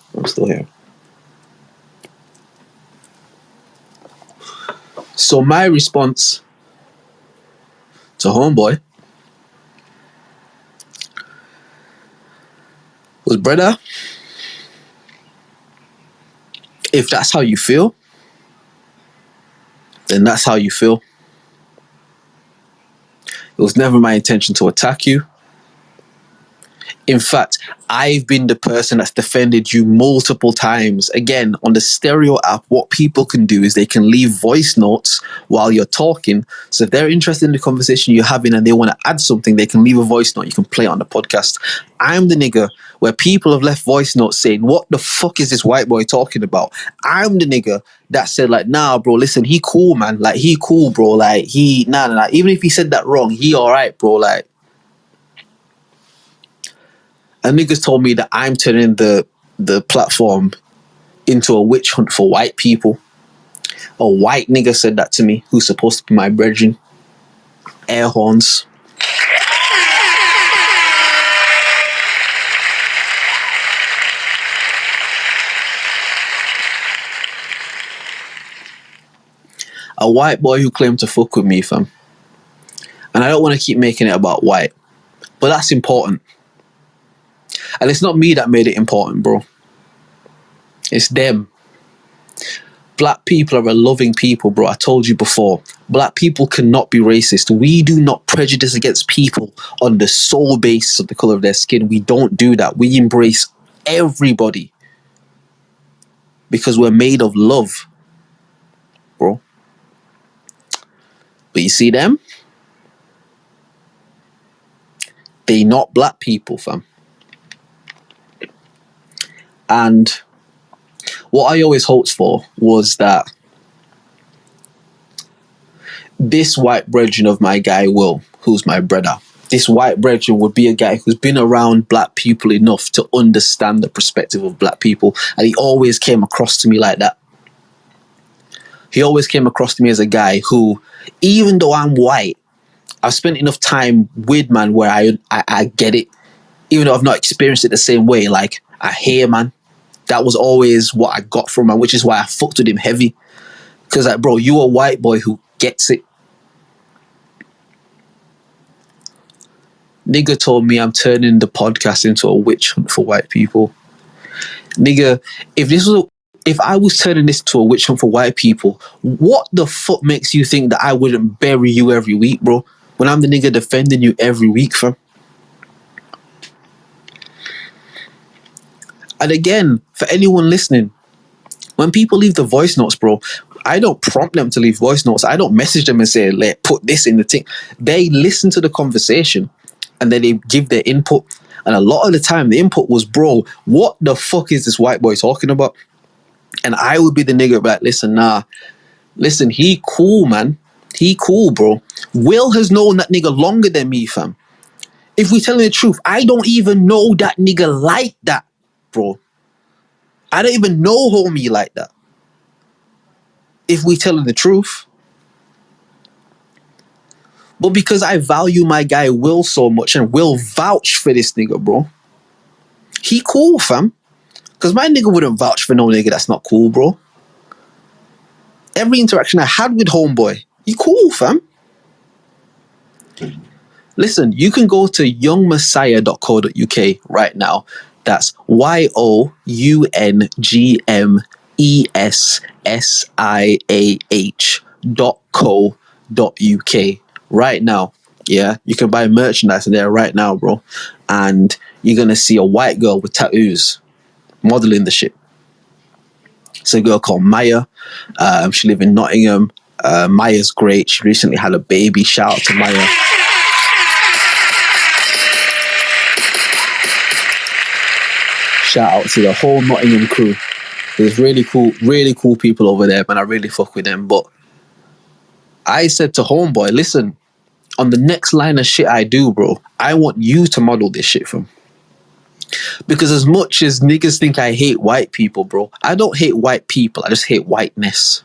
A: So my response to homeboy was, brother, if that's how you feel, then that's how you feel. It was never my intention to attack you. In fact, I've been the person that's defended you multiple times. Again, on the Stereo app, what people can do is they can leave voice notes while you're talking. So if they're interested in the conversation you're having and they want to add something, they can leave a voice note. You can play it on the podcast. I'm the nigga where people have left voice notes saying, what the fuck is this white boy talking about? I'm the nigga that said, like, nah, bro, listen, he cool, man. Like, he cool, bro. Like, nah. Even if he said that wrong, he all right, bro. Like, and niggas told me that I'm turning the platform into a witch hunt for white people. A white nigga said that to me, who's supposed to be my brethren. Air horns. A white boy who claimed to fuck with me, fam. And I don't want to keep making it about white, but that's important. And it's not me that made it important, bro. It's them. Black people are a loving people, bro. I told you before. Black people cannot be racist. We do not prejudice against people on the sole basis of the color of their skin. We don't do that. We embrace everybody because we're made of love, bro. But you see them? They not black people, fam. And what I always hoped for was that this white brethren of my guy Will, who's my brother, this white brethren would be a guy who's been around black people enough to understand the perspective of black people. And he always came across to me like that. He always came across to me as a guy who, even though I'm white, I've spent enough time with man where I get it. Even though I've not experienced it the same way, like I hear, man. That was always what I got from him, which is why I fucked with him heavy. Because, like, bro, you a white boy who gets it. Nigga told me I'm turning the podcast into a witch hunt for white people. Nigga, if I was turning this into a witch hunt for white people, what the fuck makes you think that I wouldn't bury you every week, bro? When I'm the nigga defending you every week, fam. And again, for anyone listening, when people leave the voice notes, bro, I don't prompt them to leave voice notes. I don't message them and say, put this in the thing. They listen to the conversation and then they give their input. And a lot of the time, the input was, bro, what the fuck is this white boy talking about? And I would be the nigga like, listen, he cool, man. He cool, bro. Will has known that nigga longer than me, fam. If we telling the truth, I don't even know that nigga like that, bro. I don't even know homie like that. If we telling the truth. But because I value my guy Will so much and Will vouch for this nigga, bro. He cool, fam. Because my nigga wouldn't vouch for no nigga that's not cool, bro. Every interaction I had with homeboy, he cool, fam. Listen, you can go to youngmessiah.co.uk right now. That's youngmessiah.co.uk right now. Yeah, you can buy merchandise in there right now, bro. And you're going to see a white girl with tattoos modeling the shit. It's a girl called Maya. She lives in Nottingham. Maya's great. She recently had a baby. Shout out to Maya. Shout out to the whole Nottingham crew. There's really cool people over there, man. I really fuck with them. But I said to homeboy, listen, on the next line of shit I do, bro, I want you to model this shit from. Because as much as niggas think I hate white people, bro, I don't hate white people. I just hate whiteness.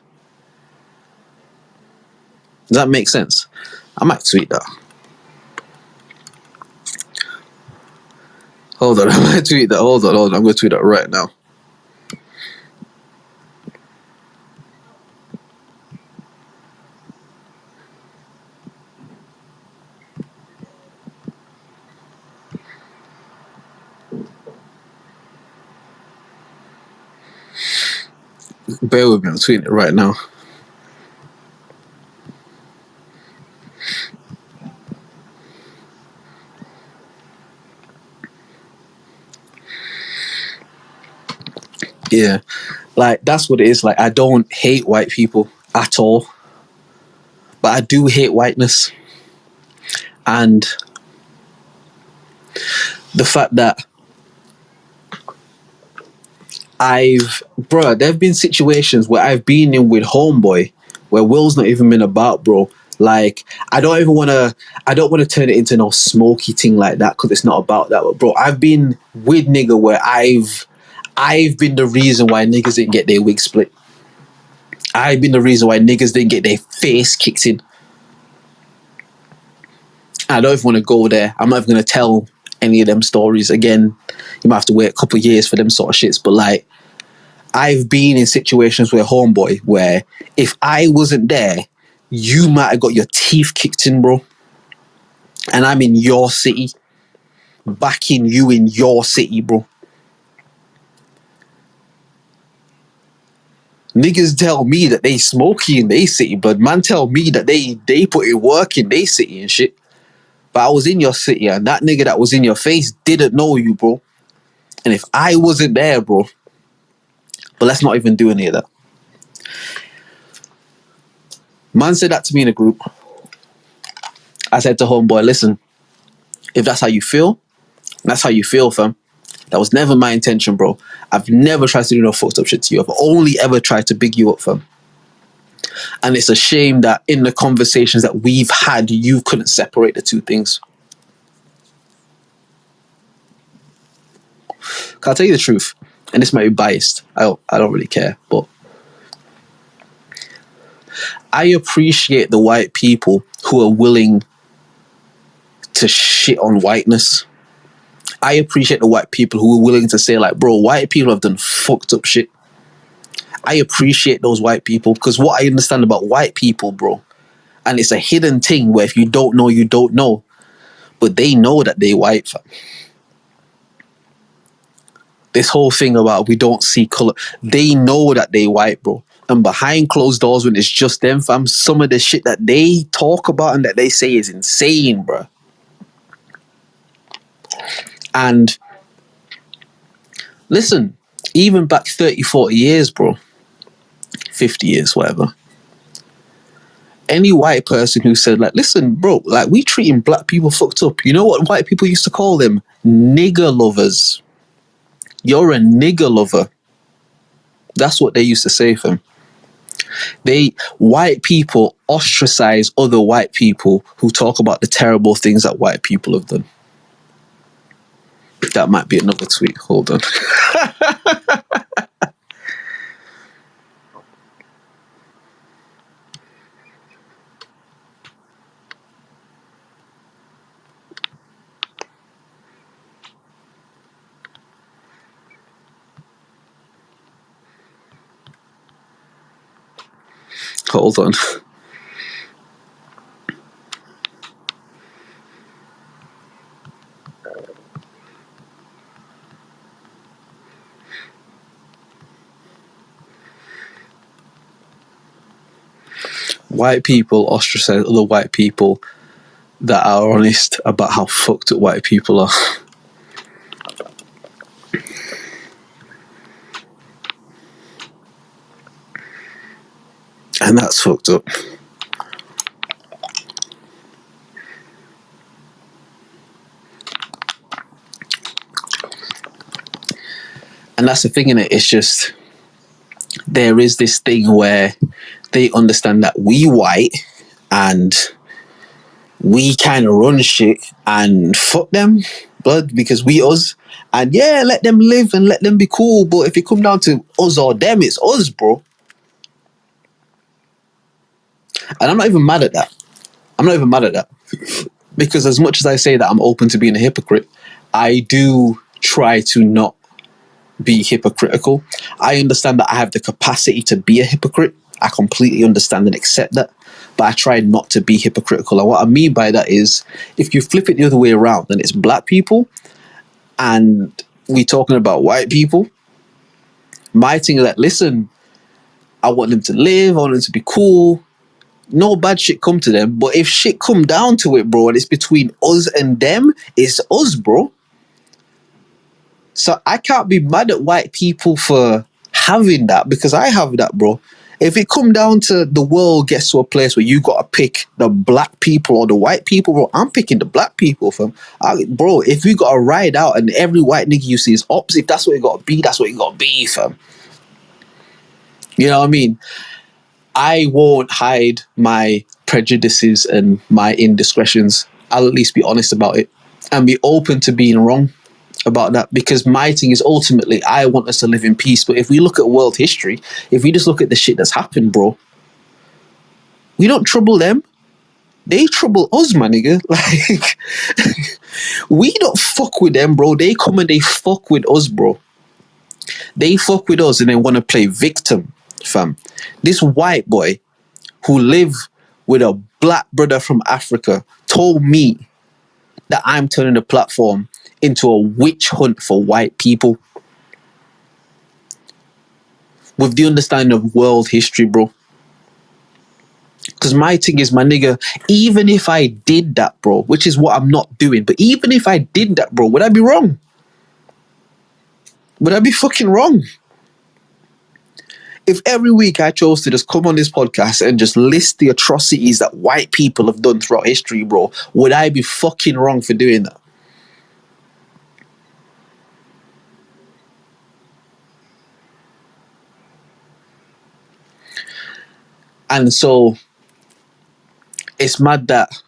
A: Does that make sense? I might tweet that. Hold on, I might tweet that. Hold on. I'm going to tweet that right now. Bear with me, I'm tweeting it right now. Yeah, like that's what it is. Like I don't hate white people at all, but I do hate whiteness. And the fact that there have been situations where I've been in with homeboy where Will's not even been about, bro. Like I don't want to turn it into no smoky thing like that because it's not about that. But bro, I've been with nigga where I've been the reason why niggas didn't get their wig split. I've been the reason why niggas didn't get their face kicked in. I don't even want to go there. I'm not even going to tell any of them stories. Again, you might have to wait a couple of years for them sort of shits. But like, I've been in situations where homeboy, where if I wasn't there, you might have got your teeth kicked in, bro. And I'm in your city, backing you in your city, bro. Niggas tell me that they smoky in their city, but man tell me that they put in work in their city and shit. But I was in your city, and that nigga that was in your face didn't know you, bro. And if I wasn't there, bro, but let's not even do any of that. Man said that to me in a group. I said to homeboy, listen, if that's how you feel, that's how you feel, fam. That was never my intention, bro. I've never tried to do no fucked up shit to you. I've only ever tried to big you up, fam. And it's a shame that in the conversations that we've had, you couldn't separate the two things. I'll tell you the truth, and this might be biased. I don't really care, but I appreciate the white people who are willing to shit on whiteness. I appreciate the white people who are willing to say, like, bro, white people have done fucked up shit. I appreciate those white people, because what I understand about white people, bro, and it's a hidden thing where if you don't know, you don't know, but they know that they white, fam. This whole thing about we don't see color, they know that they white, bro. And behind closed doors, when it's just them, fam, some of the shit that they talk about and that they say is insane, bro. And listen, even back 30, 40 years, bro, 50 years, whatever, any white person who said, like, listen, bro, like, we treating black people fucked up. You know what white people used to call them? Nigger lovers. You're a nigger lover. That's what they used to say, fam. White people ostracize other white people who talk about the terrible things that white people have done. That might be another tweet. Hold on. Hold on. White people ostracize other white people that are honest about how fucked up white people are. And that's fucked up. And that's the thing, innit? It's just, there is this thing where they understand that we white and we kind of run shit and fuck them, blood, because we us. And yeah, let them live and let them be cool. But if it come down to us or them, it's us, bro. And I'm not even mad at that. Because as much as I say that I'm open to being a hypocrite, I do try to not be hypocritical. I understand that I have the capacity to be a hypocrite. I completely understand and accept that. But I try not to be hypocritical. And what I mean by that is, if you flip it the other way around and it's black people and we talking about white people, my thing is that, listen, I want them to live, I want them to be cool. No bad shit come to them. But if shit come down to it, bro, and it's between us and them, it's us, bro. So I can't be mad at white people for having that, because I have that, bro. If it come down to the world gets to a place where you got to pick the black people or the white people, bro, I'm picking the black people, fam. Bro, if we got to ride out and every white nigga you see is ops, if that's what it got to be, that's what it got to be, fam. You know what I mean? I won't hide my prejudices and my indiscretions. I'll at least be honest about it and be open to being wrong about that, because my thing is, ultimately, I want us to live in peace. But if we look at world history, if we just look at the shit that's happened, bro, we don't trouble them. They trouble us, my nigga. Like, we don't fuck with them, bro. They come and they fuck with us, bro. They fuck with us and they want to play victim, fam. This white boy who live with a black brother from Africa told me that I'm turning the platform into a witch hunt for white people. With the understanding of world history, bro. Because my thing is, my nigga, even if I did that, bro, which is what I'm not doing, but even if I did that, bro, would I be wrong? Would I be fucking wrong? If every week I chose to just come on this podcast and just list the atrocities that white people have done throughout history, bro, would I be fucking wrong for doing that? And so it's mad that,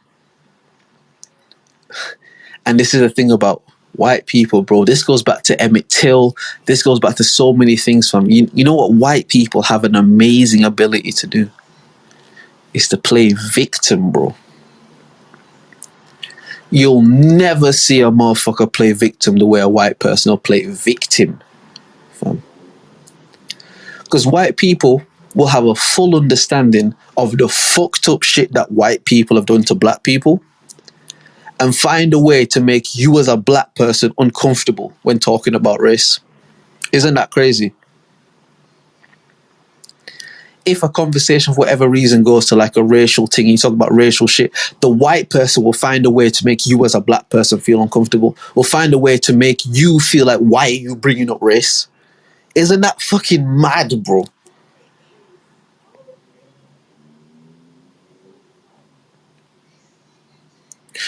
A: and this is the thing about white people, bro. This goes back to Emmett Till. This goes back to so many things from you know what white people have an amazing ability to do? Is to play victim, bro. You'll never see a motherfucker play victim the way a white person will play victim, fam. Because white people will have a full understanding of the fucked up shit that white people have done to black people and find a way to make you as a black person uncomfortable when talking about race. Isn't that crazy? If a conversation for whatever reason goes to like a racial thing, you talk about racial shit, the white person will find a way to make you as a black person feel uncomfortable, will find a way to make you feel like, why are you bringing up race? Isn't that fucking mad, bro?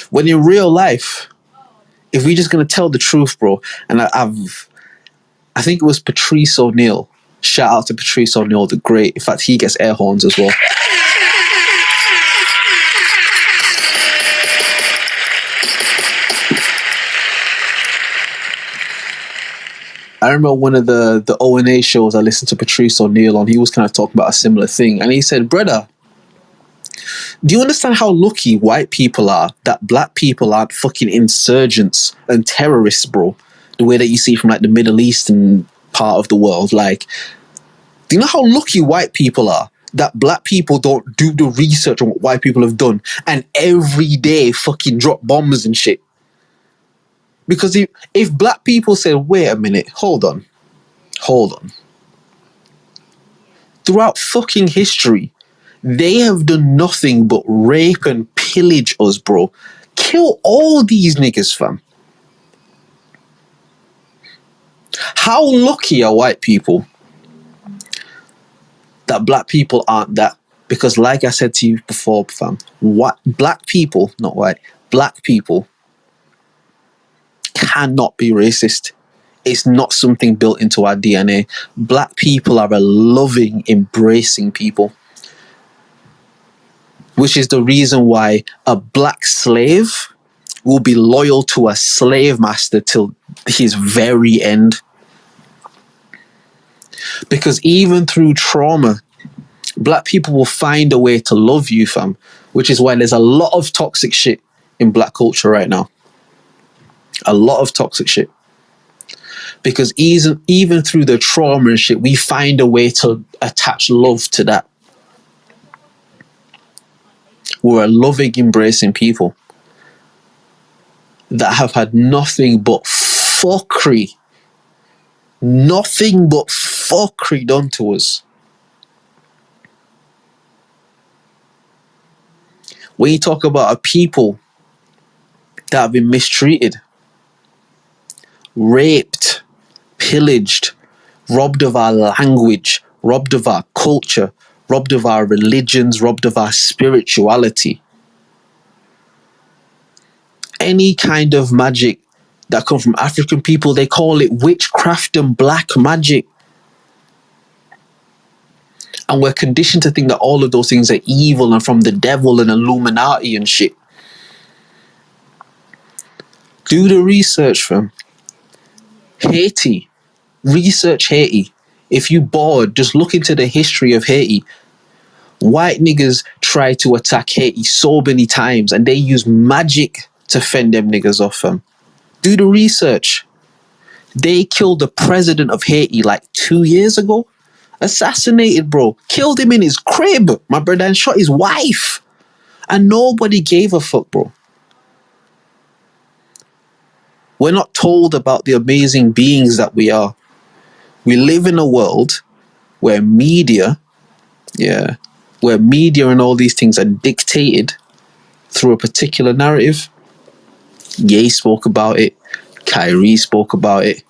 A: When in real life, if we're just going to tell the truth, bro, and I think it was Patrice O'Neill. Shout out to Patrice O'Neill, the great. In fact, he gets air horns as well. I remember one of the O&A shows I listened to Patrice O'Neill on. He was kind of talking about a similar thing. And he said, brother, do you understand how lucky white people are that black people aren't fucking insurgents and terrorists, bro? The way that you see from like the Middle Eastern part of the world. Like, do you know how lucky white people are that black people don't do the research on what white people have done and every day fucking drop bombs and shit? Because if black people said, wait a minute, hold on. Throughout fucking history, they have done nothing but rape and pillage us, bro. Kill all these niggas, fam. How lucky are white people that black people aren't that? Because like I said to you before, fam, black people, not white, black people cannot be racist. It's not something built into our DNA. Black people are a loving, embracing people. Which is the reason why a black slave will be loyal to a slave master till his very end. Because even through trauma, black people will find a way to love you, fam. Which is why there's a lot of toxic shit in black culture right now. A lot of toxic shit. Because even through the trauma and shit, we find a way to attach love to that. We're a loving, embracing people that have had nothing but fuckery done to us. When you talk about a people that have been mistreated, raped, pillaged, robbed of our language, robbed of our culture, robbed of our religions, robbed of our spirituality. Any kind of magic that come from African people, they call it witchcraft and black magic. And we're conditioned to think that all of those things are evil and from the devil and Illuminati and shit. Do the research, fam. Haiti. Research Haiti. If you bored, just look into the history of Haiti. White niggas try to attack Haiti so many times and they use magic to fend them niggas off, fam. Do the research. They killed the president of Haiti like 2 years ago. Assassinated, bro. Killed him in his crib, my brother, and shot his wife. And nobody gave a fuck, bro. We're not told about the amazing beings that we are. We live in a world where media, where media and all these things are dictated through a particular narrative. Ye spoke about it. Kyrie spoke about it.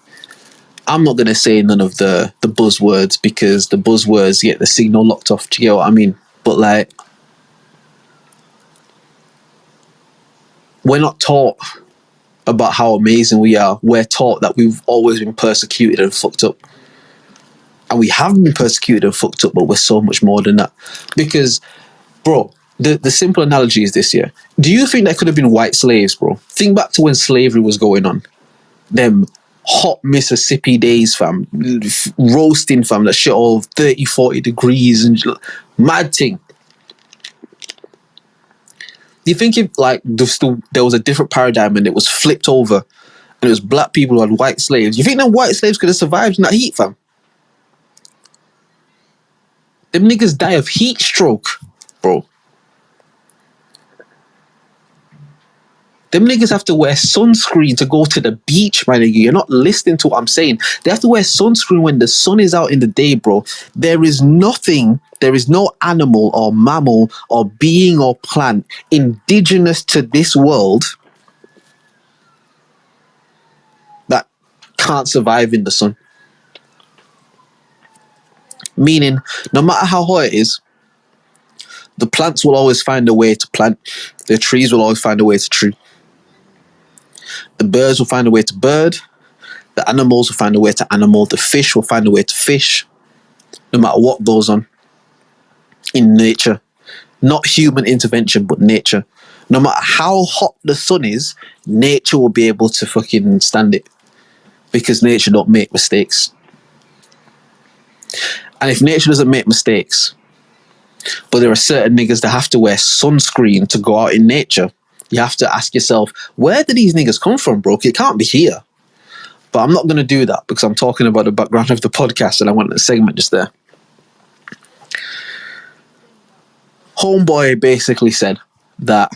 A: I'm not going to say none of the buzzwords because the buzzwords get the signal locked off. Do you get what I mean? But like, we're not taught about how amazing we are. We're taught that we've always been persecuted and fucked up. And we have been persecuted and fucked up, but we're so much more than that. Because, bro, the simple analogy is this, yeah? Do you think there could have been white slaves, bro? Think back to when slavery was going on. Them hot Mississippi days, fam. Roasting, fam. That shit all 30, 40 degrees and mad thing. Do you think if like there was a different paradigm and it was flipped over and it was black people who had white slaves, you think them white slaves could have survived in that heat, fam? Them niggas die of heat stroke, bro. Them niggas have to wear sunscreen to go to the beach, my nigga. You're not listening to what I'm saying. They have to wear sunscreen when the sun is out in the day, bro. There is no animal or mammal or being or plant indigenous to this world that can't survive in the sun. Meaning, no matter how hot it is, the plants will always find a way to plant. The trees will always find a way to tree. The birds will find a way to bird. The animals will find a way to animal. The fish will find a way to fish. No matter what goes on in nature. Not human intervention, but nature. No matter how hot the sun is, nature will be able to fucking stand it. Because nature don't make mistakes. And if nature doesn't make mistakes, but there are certain niggas that have to wear sunscreen to go out in nature, you have to ask yourself, where do these niggas come from, bro? It can't be here. But I'm not going to do that because I'm talking about the background of the podcast and I want a segment just there. Homeboy basically said that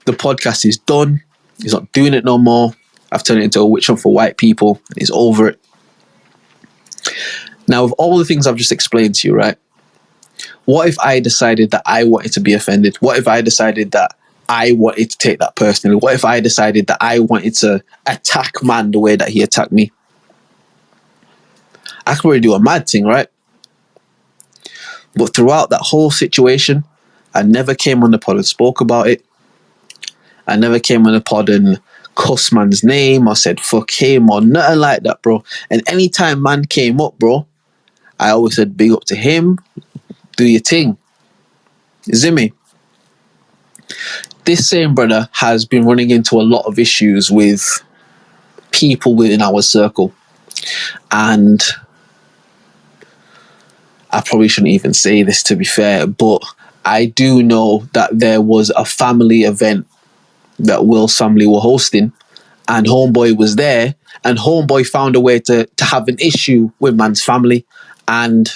A: the podcast is done. He's not doing it no more. I've turned it into a witch hunt for white people. He's over it. Now, with all the things I've just explained to you, right? What if I decided that I wanted to be offended? What if I decided that I wanted to take that personally? What if I decided that I wanted to attack man the way that he attacked me? I could really do a mad thing, right? But throughout that whole situation, I never came on the pod and spoke about it. I never came on the pod and cussed man's name or said fuck him or nothing like that, bro. And anytime man came up, bro, I always said big up to him. Do your thing. Zimmy. This same brother has been running into a lot of issues with people within our circle. And I probably shouldn't even say this, to be fair, but I do know that there was a family event that Will's family were hosting and Homeboy was there and Homeboy found a way to have an issue with man's family. And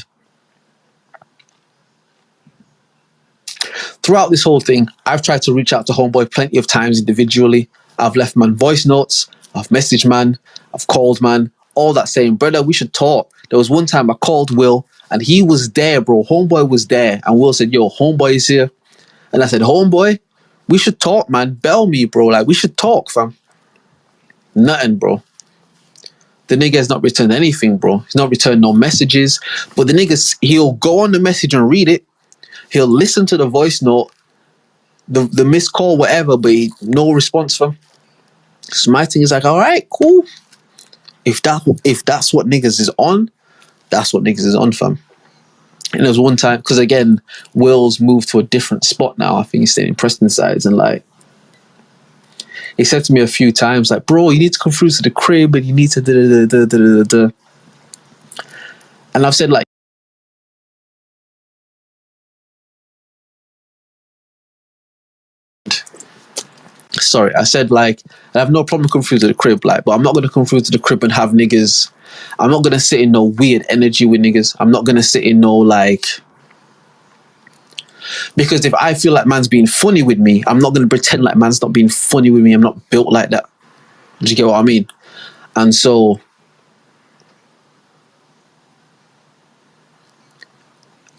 A: throughout this whole thing, I've tried to reach out to Homeboy plenty of times individually. I've left man voice notes, I've messaged man, I've called man, all that saying, brother, we should talk. There was one time I called Will and he was there, bro. Homeboy was there. And Will said, yo, Homeboy is here. And I said, Homeboy, we should talk, man. Bell me, bro. Like, we should talk, fam. Nothing, bro. The nigga has not returned anything, bro. He's not returned no messages. But the nigga, he'll go on the message and read it. He'll listen to the voice note, the missed call, whatever, but no response from. So my thing is like, all right, cool. If that's what niggas is on, that's what niggas is on, fam. And there was one time, because again, Will's moved to a different spot now. I think he's staying in Preston sides, and like, he said to me a few times, like, bro, you need to come through to the crib, and you need to da. And I've said, like, Sorry, I said like I have no problem coming through to the crib, like, but I'm not gonna come through to the crib and have niggas. I'm not gonna sit in no weird energy with niggas. I'm not gonna sit in no like, because if I feel like man's being funny with me, I'm not gonna pretend like man's not being funny with me. I'm not built like that. Do you get what I mean? And so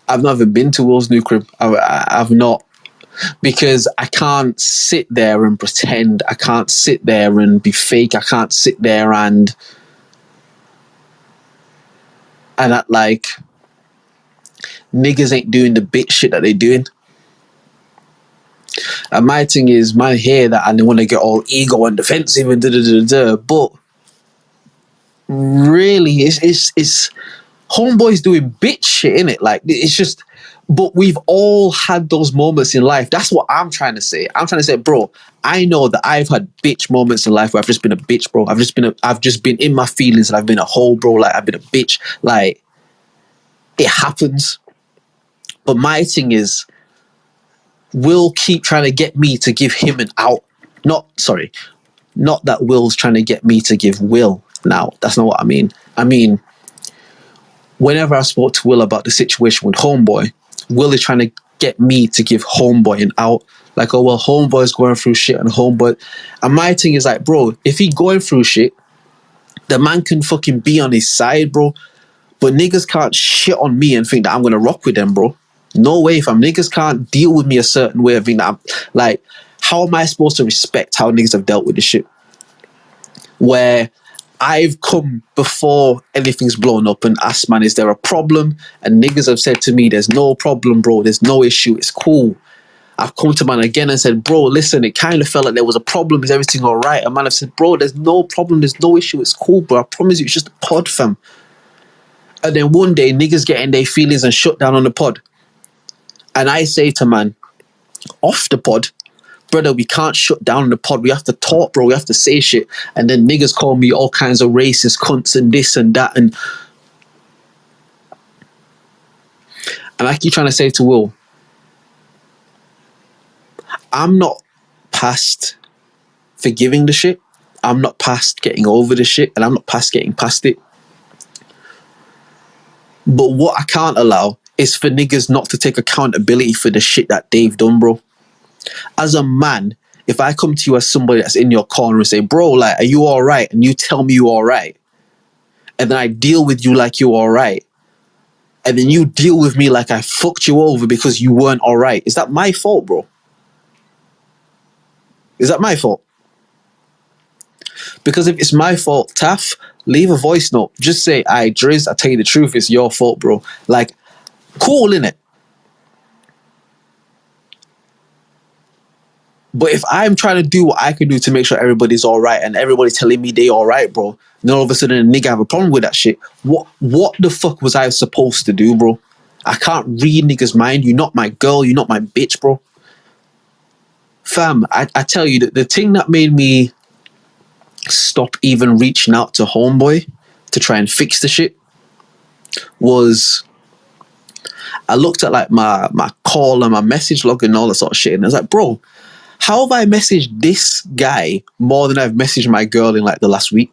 A: I've never been to Will's new crib. I've not, because I can't sit there and pretend. I can't sit there and be fake. I can't sit there and act like niggas ain't doing the bitch shit that they doing. And my thing is, man, hear that and they want to get all ego and defensive and da da da da. But really, it's homeboys doing bitch shit, innit? Like, it's just, but we've all had those moments in life. That's what I'm trying to say. I'm trying to say, bro, I know that I've had bitch moments in life where I've just been a bitch, bro. I've just been in my feelings and I've been a hoe, bro. Like, I've been a bitch. Like, it happens. But my thing is, Will keep trying to get me to give him an out. Not that Will's trying to get me to give Will an out. That's not what I mean. I mean, whenever I spoke to Will about the situation with Homeboy, Will is trying to get me to give Homeboy an out. Like, oh, well, Homeboy's going through shit and Homeboy. And my thing is like, bro, if he going through shit, the man can fucking be on his side, bro. But niggas can't shit on me and think that I'm going to rock with them, bro. No way, fam. Niggas can't deal with me a certain way and think that I'm, like, how am I supposed to respect how niggas have dealt with this shit? Where I've come before anything's blown up and asked, man, is there a problem? And niggas have said to me, there's no problem, bro. There's no issue. It's cool. I've come to man again and said, bro, listen, it kind of felt like there was a problem. Is everything all right? And man, I've said, bro, there's no problem. There's no issue. It's cool, bro. I promise you, it's just a pod, fam. And then one day, niggas getting their feelings and shut down on the pod. And I say to man, off the pod, brother, we can't shut down the pod. We have to talk, bro. We have to say shit. And then niggas call me all kinds of racist cunts and this and that. And I keep trying to say to Will, I'm not past forgiving the shit. I'm not past getting over the shit. And I'm not past getting past it. But what I can't allow is for niggas not to take accountability for the shit that they've done, bro. As a man, if I come to you as somebody that's in your corner and say, bro, like, are you all right? And you tell me you all right. And then I deal with you like you're all right. And then you deal with me like I fucked you over because you weren't all right. Is that my fault, bro? Is that my fault? Because if it's my fault, Taff, leave a voice note. Just say, aye, Drizz, I tell you the truth, it's your fault, bro. Like, cool, innit? But if I'm trying to do what I can do to make sure everybody's all right and everybody's telling me they all right, bro, then all of a sudden a nigga have a problem with that shit. What the fuck was I supposed to do, bro? I can't read niggas' mind. You're not my girl. You're not my bitch, bro. Fam, I tell you, the thing that made me stop even reaching out to Homeboy to try and fix the shit was I looked at like my call and my message log and all that sort of shit, and I was like, bro, how have I messaged this guy more than I've messaged my girl in like the last week?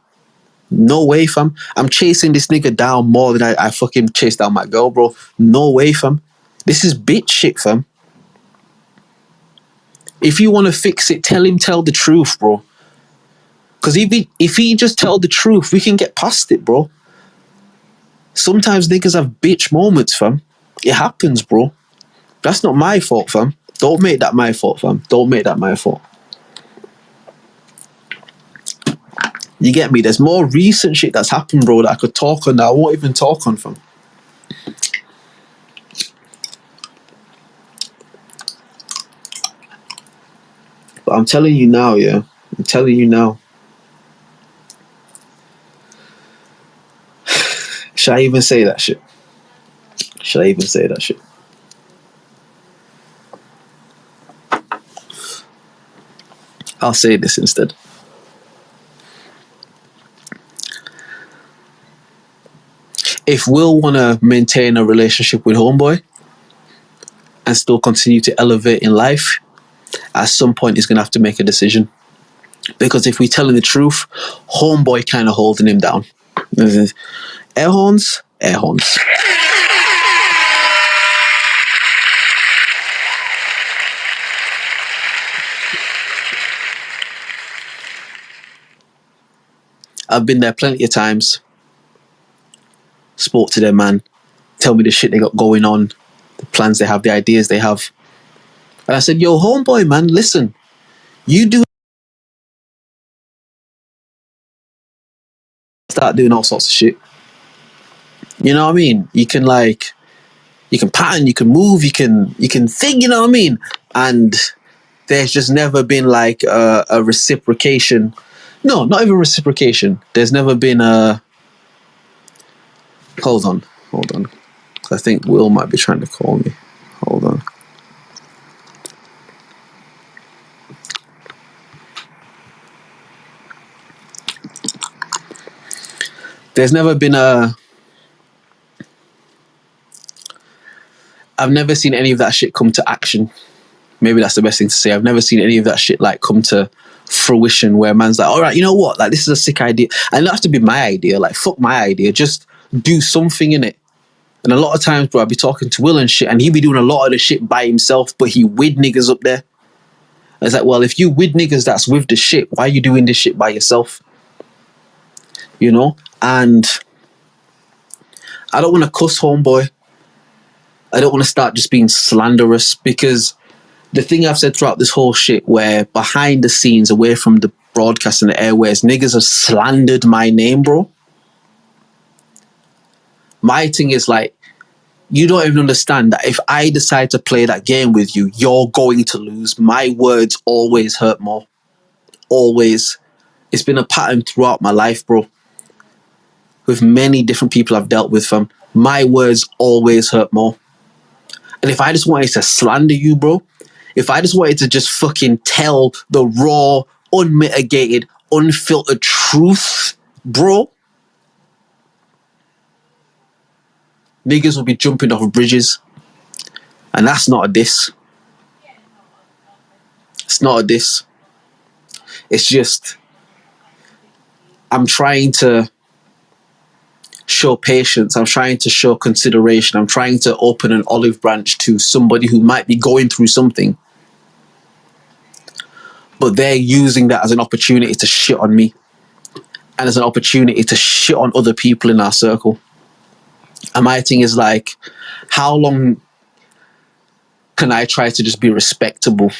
A: No way, fam. I'm chasing this nigga down more than I fucking chased down my girl, bro. No way, fam. This is bitch shit, fam. If you want to fix it, tell the truth, bro. Because if he just tell the truth, we can get past it, bro. Sometimes niggas have bitch moments, fam. It happens, bro. That's not my fault, fam. Don't make that my fault, fam. Don't make that my fault. You get me? There's more recent shit that's happened, bro, that I could talk on that I won't even talk on, fam. But I'm telling you now, yeah. I'm telling you now. Should I even say that shit? Should I even say that shit? I'll say this instead. If Will want to maintain a relationship with Homeboy and still continue to elevate in life, at some point he's going to have to make a decision. Because if we're telling the truth, homeboy kind of holding him down. Air horns, air horns. I've been there plenty of times. Spoke to them, man. Tell me the shit they got going on, the plans they have, the ideas they have. And I said, yo, homeboy, man, listen. You do start doing all sorts of shit. You know what I mean? You can pattern, you can move, you can think, you know what I mean? And there's just never been like a reciprocation. No, not even reciprocation. There's never been a... Hold on. I think Will might be trying to call me. Hold on. There's never been a... I've never seen any of that shit come to action. Maybe that's the best thing to say. I've never seen any of that shit like come to fruition where man's like, all right, you know what? Like, this is a sick idea. And it doesn't have to be my idea. Like, fuck my idea. Just do something in it. And a lot of times, bro, I'd be talking to Will and shit, and he'd be doing a lot of the shit by himself, but he with niggas up there. And it's like, well, if you with niggas that's with the shit, why are you doing this shit by yourself? You know? And I don't want to cuss homeboy. I don't want to start just being slanderous, because the thing I've said throughout this whole shit, where behind the scenes, away from the broadcast and the airways, niggas have slandered my name, bro. My thing is like, you don't even understand that if I decide to play that game with you, you're going to lose. My words always hurt more. Always. It's been a pattern throughout my life, bro. With many different people I've dealt with, fam. My words always hurt more. And if I just wanted to slander you, bro, if I just wanted to just fucking tell the raw, unmitigated, unfiltered truth, bro, niggas will be jumping off bridges. And that's not a diss. It's not a diss. It's just, I'm trying to show patience. I'm trying to show consideration. I'm trying to open an olive branch to somebody who might be going through something, but they're using that as an opportunity to shit on me and as an opportunity to shit on other people in our circle. And my thing is like, how long can I try to just be respectable,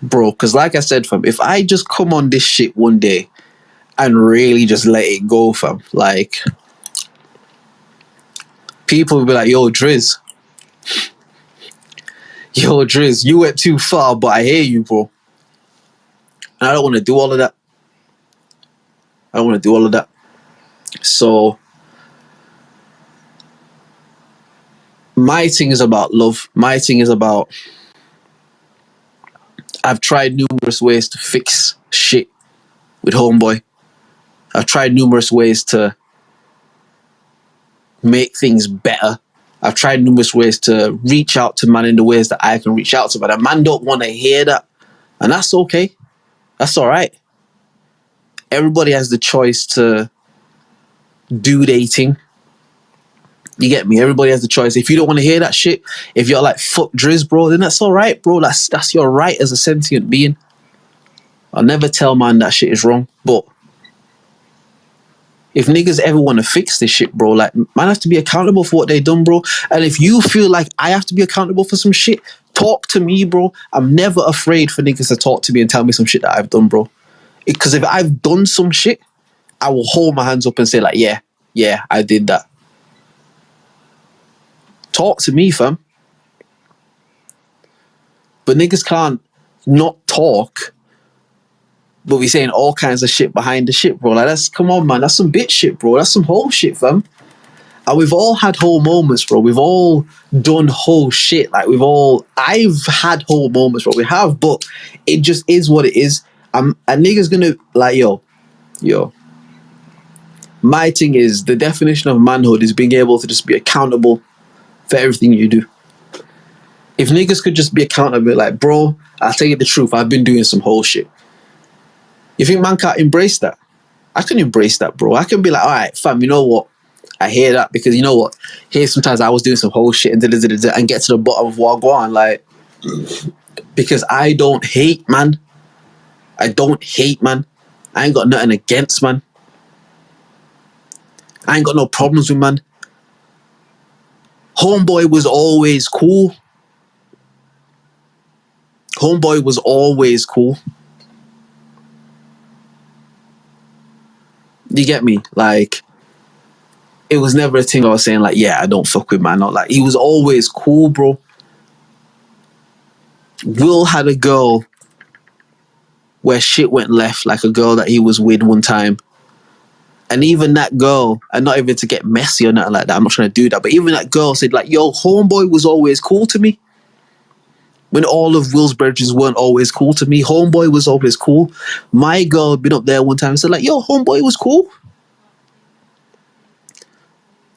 A: bro? Because like I said, fam, if I just come on this shit one day and really just let it go, fam, like, people will be like, yo, Drizz, you went too far, but I hear you, bro. And I don't want to do all of that. So my thing is about love. My thing is about, I've tried numerous ways to fix shit with homeboy. I've tried numerous ways to make things better. I've tried numerous ways to reach out to man in the ways that I can reach out to, but a man don't want to hear that. And that's okay. That's all right. Everybody has the choice to do their thing. You get me? Everybody has the choice. If you don't want to hear that shit, if you're like, fuck Drizz, bro, then that's all right, bro. That's your right as a sentient being. I'll never tell man that shit is wrong. But if niggas ever want to fix this shit, bro, like, man have to be accountable for what they done, bro. And if you feel like I have to be accountable for some shit, talk to me, bro. I'm never afraid for niggas to talk to me and tell me some shit that I've done, bro. Because if I've done some shit, I will hold my hands up and say like, yeah, I did that. Talk to me, fam. But niggas can't not talk, but we saying all kinds of shit behind the shit, bro. Like, come on, man. That's some bitch shit, bro. That's some whole shit, fam. And we've all had whole moments, bro. We've all done whole shit. Like, I've had whole moments, bro. We have, but it just is what it is. A nigga's gonna, like, yo. My thing is, the definition of manhood is being able to just be accountable for everything you do. If niggas could just be accountable, like, bro, I'll tell you the truth, I've been doing some whole shit. You think man can't embrace that? I can embrace that, bro. I can be like, all right, fam, you know what? I hear that because you know what? Here, sometimes I was doing some whole shit and and get to the bottom of what I go on, like, because I don't hate, man. I don't hate, man. I ain't got nothing against, man. I ain't got no problems with, man. Homeboy was always cool. Homeboy was always cool. You get me? Like, it was never a thing I was saying, like, yeah, I don't fuck with, man. Not like, he was always cool, bro. Will had a girl where shit went left, like a girl that he was with one time. And even that girl, and not even to get messy or nothing like that, I'm not trying to do that, but even that girl said, like, yo, homeboy was always cool to me. When all of Will's bridges weren't always cool to me, homeboy was always cool. My girl had been up there one time and said, like, yo, homeboy was cool.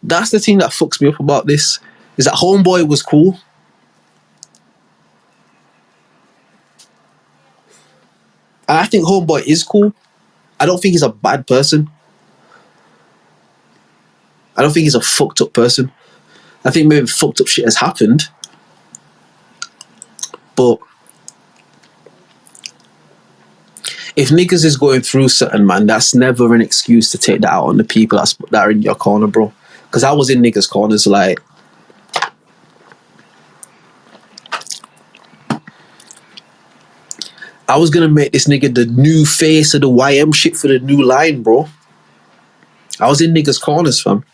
A: That's the thing that fucks me up about this, is that homeboy was cool. And I think homeboy is cool. I don't think he's a bad person. I don't think he's a fucked up person. I think maybe fucked up shit has happened. But if niggas is going through something, man, that's never an excuse to take that out on the people that are in your corner, bro. Because I was in niggas' corners, like, I was gonna make this nigga the new face of the YM shit for the new line, bro. I was in niggas' corners, fam.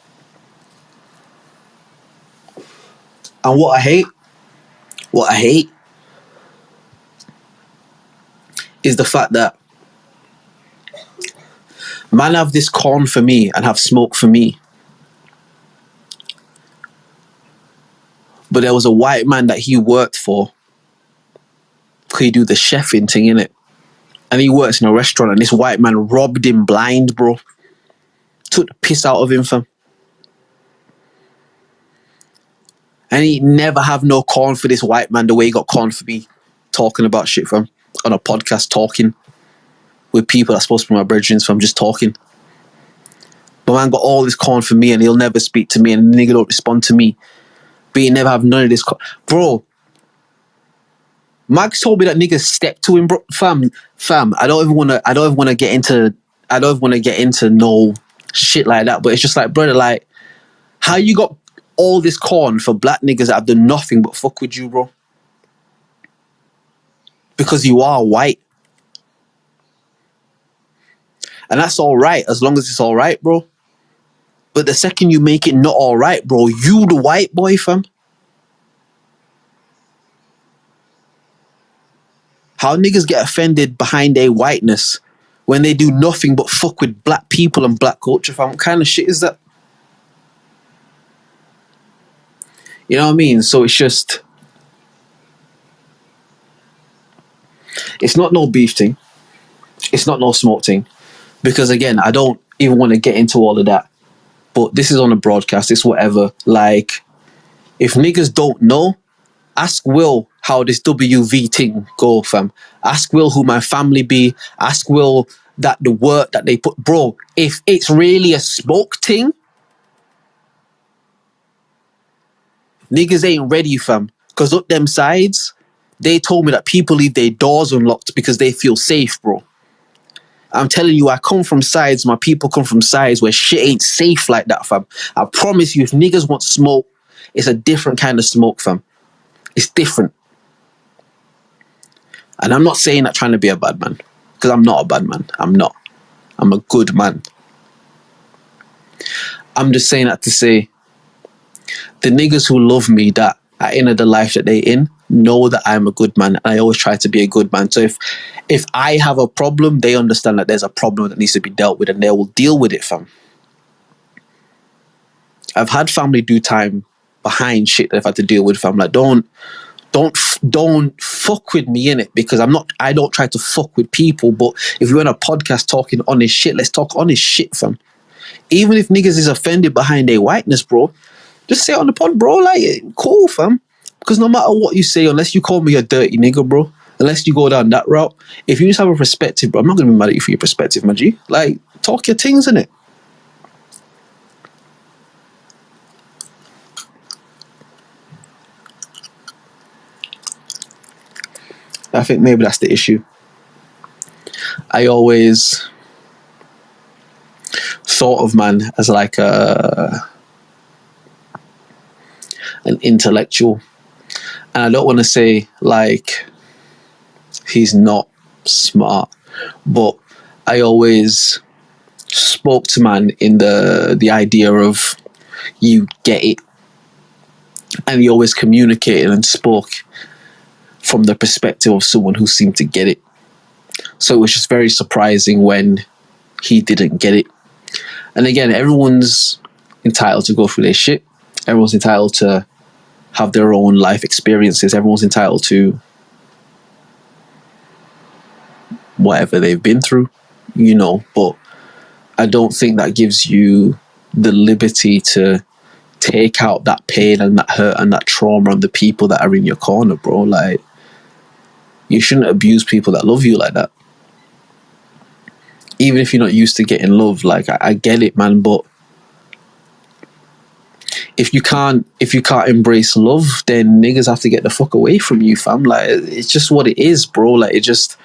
A: And what I hate is the fact that man have this corn for me and have smoke for me. But there was a white man that he worked for. He do the chefing thing, innit? And he works in a restaurant and this white man robbed him blind, bro. Took the piss out of him, fam. And he never have no corn for this white man the way he got corn for me. Talking about shit, fam. On a podcast, talking with people that's supposed to be my brethren, fam, just talking. But man got all this corn for me and he'll never speak to me and the nigga don't respond to me. But he never have none of this bro. Max told me that niggas stepped to him, bro. Fam, I don't even wanna get into no shit like that. But it's just like, brother, like, how you got all this corn for black niggas that have done nothing but fuck with you, bro? Because you are white. And that's alright, as long as it's alright, bro. But the second you make it not alright, bro, you the white boy, fam. How niggas get offended behind their whiteness when they do nothing but fuck with black people and black culture, fam? What kind of shit is that? You know what I mean? So it's just, it's not no beef thing. It's not no smoke thing. Because again, I don't even want to get into all of that. But this is on a broadcast, it's whatever. Like, if niggas don't know, ask Will how this WV thing go, fam. Ask Will who my family be. Ask Will that the work that they put. Bro, if it's really a smoke thing, niggas ain't ready, fam. Because up them sides, they told me that people leave their doors unlocked because they feel safe, bro. I'm telling you, I come from sides, my people come from sides where shit ain't safe like that, fam. I promise you, if niggas want smoke, it's a different kind of smoke, fam. It's different. And I'm not saying that trying to be a bad man, because I'm not a bad man. I'm not. I'm a good man. I'm just saying that to say, the niggas who love me that are in the life that they in know that I'm a good man. And I always try to be a good man. So if I have a problem, they understand that there's a problem that needs to be dealt with and they will deal with it, fam. I've had family do time behind shit that I've had to deal with, fam. Like, don't fuck with me in it, because I don't try to fuck with people. But if you're on a podcast talking honest shit, let's talk honest shit, fam. Even if niggas is offended behind their whiteness, bro, just say it on the pod, bro. Like, cool, fam. Because no matter what you say, unless you call me a dirty nigga, bro, unless you go down that route. If you just have a perspective, bro, I'm not going to be mad at you for your perspective, man. G. Like, talk your things, innit? I think maybe that's the issue. I always thought of man as like an intellectual. And I don't want to say like he's not smart, but I always spoke to man in the idea of you get it. And he always communicated and spoke from the perspective of someone who seemed to get it. So it was just very surprising when he didn't get it. And again, everyone's entitled to go through their shit. Everyone's entitled to have their own life experiences. Everyone's entitled to whatever they've been through, you know. But I don't think that gives you the liberty to take out that pain and that hurt and that trauma on the people that are in your corner, bro. Like, you shouldn't abuse people that love you like that. Even if you're not used to getting love, like, I get it, man, but if you can't embrace love, then niggas have to get the fuck away from you, fam. Like, it's just what it is, bro. Like, it just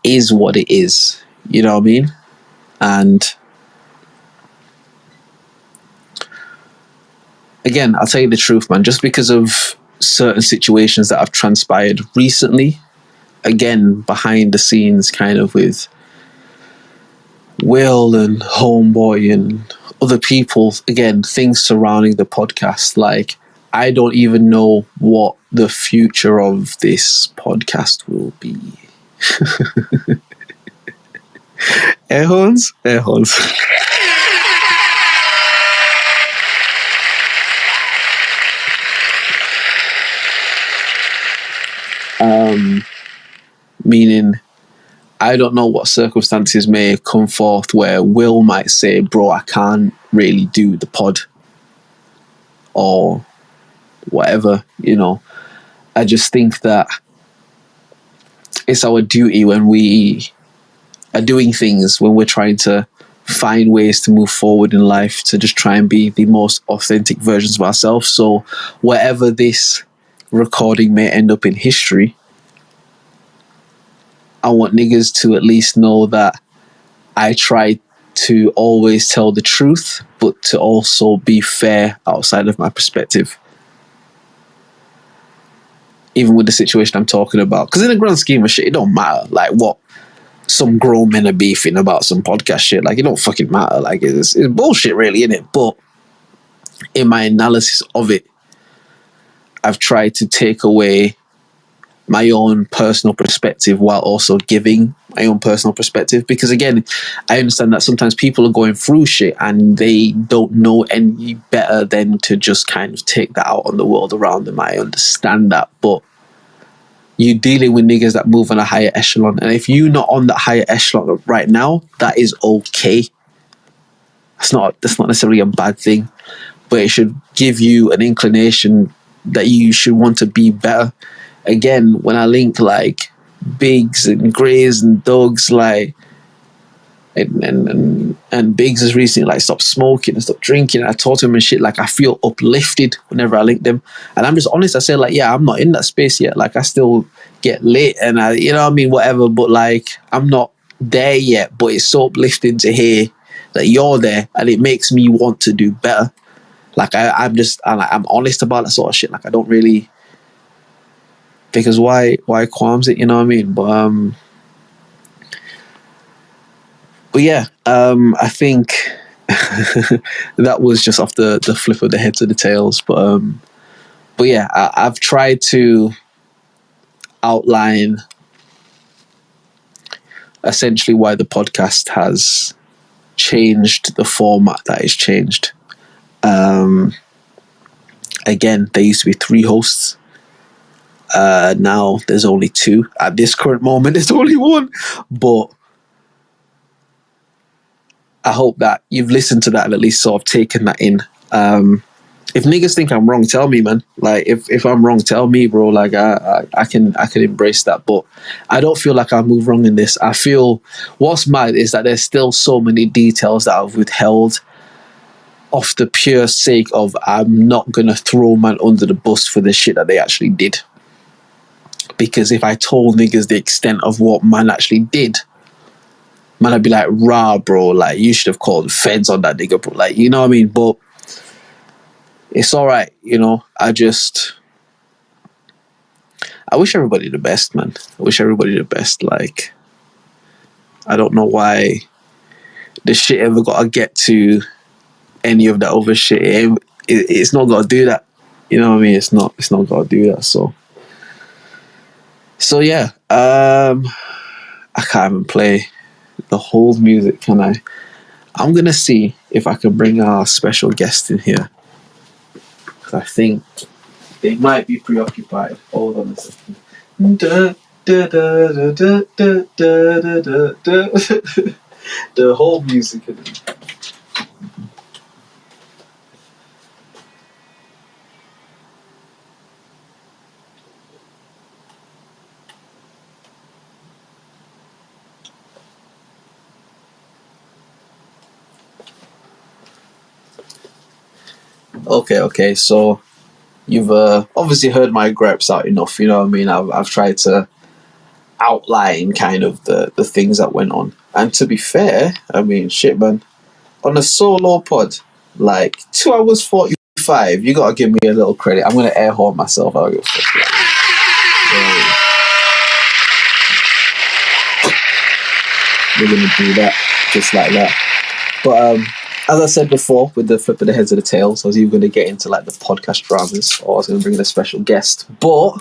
A: is what it is. You know what I mean? And again, I'll tell you the truth, man. Just because of certain situations that have transpired recently, again, behind the scenes, kind of with Will and Homeboy and other people, again, things surrounding the podcast, like, I don't even know what the future of this podcast will be. Air horns? Air horns. Meaning, I don't know what circumstances may come forth where Will might say, bro, I can't really do the pod or whatever, you know. I just think that it's our duty when we are doing things, when we're trying to find ways to move forward in life, to just try and be the most authentic versions of ourselves. So wherever this recording may end up in history, I want niggas to at least know that I try to always tell the truth, but to also be fair outside of my perspective. Even with the situation I'm talking about. Because in the grand scheme of shit, it don't matter. Like, what some grown men are beefing about some podcast shit. Like, it don't fucking matter. Like, it's bullshit, really, innit? But in my analysis of it, I've tried to take away my own personal perspective while also giving my own personal perspective, because again, I understand that sometimes people are going through shit and they don't know any better than to just kind of take that out on the world around them. I understand that, but you're dealing with niggas that move on a higher echelon, and if you're not on that higher echelon right now, that is okay. That's not necessarily a bad thing, but it should give you an inclination that you should want to be better. Again, when I link like Biggs and Grays and Dogs, like, and Biggs has recently like stopped smoking and stopped drinking, I talk to him and shit, like, I feel uplifted whenever I link them. And I'm just honest, I say, like, yeah, I'm not in that space yet. Like, I still get lit and I, you know what I mean, whatever, but like, I'm not there yet. But it's so uplifting to hear that you're there, and it makes me want to do better. Like, I'm honest about that sort of shit. Like, I don't really, because why qualms it, you know what I mean? But yeah, I think that was just off the flip of the head to the tails. But yeah, I've tried to outline essentially why the podcast has changed the format that it's changed. Again, there used to be 3 hosts. Now there's only 2. At this current moment, there's only 1. But I hope that you've listened to that and at least sort of taken that in. if niggas think I'm wrong, tell me, man. Like, if I'm wrong, tell me, bro. Like, I can embrace that. But I don't feel like I move wrong in this. I feel what's mad is that there's still so many details that I've withheld off the pure sake of I'm not gonna throw man under the bus for the shit that they actually did. Because if I told niggas the extent of what man actually did, man, I'd be like, rah, bro, like, you should have called the feds on that nigga, bro. Like, you know what I mean? But it's all right, you know. I wish everybody the best, man. I wish everybody the best. Like, I don't know why the shit ever got to get to any of that other shit. It's not got to do that. You know what I mean? It's not got to do that. So yeah. I can't even play the whole music, can I? I'm gonna see if I can bring our special guest in here. I think they might be preoccupied. Hold on a second. Da, da, da, da, da, da, da, da, da. The whole music. Okay. So you've obviously heard my gripes out enough. You know what I mean? I've tried to outline kind of the things that went on. And to be fair, I mean, shit, man. On a solo pod, like 2 hours 45, you gotta give me a little credit. I'm gonna air horn myself. I'll give a fuck. We're gonna do that just like that. But as I said before, with the flip of the heads of the tails, I was even going to get into like the podcast dramas, or I was going to bring in a special guest. But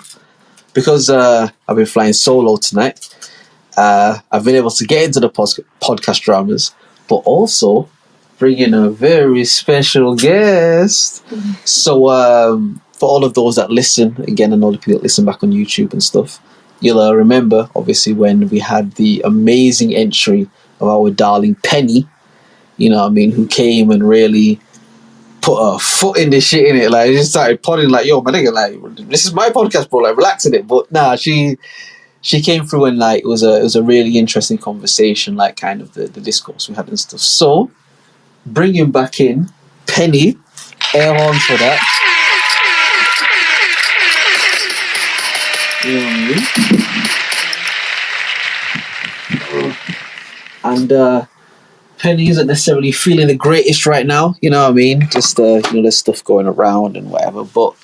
A: because I've been flying solo tonight, I've been able to get into the podcast dramas, but also bring in a very special guest. So for all of those that listen, again, and all the people that listen back on YouTube and stuff, you'll remember, obviously, when we had the amazing entry of our darling Penny, you know what I mean, who came and really put her foot in the shit in it. Like, just started podding like, yo, my nigga, like, this is my podcast, bro, like, relax in it. But nah, she came through and like it was a really interesting conversation, like kind of the discourse we had and stuff. So bringing back in Penny, air horns for that. You know what I mean? And Penny isn't necessarily feeling the greatest right now, you know what I mean? Just, you know, there's stuff going around and whatever, but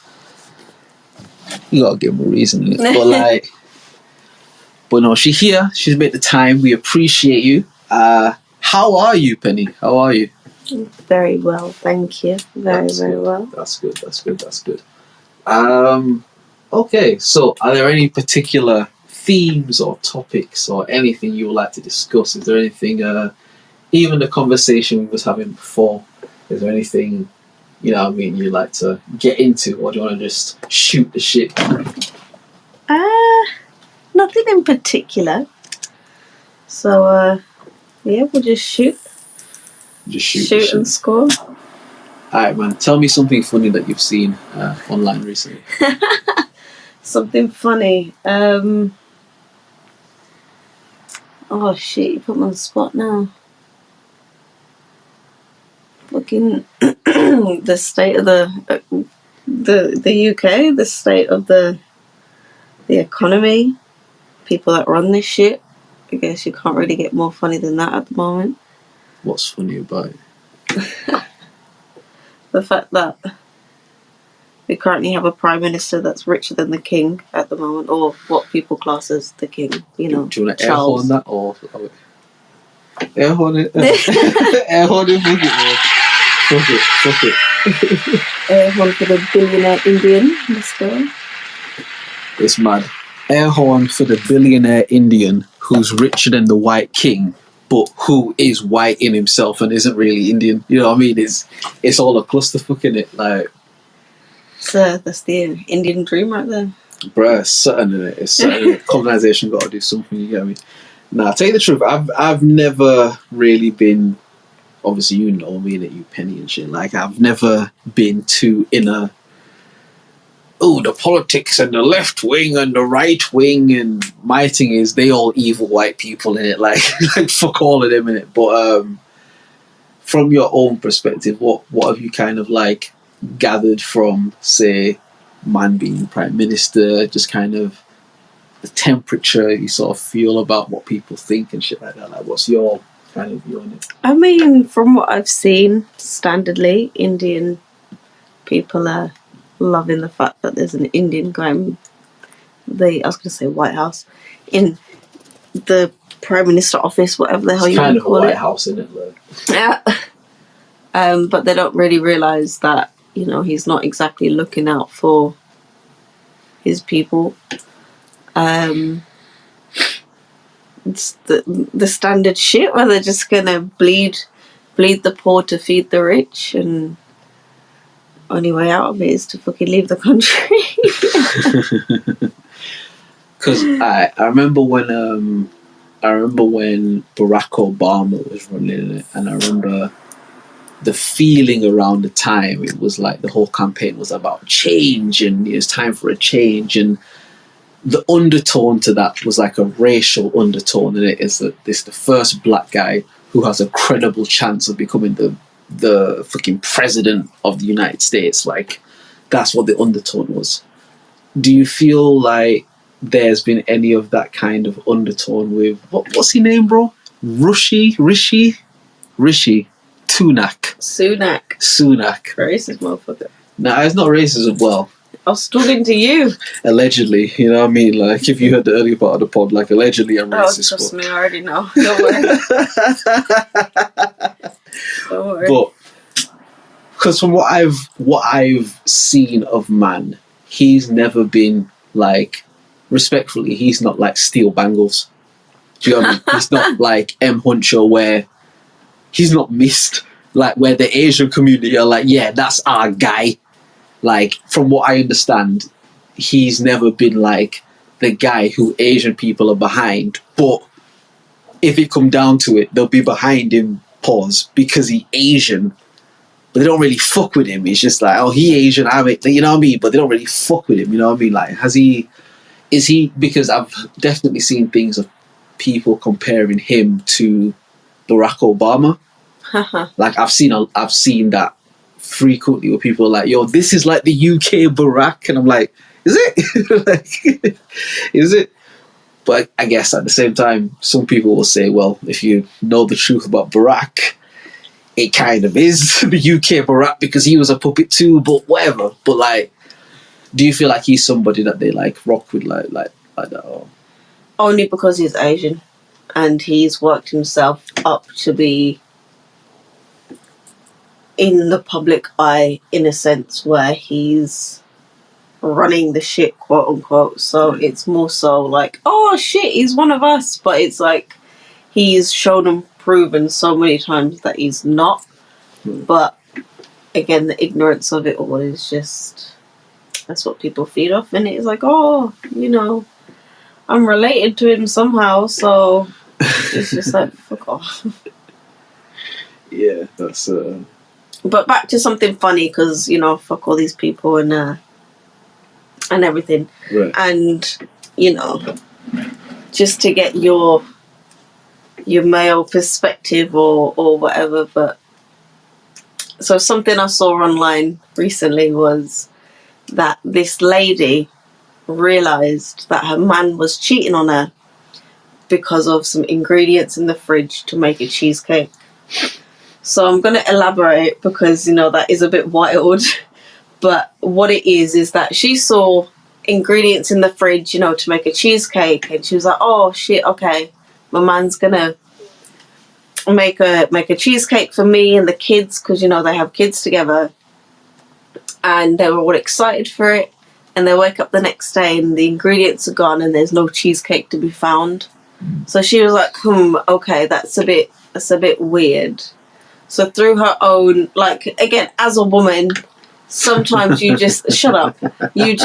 A: you gotta give him a reason, innit? But like, but no, she's here, she's made the time, we appreciate you. How are you, Penny? How are you?
B: Very well, thank you. Very well.
A: That's good. Okay, so are there any particular themes or topics or anything you would like to discuss? Is there anything, even the conversation we was having before, is there anything, you know what I mean, you like to get into, or do you want to just shoot the shit?
B: Nothing in particular. So, yeah, we'll just shoot.
A: Just shoot
B: and score.
A: Alright, man, tell me something funny that you've seen online recently.
B: Something funny. Oh shit, you put me on the spot now. Fucking the state of the UK, the state of the economy, people that run this shit. I guess you can't really get more funny than that at the moment.
A: What's funny about it?
B: The fact that we currently have a prime minister that's richer than the king at the moment, or what people class as the king, you know.
A: Do you want to air horn that, or air horn it? Air horn it, fuck it.
B: Air horn for the billionaire Indian. Let's go.
A: It's mad. Air horn for the billionaire Indian who's richer than the white king, but who is white in himself and isn't really Indian. You know what I mean? It's all a clusterfuck, innit? Like,
B: so that's the Indian dream right there.
A: Bruh, it's certain, innit? It's certain. Colonisation got to do something, you get me? Nah, tell you the truth, I've never really been obviously you know me, that you Penny and shit. Like, I've never been too in a, oh, the politics and the left wing and the right wing, and my thing is they all evil white people in it. Like, like fuck all of them in it. But from your own perspective, what have you kind of like gathered from, say, man being prime minister, just kind of the temperature you sort of feel about what people think and shit like that? Like, what's your kind of view on it?
B: I mean, from what I've seen, standardly, Indian people are loving the fact that there's an Indian guy in I was going to say White House, in the Prime Minister office, whatever the hell you want to call it.
A: It's kind of a White House, isn't it? Like?
B: Yeah. But they don't really realise that, you know, he's not exactly looking out for his people. It's the standard shit where they're just gonna bleed the poor to feed the rich, and only way out of it is to fucking leave the country.
A: Because I remember when Barack Obama was running it, and I remember the feeling around the time. It was like the whole campaign was about change, and it's time for a change, and the undertone to that was like a racial undertone, and it is that this the first black guy who has a credible chance of becoming the fucking president of the United States. Like, that's what the undertone was. Do you feel like there's been any of that kind of undertone with what's his name, bro? Rishi Sunak.
B: Racist motherfucker.
A: Nah, it's not racist as well.
B: I was talking to you.
A: Allegedly, you know what I mean? Like, if you heard the earlier part of the pod, like, allegedly I'm racist.
B: Oh, trust me, I already know. Don't worry. Don't worry.
A: But, because from what I've seen of man, he's never been, like, respectfully, he's not like Steel Bangles. Do you know what I mean? He's not like M. Huncho, where he's not missed, like, where the Asian community are like, yeah, that's our guy. Like, from what I understand, he's never been like the guy who Asian people are behind. But if it come down to it, they'll be behind him, pause, because he's Asian. But they don't really fuck with him. It's just like, oh, he Asian, you know what I mean? But they don't really fuck with him, you know what I mean? Like, is he, because I've definitely seen things of people comparing him to Barack Obama. Like, I've seen that frequently where people are like, yo, this is like the UK Barack, and I'm like, is it? Like, is it? But I guess at the same time, some people will say, well, if you know the truth about Barack, it kind of is the UK Barack because he was a puppet too, but whatever. But like, do you feel like he's somebody that they like rock with like that? Or?
B: Only because he's Asian and he's worked himself up to be in the public eye, in a sense where he's running the shit, quote unquote. So it's more so like, oh shit, he's one of us. But it's like he's shown and proven so many times that he's not. But again, the ignorance of it all is just, that's what people feed off. And it's like, oh, you know, I'm related to him somehow. So it's just like, fuck off.
A: Yeah, that's...
B: But back to something funny, because, you know, fuck all these people and everything.
A: Right.
B: And, you know, just to get your male perspective or whatever. But so something I saw online recently was that this lady realised that her man was cheating on her because of some ingredients in the fridge to make a cheesecake. So I'm going to elaborate because, you know, that is a bit wild. But what it is that she saw ingredients in the fridge, you know, to make a cheesecake. And she was like, oh, shit, okay. My man's going to make a cheesecake for me and the kids because, you know, they have kids together. And they were all excited for it. And they wake up the next day and the ingredients are gone and there's no cheesecake to be found. So she was like, okay, that's a bit weird. So through her own, like, again, as a woman, sometimes you just, shut up, your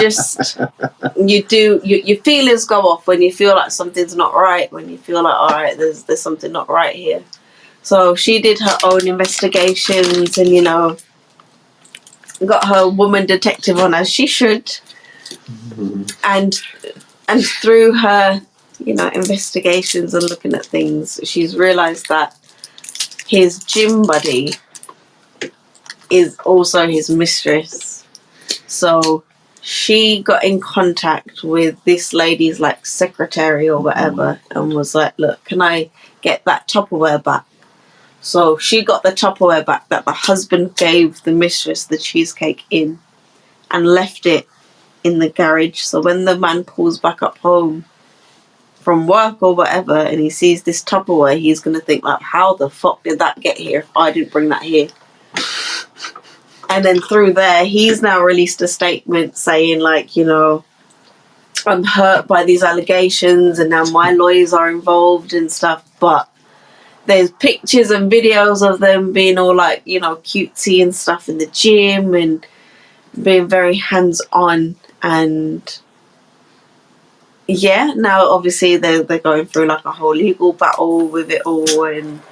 B: feelings go off when you feel like something's not right, when you feel like, all right, there's something not right here. So she did her own investigations and, you know, got her woman detective on, as she should. And through her, you know, investigations and looking at things, she's realised that his gym buddy is also his mistress. So she got in contact with this lady's like secretary or whatever and was like, look, can I get that Tupperware back? So she got the Tupperware back that the husband gave the mistress the cheesecake in and left it in the garage. So when the man pulls back up home from work or whatever and he sees this Tupperware, he's going to think like, how the fuck did that get here if I didn't bring that here? And then through there, he's now released a statement saying, like, you know, I'm hurt by these allegations and now my lawyers are involved and stuff. But there's pictures and videos of them being all, like, you know, cutesy and stuff in the gym and being very hands-on. And, yeah, now obviously they're going through, like, a whole legal battle with it all. And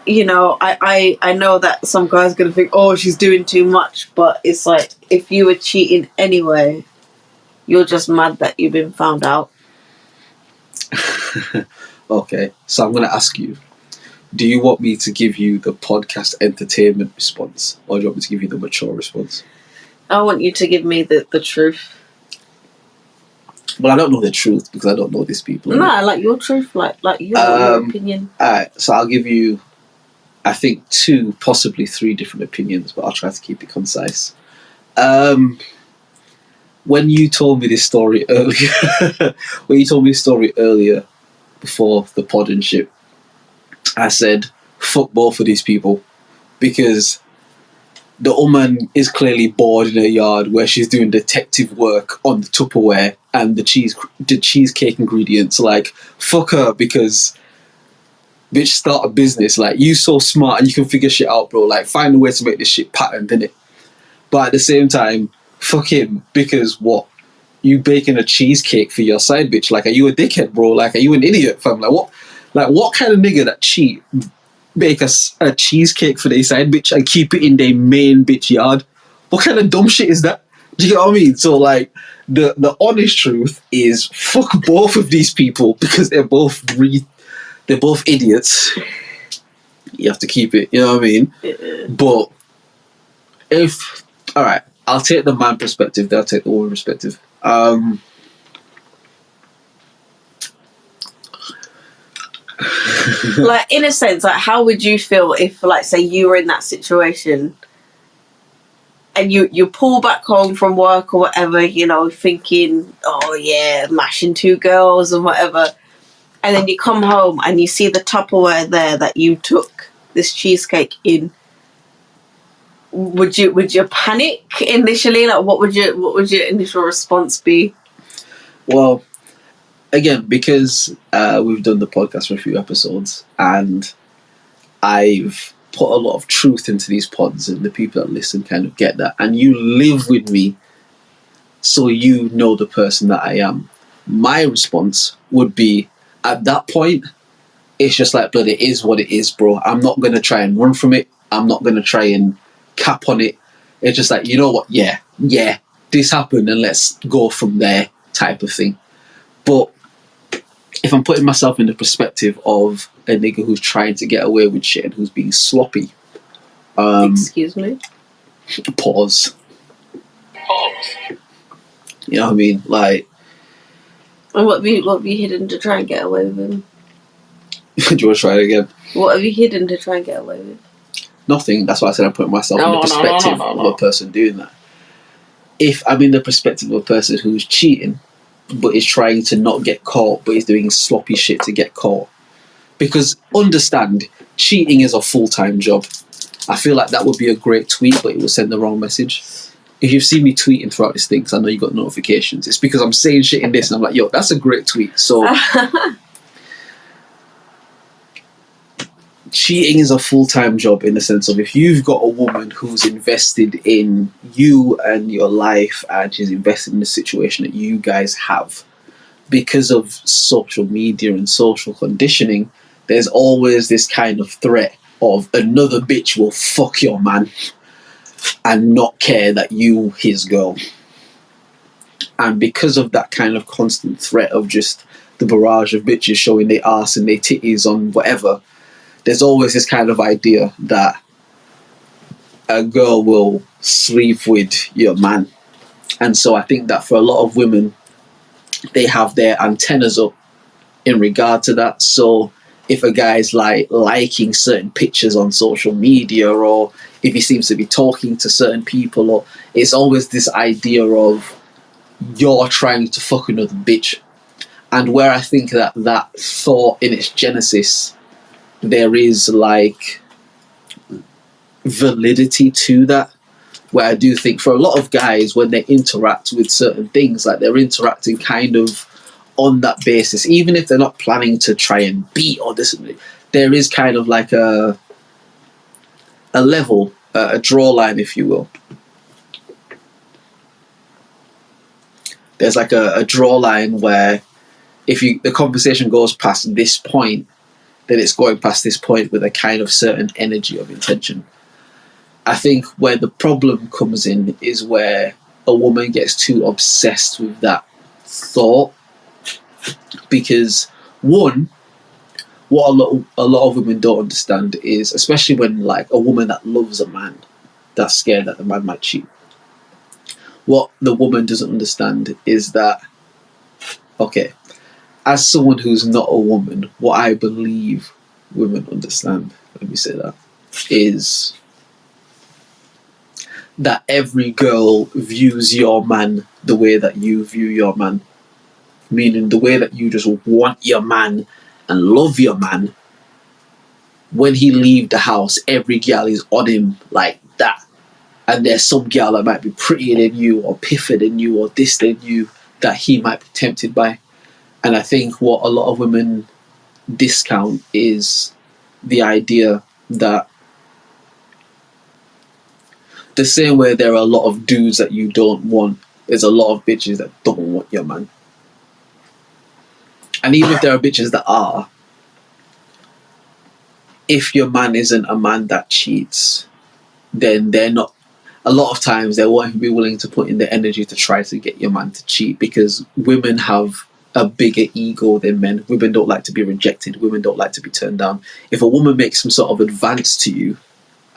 B: you know, I know that some guy's going to think, oh, she's doing too much, but it's like, if you were cheating anyway, you're just mad that you've been found out.
A: Okay, so I'm going to ask you, do you want me to give you the podcast entertainment response, or do you want me to give you the mature response?
B: I want you to give me the truth.
A: Well, I don't know the truth because I don't know these people.
B: No, I like your truth, like your opinion.
A: Alright, so I'll give you, I think, 2, possibly 3 different opinions, but I'll try to keep it concise. When you told me this story earlier, before the pod and shit, I said, fuck both of these people, because the woman is clearly bored in her yard where she's doing detective work on the Tupperware and the cheesecake ingredients. Like, fuck her, because bitch, start a business. Like, you so smart and you can figure shit out, bro. Like, find a way to make this shit patterned, innit? But at the same time, fuck him, because what? You baking a cheesecake for your side bitch? Like, are you a dickhead, bro? Like, are you an idiot, fam? Like, what? Like, what kind of nigga that cheat bake a cheesecake for their side bitch and keep it in their main bitch yard? What kind of dumb shit is that? Do you get what I mean? So, like, the honest truth is, fuck both of these people, because they're both idiots. You have to keep it, you know what I mean? But alright, I'll take the man perspective, they'll take the woman perspective.
B: Like, in a sense, like, how would you feel if, like, say you were in that situation and you pull back home from work or whatever, you know, thinking, oh yeah, mashing 2 girls and whatever, and then you come home and you see the Tupperware there that you took this cheesecake in? Would you panic initially? Like, what would your initial response be?
A: Well, again, because we've done the podcast for a few episodes and I've put a lot of truth into these pods, and the people that listen kind of get that, and you live with me, so you know the person that I am. My response would be, at that point, it's just like, blood, it is what it is, bro. I'm not going to try and run from it. I'm not going to try and cap on it. It's just like, you know what, yeah, this happened and let's go from there type of thing. But if I'm putting myself in the perspective of a nigga who's trying to get away with shit and who's being sloppy.
B: Excuse me?
A: Pause. You know what I mean? Like...
B: And what have you hidden to try and get away with him?
A: Do you want to try it again?
B: What have you hidden to try and get away with?
A: Nothing. That's why I said I'm putting myself in the perspective of a person doing that. If I'm in the perspective of a person who's cheating, but is trying to not get caught, but is doing sloppy shit to get caught. Because, understand, cheating is a full-time job. I feel like that would be a great tweet, but it will send the wrong message. If you've seen me tweeting throughout this thing, because I know you got notifications, it's because I'm saying shit in this, and I'm like, yo, that's a great tweet. So... cheating is a full-time job in the sense of, if you've got a woman who's invested in you and your life and she's invested in the situation that you guys have, because of social media and social conditioning, there's always this kind of threat of another bitch will fuck your man and not care that you his girl. And because of that kind of constant threat of just the barrage of bitches showing their arse and their titties on whatever, there's always this kind of idea that a girl will sleep with your man. And so I think that for a lot of women, they have their antennas up in regard to that. So if a guy's like liking certain pictures on social media, or if he seems to be talking to certain people, or it's always this idea of you're trying to fuck another bitch. And where I think that that thought in its genesis, there is like validity to that, where I do think for a lot of guys, when they interact with certain things, like they're interacting kind of on that basis, even if they're not planning to try and beat or this, there is kind of like a level, a draw line, if you will. There's like a draw line where if the conversation goes past this point, then it's going past this point with a kind of certain energy of intention. I think where the problem comes in is where a woman gets too obsessed with that thought, because one, what a lot of women don't understand is, especially when like a woman that loves a man, that's scared that the man might cheat. What the woman doesn't understand is that, okay, as someone who's not a woman, what I believe women understand, let me say that, is that every girl views your man the way that you view your man. Meaning the way that you just want your man and love your man. When he leave the house, every girl is on him like that. And there's some girl that might be prettier than you, or piffer than you, or this than you, that he might be tempted by. And I think what a lot of women discount is the idea that the same way there are a lot of dudes that you don't want, there's a lot of bitches that don't want your man. And even if there are bitches that are, if your man isn't a man that cheats, then they're not, a lot of times they won't be willing to put in the energy to try to get your man to cheat, because women have a bigger ego than men. Women don't like to be rejected. Women don't like to be turned down. If a woman makes some sort of advance to you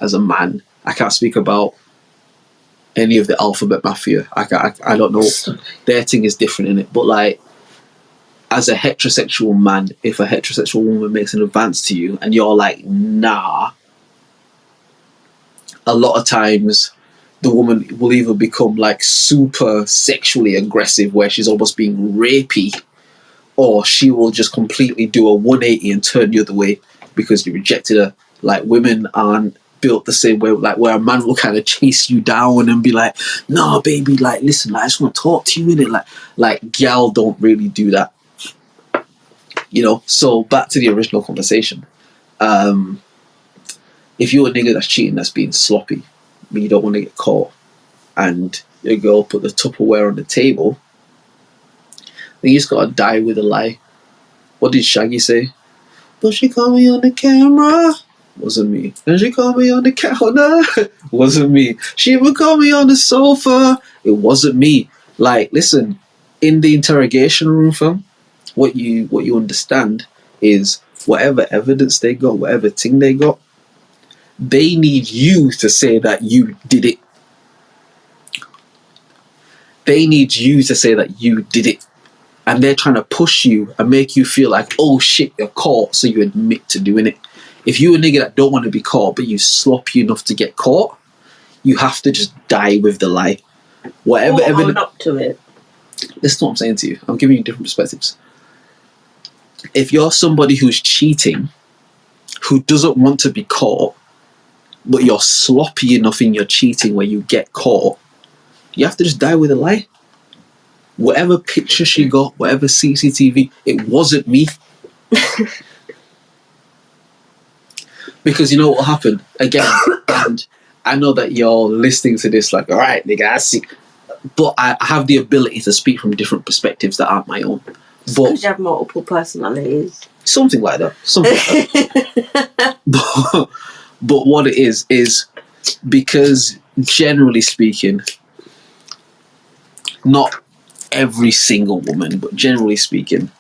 A: as a man, I can't speak about any of the alphabet mafia. I don't know. Their thing is different in it. But like, as a heterosexual man, if a heterosexual woman makes an advance to you and you're like, nah, a lot of times the woman will either become like super sexually aggressive where she's almost being rapey, or she will just completely do a 180 and turn the other way because you rejected her. Like, women aren't built the same way, like where a man will kind of chase you down and be like, nah baby, like listen, like, I just want to talk to you in it. Like gal don't really do that. You know, so back to the original conversation. If you're a nigga that's cheating, that's being sloppy, but you don't want to get caught, and your girl put the Tupperware on the table, then you just gotta die with a lie. What did Shaggy say? But she caught me on the camera. Wasn't me. And she caught me on the counter. Wasn't me. She would call me on the sofa. It wasn't me. Like, listen, in the interrogation room, fam, what you understand is whatever evidence they got, whatever thing they got, they need you to say that you did it. They need you to say that you did it. And they're trying to push you and make you feel like, oh shit, you're caught, so you admit to doing it. If you're a nigga that don't want to be caught, but you sloppy enough to get caught, you have to just die with the lie. Whatever evidence.
B: Own up to it.
A: Listen to what I'm saying to you. I'm giving you different perspectives. If you're somebody who's cheating, who doesn't want to be caught, but you're sloppy enough in your cheating where you get caught, you have to just die with a lie. Whatever picture she got, whatever CCTV, it wasn't me. Because you know what will happen? Again, and I know that you're listening to this like, all right, nigga, I see. But I have the ability to speak from different perspectives that aren't my own.
B: But because you have multiple personalities.
A: Something like that. But what it is because generally speaking, not every single woman, but generally speaking,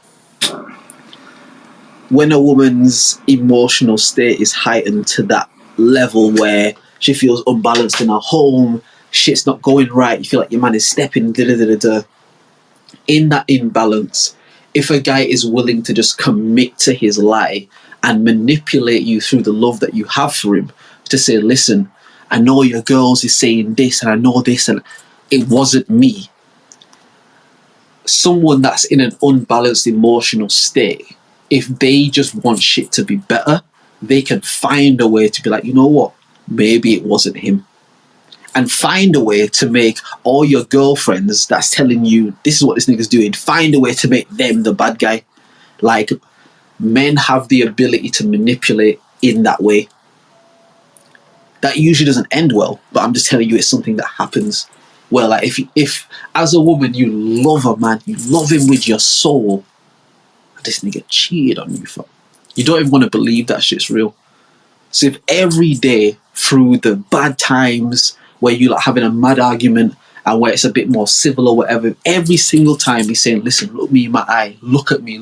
A: when a woman's emotional state is heightened to that level where she feels unbalanced in her home, shit's not going right, you feel like your man is stepping, in that imbalance, if a guy is willing to just commit to his lie and manipulate you through the love that you have for him, to say, listen, I know your girls is saying this and I know this and it wasn't me. Someone that's in an unbalanced emotional state, if they just want shit to be better, they can find a way to be like, you know what, maybe it wasn't him. And find a way to make all your girlfriends that's telling you this is what this nigga's doing, find a way to make them the bad guy. Like, men have the ability to manipulate in that way. That usually doesn't end well, but I'm just telling you it's something that happens. Well, like if as a woman you love a man, you love him with your soul, and this nigga cheated on you, fam, you don't even want to believe that shit's real. So if every day through the bad times where you like having a mad argument and where it's a bit more civil or whatever, every single time he's saying, listen, look me in my eye, look at me,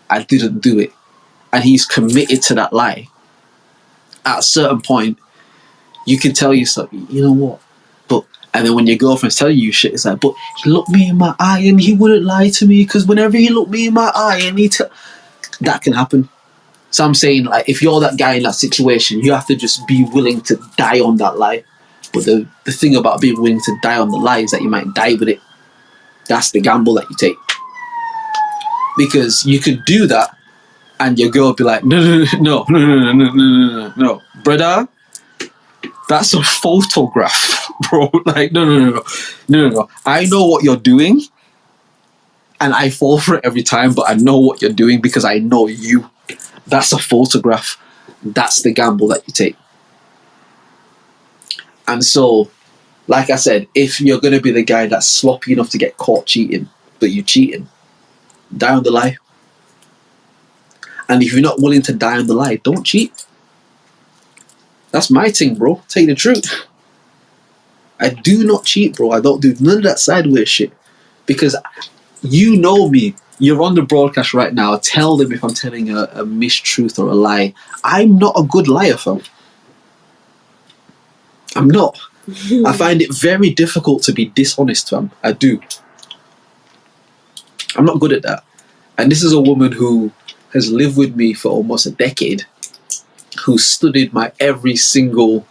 A: I didn't do it, and he's committed to that lie, at a certain point you can tell yourself, you know what, but, and then when your girlfriend's telling you shit, it's like, but he looked me in my eye and he wouldn't lie to me because whenever he looked me in my eye and that can happen. So I'm saying, like, if you're that guy in that situation, you have to just be willing to die on that lie. But the thing about being willing to die on the lie is that you might die with it. That's the gamble that you take. Because you could do that and your girl would be like, no, brother, that's a photograph, bro. Like, no. I know what you're doing and I fall for it every time, but I know what you're doing because I know you. That's a photograph. That's the gamble that you take. And so, like I said, if you're going to be the guy that's sloppy enough to get caught cheating, but you're cheating, die on the lie. And if you're not willing to die on the lie, don't cheat. That's my thing, bro. Tell you the truth. I do not cheat, bro. I don't do none of that sideways shit. Because you know me. You're on the broadcast right now. Tell them if I'm telling a mistruth or a lie. I'm not a good liar, fam. I'm not. I find it very difficult to be dishonest, fam. I do. I'm not good at that. And this is a woman who has lived with me for almost a decade, who studied my every single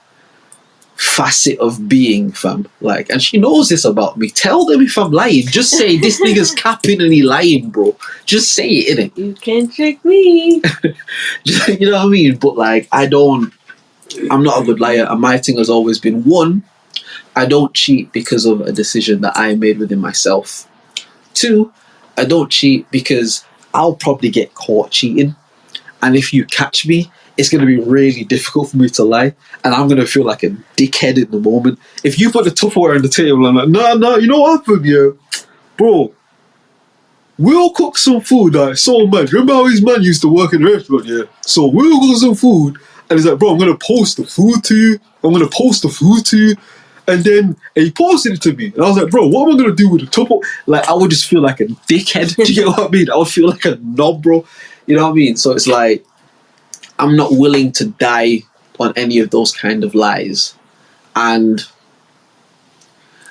A: facet of being, fam. Like, and she knows this about me. Tell them if I'm lying. Just say this nigga's capping and he lying, bro. Just say it, innit?
B: You can't trick me.
A: You know what I mean? But like, I'm not a good liar, and my thing has always been, one, I don't cheat because of a decision that I made within myself. Two, I don't cheat because I'll probably get caught cheating, and if you catch me, it's going to be really difficult for me to lie, and I'm going to feel like a dickhead in the moment. If you put the Tupperware on the table, I'm like, no, you know what happened, yeah? Bro, we'll cook some food, like, so much. Remember how his man used to work in the restaurant, yeah? So we'll cook some food, and he's like, bro, I'm going to post the food to you. And then he posted it to me. And I was like, bro, what am I going to do with the Tupperware? Like, I would just feel like a dickhead. Do you know what I mean? I would feel like a knob, bro. You know what I mean? So it's like, I'm not willing to die on any of those kind of lies. And,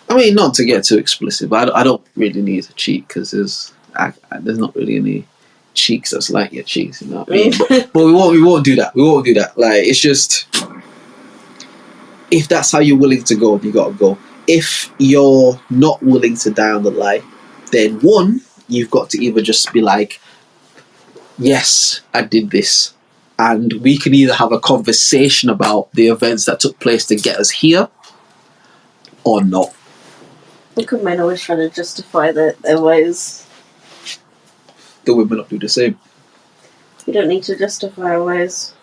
A: I mean, not to get too explicit, but I don't really need to cheat because there's not really any cheeks that's like your cheeks, you know what I mean? But we won't do that. We won't do that. Like, it's just, if that's how you're willing to go, you gotta go. If you're not willing to die on the lie, then one, you've got to either just be like, yes, I did this, and we can either have a conversation about the events that took place to get us here, or not.
B: Because men always try to justify their ways.
A: The women not do the same.
B: You don't need to justify our ways.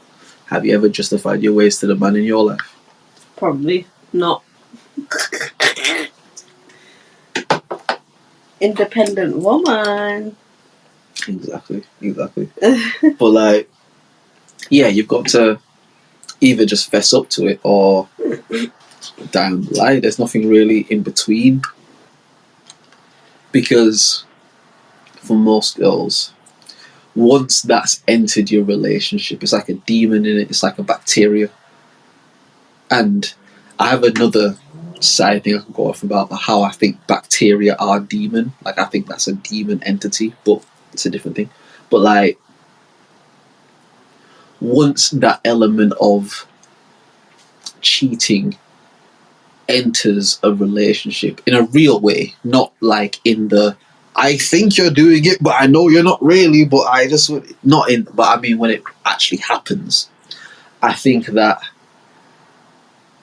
A: Have you ever justified your ways to the man in your life?
B: Probably not. Independent woman.
A: Exactly. But like, yeah, you've got to either just fess up to it or damn lie. There's nothing really in between, because for most girls, once that's entered your relationship, it's like a demon in it. It's like a bacteria. And I have another side thing I can go off about how I think bacteria are demon. Like, I think that's a demon entity, but it's a different thing. But like, once that element of cheating enters a relationship in a real way, not like in the I think you're doing it, but I know you're not really, but I just not in. But I mean, when it actually happens, I think that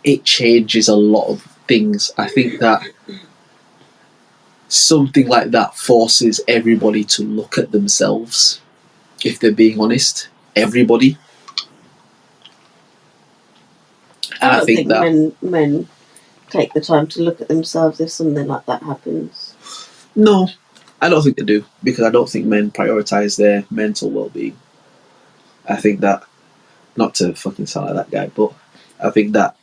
A: it changes a lot of things. I think that something like that forces everybody to look at themselves, if they're being honest. Everybody. And
B: I don't think that men take the time to look at themselves if something like that happens.
A: No, I don't think they do, because I don't think men prioritise their mental well-being. I think that, not to fucking sound like that guy, but I think that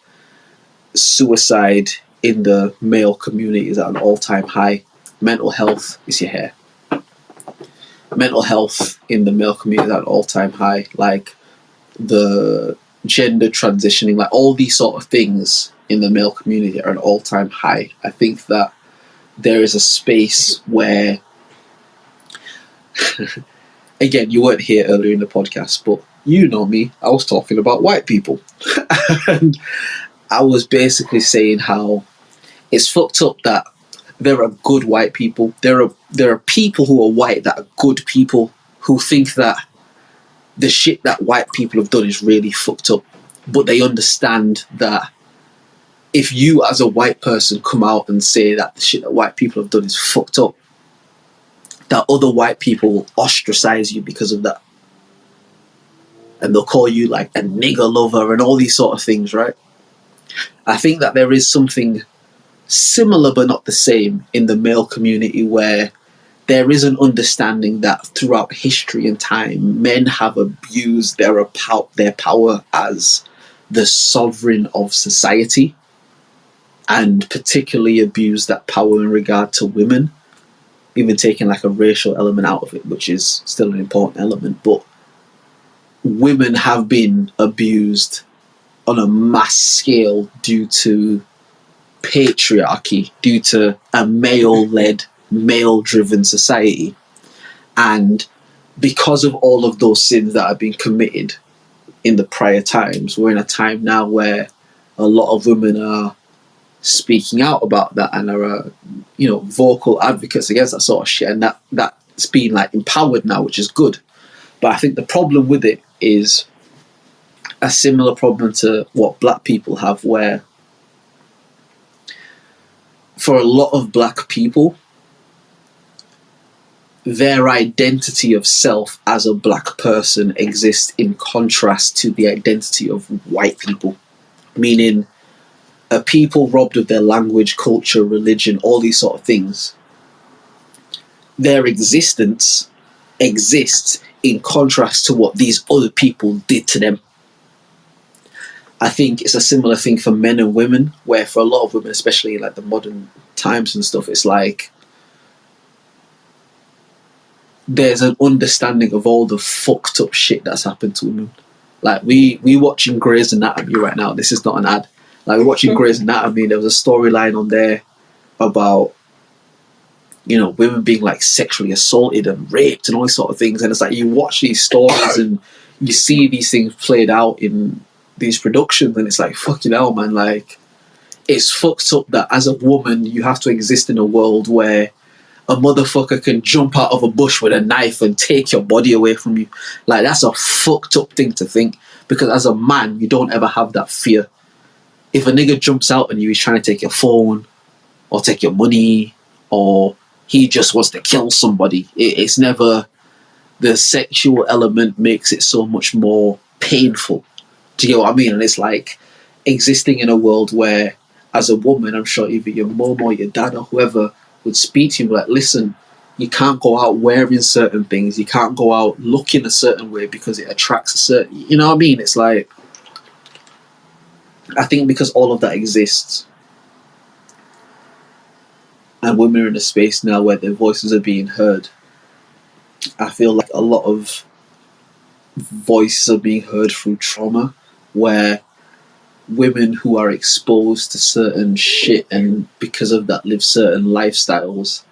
A: suicide in the male community is at an all-time high. Mental health is your hair. Mental health in the male community is at an all-time high. Like, the gender transitioning, like all these sort of things in the male community are an all-time high. I think that there is a space where again, you weren't here earlier in the podcast, but you know me, I was talking about white people. And I was basically saying how it's fucked up that there are good white people. There are people who are white that are good people, who think that the shit that white people have done is really fucked up. But they understand that if you as a white person come out and say that the shit that white people have done is fucked up, that other white people will ostracize you because of that. And they'll call you like a nigger lover and all these sort of things, right? I think that there is something similar but not the same in the male community, where there is an understanding that throughout history and time, men have abused their power as the sovereign of society, and particularly abused that power in regard to women, even taking like a racial element out of it, which is still an important element. But women have been abused on a mass scale due to patriarchy, due to a male-led, male-driven society. And because of all of those sins that have been committed in the prior times, we're in a time now where a lot of women are speaking out about that and are, vocal advocates against that sort of shit. And that's been like empowered now, which is good. But I think the problem with it is a similar problem to what black people have, where for a lot of black people, their identity of self as a black person exists in contrast to the identity of white people. Meaning, a people robbed of their language, culture, religion, all these sort of things, their existence exists in contrast to what these other people did to them. I think it's a similar thing for men and women, where for a lot of women, especially in like the modern times and stuff, it's like there's an understanding of all the fucked up shit that's happened to women. Like, we watching Grey's Anatomy right now. This is not an ad. Like, we're watching Grey's Anatomy. There was a storyline on there about, women being like sexually assaulted and raped and all these sort of things. And it's like, you watch these stories and you see these things played out in these productions, and it's like, fucking hell, man. Like, it's fucked up that as a woman you have to exist in a world where a motherfucker can jump out of a bush with a knife and take your body away from you. Like, that's a fucked up thing to think, because as a man you don't ever have that fear. If a nigga jumps out on you, he's trying to take your phone or take your money, or he just wants to kill somebody. It's never, the sexual element makes it so much more painful. Do you get what I mean? And it's like existing in a world where, as a woman, I'm sure either your mum or your dad or whoever would speak to you like, listen,
C: You can't go out wearing certain things. You can't go out looking a certain way because it attracts a certain... You know what I mean? It's like... I think because all of that exists, and women are in a space now where their voices are being heard, I feel like a lot of voices are being heard through trauma, where women who are exposed to certain shit and because of that live certain lifestyles,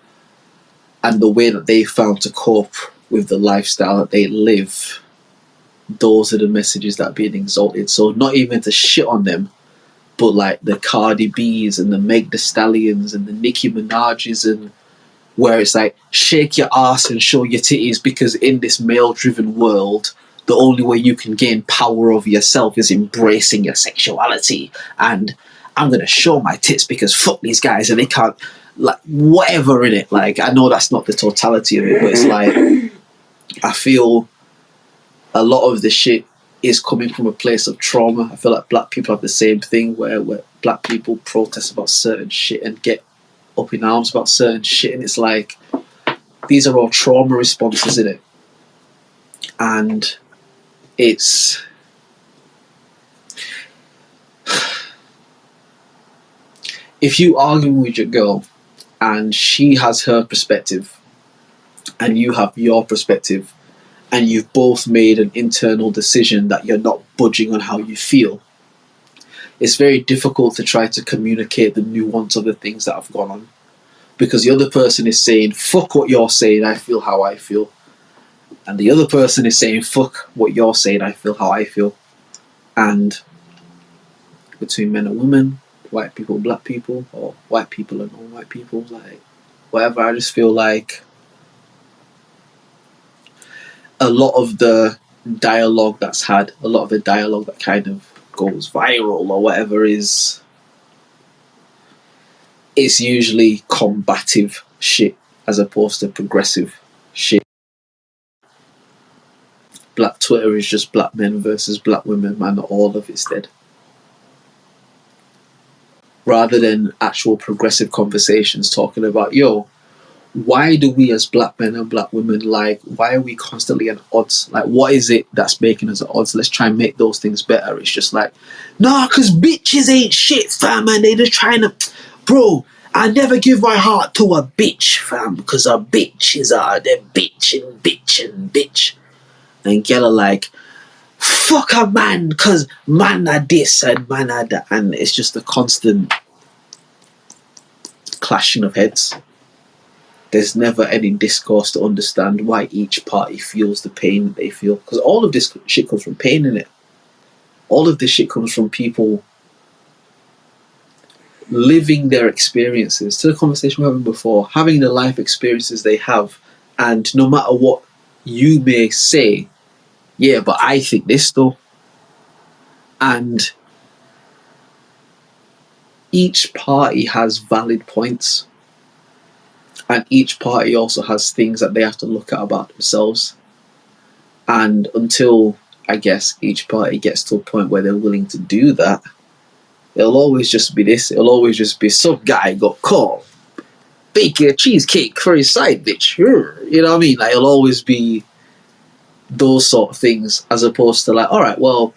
C: and the way that they found to cope with the lifestyle that they live, those are the messages that are being exalted. So not even to shit on them, but like the Cardi B's and the Meg Thee Stallions and the Nicki Minaj's, and where it's like, shake your ass and show your titties, because in this male-driven world, the only way you can gain power over yourself is embracing your sexuality. And I'm going to show my tits because fuck these guys and they can't, like, whatever in it. Like, I know that's not the totality of it, but it's like, I feel a lot of the shit is coming from a place of trauma. I feel like black people have the same thing where black people protest about certain shit and get up in arms about certain shit, and it's like, these are all trauma responses in it. And it's... if you argue with your girl and she has her perspective and you have your perspective, and you've both made an internal decision that you're not budging on how you feel, it's very difficult to try to communicate the nuance of the things that have gone on, because the other person is saying, fuck what you're saying, I feel how I feel. And the other person is saying, fuck what you're saying, I feel how I feel. And between men and women, white people, black people, or white people and non-white people, like, whatever, I just feel like a lot of the dialogue that's had, a lot of the dialogue that kind of goes viral or whatever is... it's usually combative shit as opposed to progressive shit. Black Twitter is just black men versus black women, man, all of it's dead. Rather than actual progressive conversations talking about, yo, why do we as black men and black women, like, why are we constantly at odds? Like, what is it that's making us at odds? Let's try and make those things better. It's just like, nah, because bitches ain't shit, fam, and they just trying to... Bro, I never give my heart to a bitch, fam, because a bitch is the bitch and bitch and bitch. And get like, fuck a man, because man are this and man are that. And it's just a constant clashing of heads. There's never any discourse to understand why each party feels the pain that they feel. Because all of this shit comes from pain, innit? All of this shit comes from people living their experiences. To the conversation we were having before, having the life experiences they have. And no matter what you may say, yeah, but I think this though. And each party has valid points. And each party also has things that they have to look at about themselves. And until, I guess, each party gets to a point where they're willing to do that, it'll always just be this. It'll always just be some guy got caught baking a cheesecake for his side bitch. You know what I mean? Like, it'll always be those sort of things, as opposed to like, all right, well,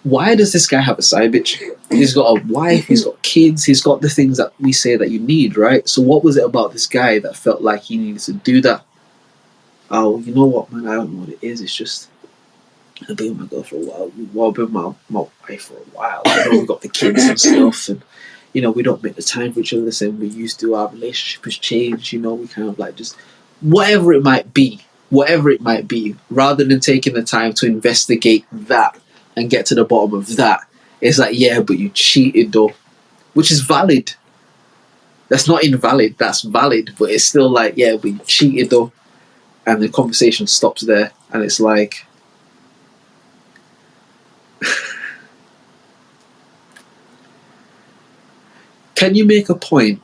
C: why does this guy have a side bitch? He's got a wife, he's got kids, he's got the things that we say that you need, right? So what was it about this guy that felt like he needed to do that? Oh, you know what, man, I don't know what it is. It's just, I've been with my girl for a while. I've been with my wife for a while. You know, we've got the kids and stuff, and, you know, we don't make the time for each other the same we used to. Our relationship has changed, you know, we kind of like just, whatever it might be, rather than taking the time to investigate that and get to the bottom of that, it's like, yeah, but you cheated though, which is valid. That's not invalid, that's valid, but it's still like, yeah, but you cheated though. And the conversation stops there, and it's like, can you make a point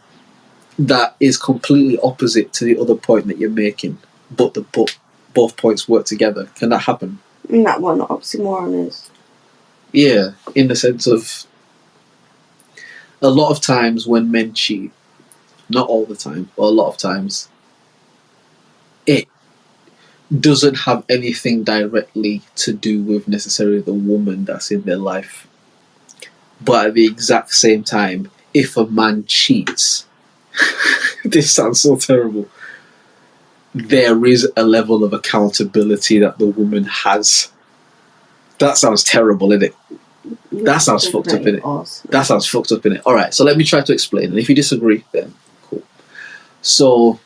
C: that is completely opposite to the other point that you're making, but both points work together? Can that happen?
B: That one oxymoron is.
C: Yeah, in the sense of, a lot of times when men cheat, not all the time, but a lot of times, it doesn't have anything directly to do with necessarily the woman that's in their life. But at the exact same time, if a man cheats, this sounds so terrible, there is a level of accountability that the woman has. That sounds terrible, innit? That sounds fucked up, innit?
B: Awesome.
C: That sounds fucked up, innit? Alright, so let me try to explain. And if you disagree, then cool. So,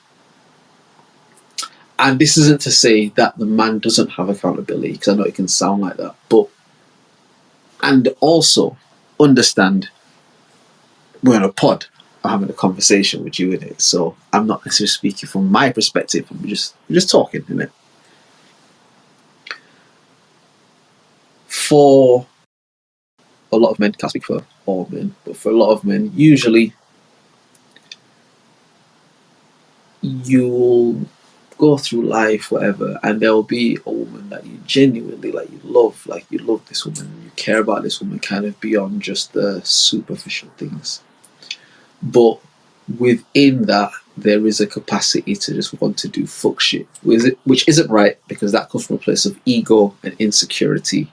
C: and this isn't to say that the man doesn't have accountability, because I know it can sound like that. But, and also, understand, we're on a pod. I'm having a conversation with you in it. So, I'm not necessarily speaking from my perspective. I'm just talking, innit? For a lot of men, can't speak for all men, but for a lot of men, usually you'll go through life, whatever, and there'll be a woman that you genuinely you love this woman, you care about this woman kind of beyond just the superficial things. But within that, there is a capacity to just want to do fuck shit, which isn't right, because that comes from a place of ego and insecurity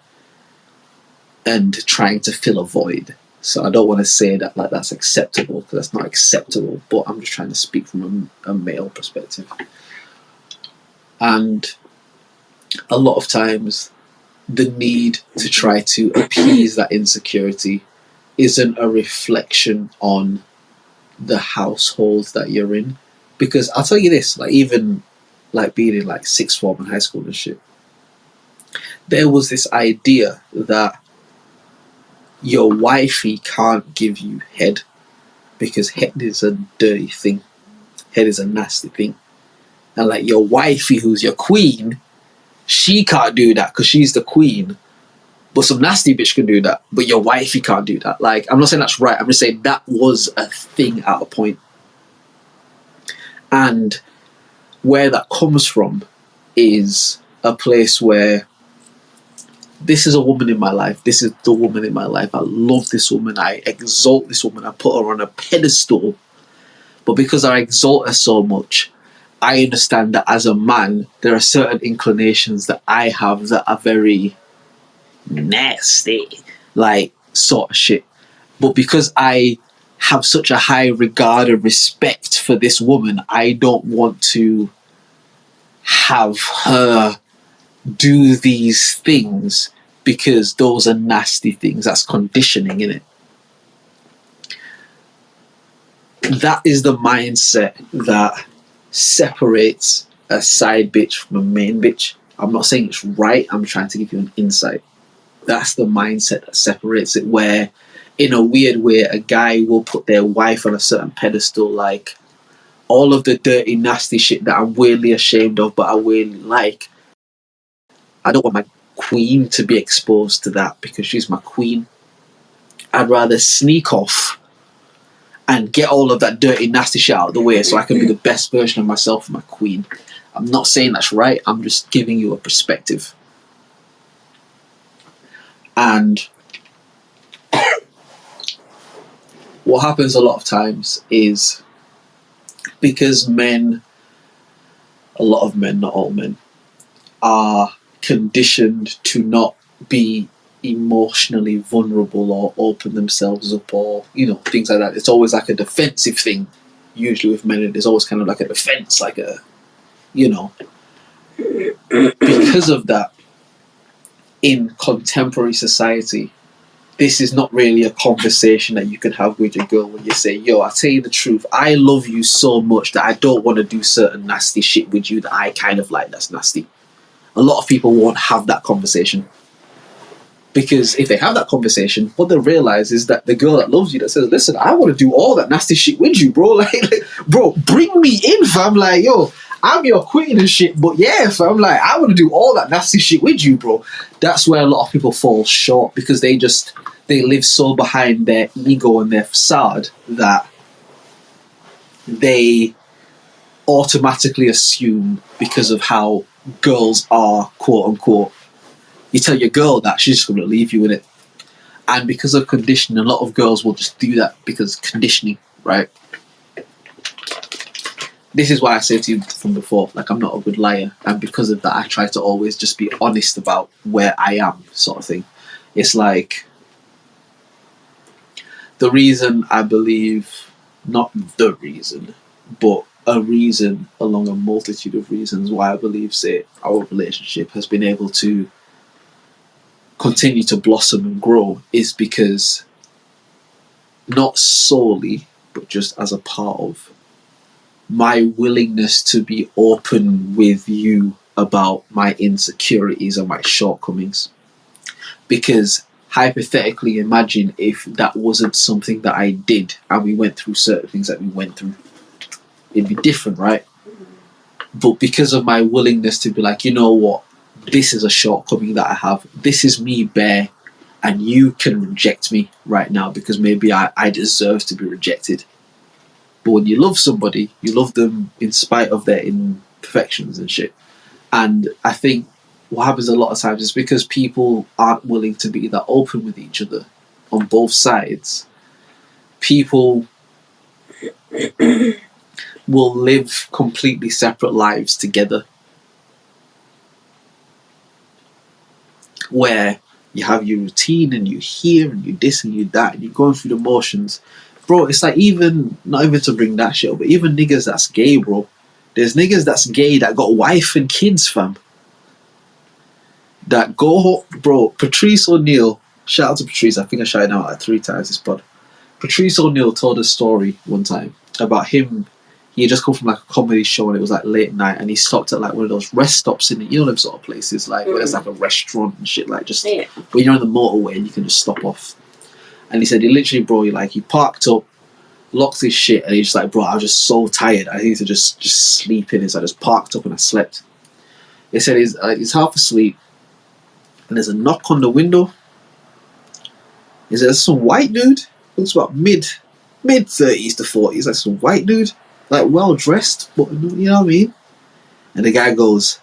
C: and trying to fill a void. So I don't want to say that that's acceptable, because that's not acceptable, but I'm just trying to speak from a male perspective. And a lot of times the need to try to appease that insecurity isn't a reflection on the household that you're in. Because I'll tell you this, even being in sixth form in high school and shit, there was this idea that your wifey can't give you head, because head is a dirty thing. Head is a nasty thing. And your wifey, who's your queen, she can't do that because she's the queen. But some nasty bitch can do that, but your wifey can't do that. I'm not saying that's right. I'm just saying that was a thing at a point. And where that comes from is a place where this is a woman in my life. This is the woman in my life. I love this woman. I exalt this woman. I put her on a pedestal. But because I exalt her so much, I understand that as a man, there are certain inclinations that I have that are very nasty, sort of shit. But because I have such a high regard and respect for this woman, I don't want to have her do these things, because those are nasty things. That's conditioning, innit? That is the mindset that separates a side bitch from a main bitch. I'm not saying it's right. I'm trying to give you an insight. That's the mindset that separates it, where in a weird way, a guy will put their wife on a certain pedestal, all of the dirty, nasty shit that I'm weirdly ashamed of, but I weirdly like. I don't want my queen to be exposed to that because she's my queen. I'd rather sneak off and get all of that dirty, nasty shit out of the way so I can be the best version of myself for my queen. I'm not saying that's right. I'm just giving you a perspective. And what happens a lot of times is, because men, a lot of men, not all men, are conditioned to not be emotionally vulnerable or open themselves up, or things like that. It's always a defensive thing. Usually with men, there's always kind of a defense, because of that, in contemporary society, this is not really a conversation that you can have with your girl when you say, yo, I tell you the truth, I love you so much that I don't want to do certain nasty shit with you that I kind of like that's nasty. A lot of people won't have that conversation. Because if they have that conversation, what they'll realize is that the girl that loves you, that says, listen, I want to do all that nasty shit with you, bro. Bro, bring me in, fam. Yo, I'm your queen and shit, but yeah, fam, I want to do all that nasty shit with you, bro. That's where a lot of people fall short, because they live so behind their ego and their facade that they automatically assume, because of how girls are, quote unquote, you tell your girl that, she's just going to leave you with it. And because of conditioning, a lot of girls will just do that because conditioning, right? this is why I said to you from before, like, I'm not a good liar, and because of that, I try to always just be honest about where I am, sort of thing. It's like the reason I believe, not the reason, but a reason along a multitude of reasons why I believe, say, our relationship has been able to continue to blossom and grow is because not solely, but just as a part of my willingness to be open with you about my insecurities and my shortcomings. Because hypothetically, imagine if that wasn't something that I did and we went through certain things that we went through. It'd be different, right? But because of my willingness to be like, you know what, this is a shortcoming that I have. This is me bare, and you can reject me right now because maybe I deserve to be rejected. But when you love somebody, you love them in spite of their imperfections and shit. And I think what happens a lot of times is because people aren't willing to be that open with each other on both sides, people will live completely separate lives together. Where you have your routine and you hear and you this and you that and you're going through the motions. Bro, it's like, even, not even to bring that shit up, but even niggas that's gay, bro. There's niggas that's gay that got wife and kids, fam. That go, bro, Patrice O'Neill, shout out to Patrice, I think I shouted out like 3 times this pod. Patrice O'Neill told a story one time about him. He had just come from like a comedy show and it was like late night, and he stopped at like one of those rest stops in the, you know, them sort of places, like where there's like a restaurant and shit, like just when you're on the motorway and you can just stop off. And he said he literally, bro, he parked up, locked his shit, and he's just like, bro, I was just so tired, I need to just sleep in. So I just parked up and I slept. He said he's half asleep and there's a knock on the window. He said there's some white dude, looks about mid 30s to 40s, like some white dude, like well dressed, but you know what I mean? And the guy goes,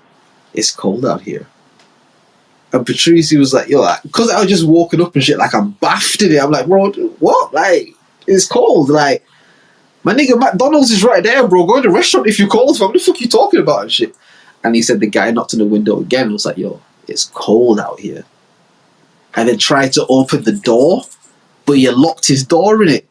C: it's cold out here. And Patrice, he was like, yo, because I was just walking up and shit, like I'm baffed in it. I'm like, bro, what? Like, it's cold. Like, my nigga McDonald's is right there, bro. Go to the restaurant if you're cold. What the fuck you talking about and shit? And he said the guy knocked on the window again and was like, yo, it's cold out here. And then tried to open the door, but he locked his door in it.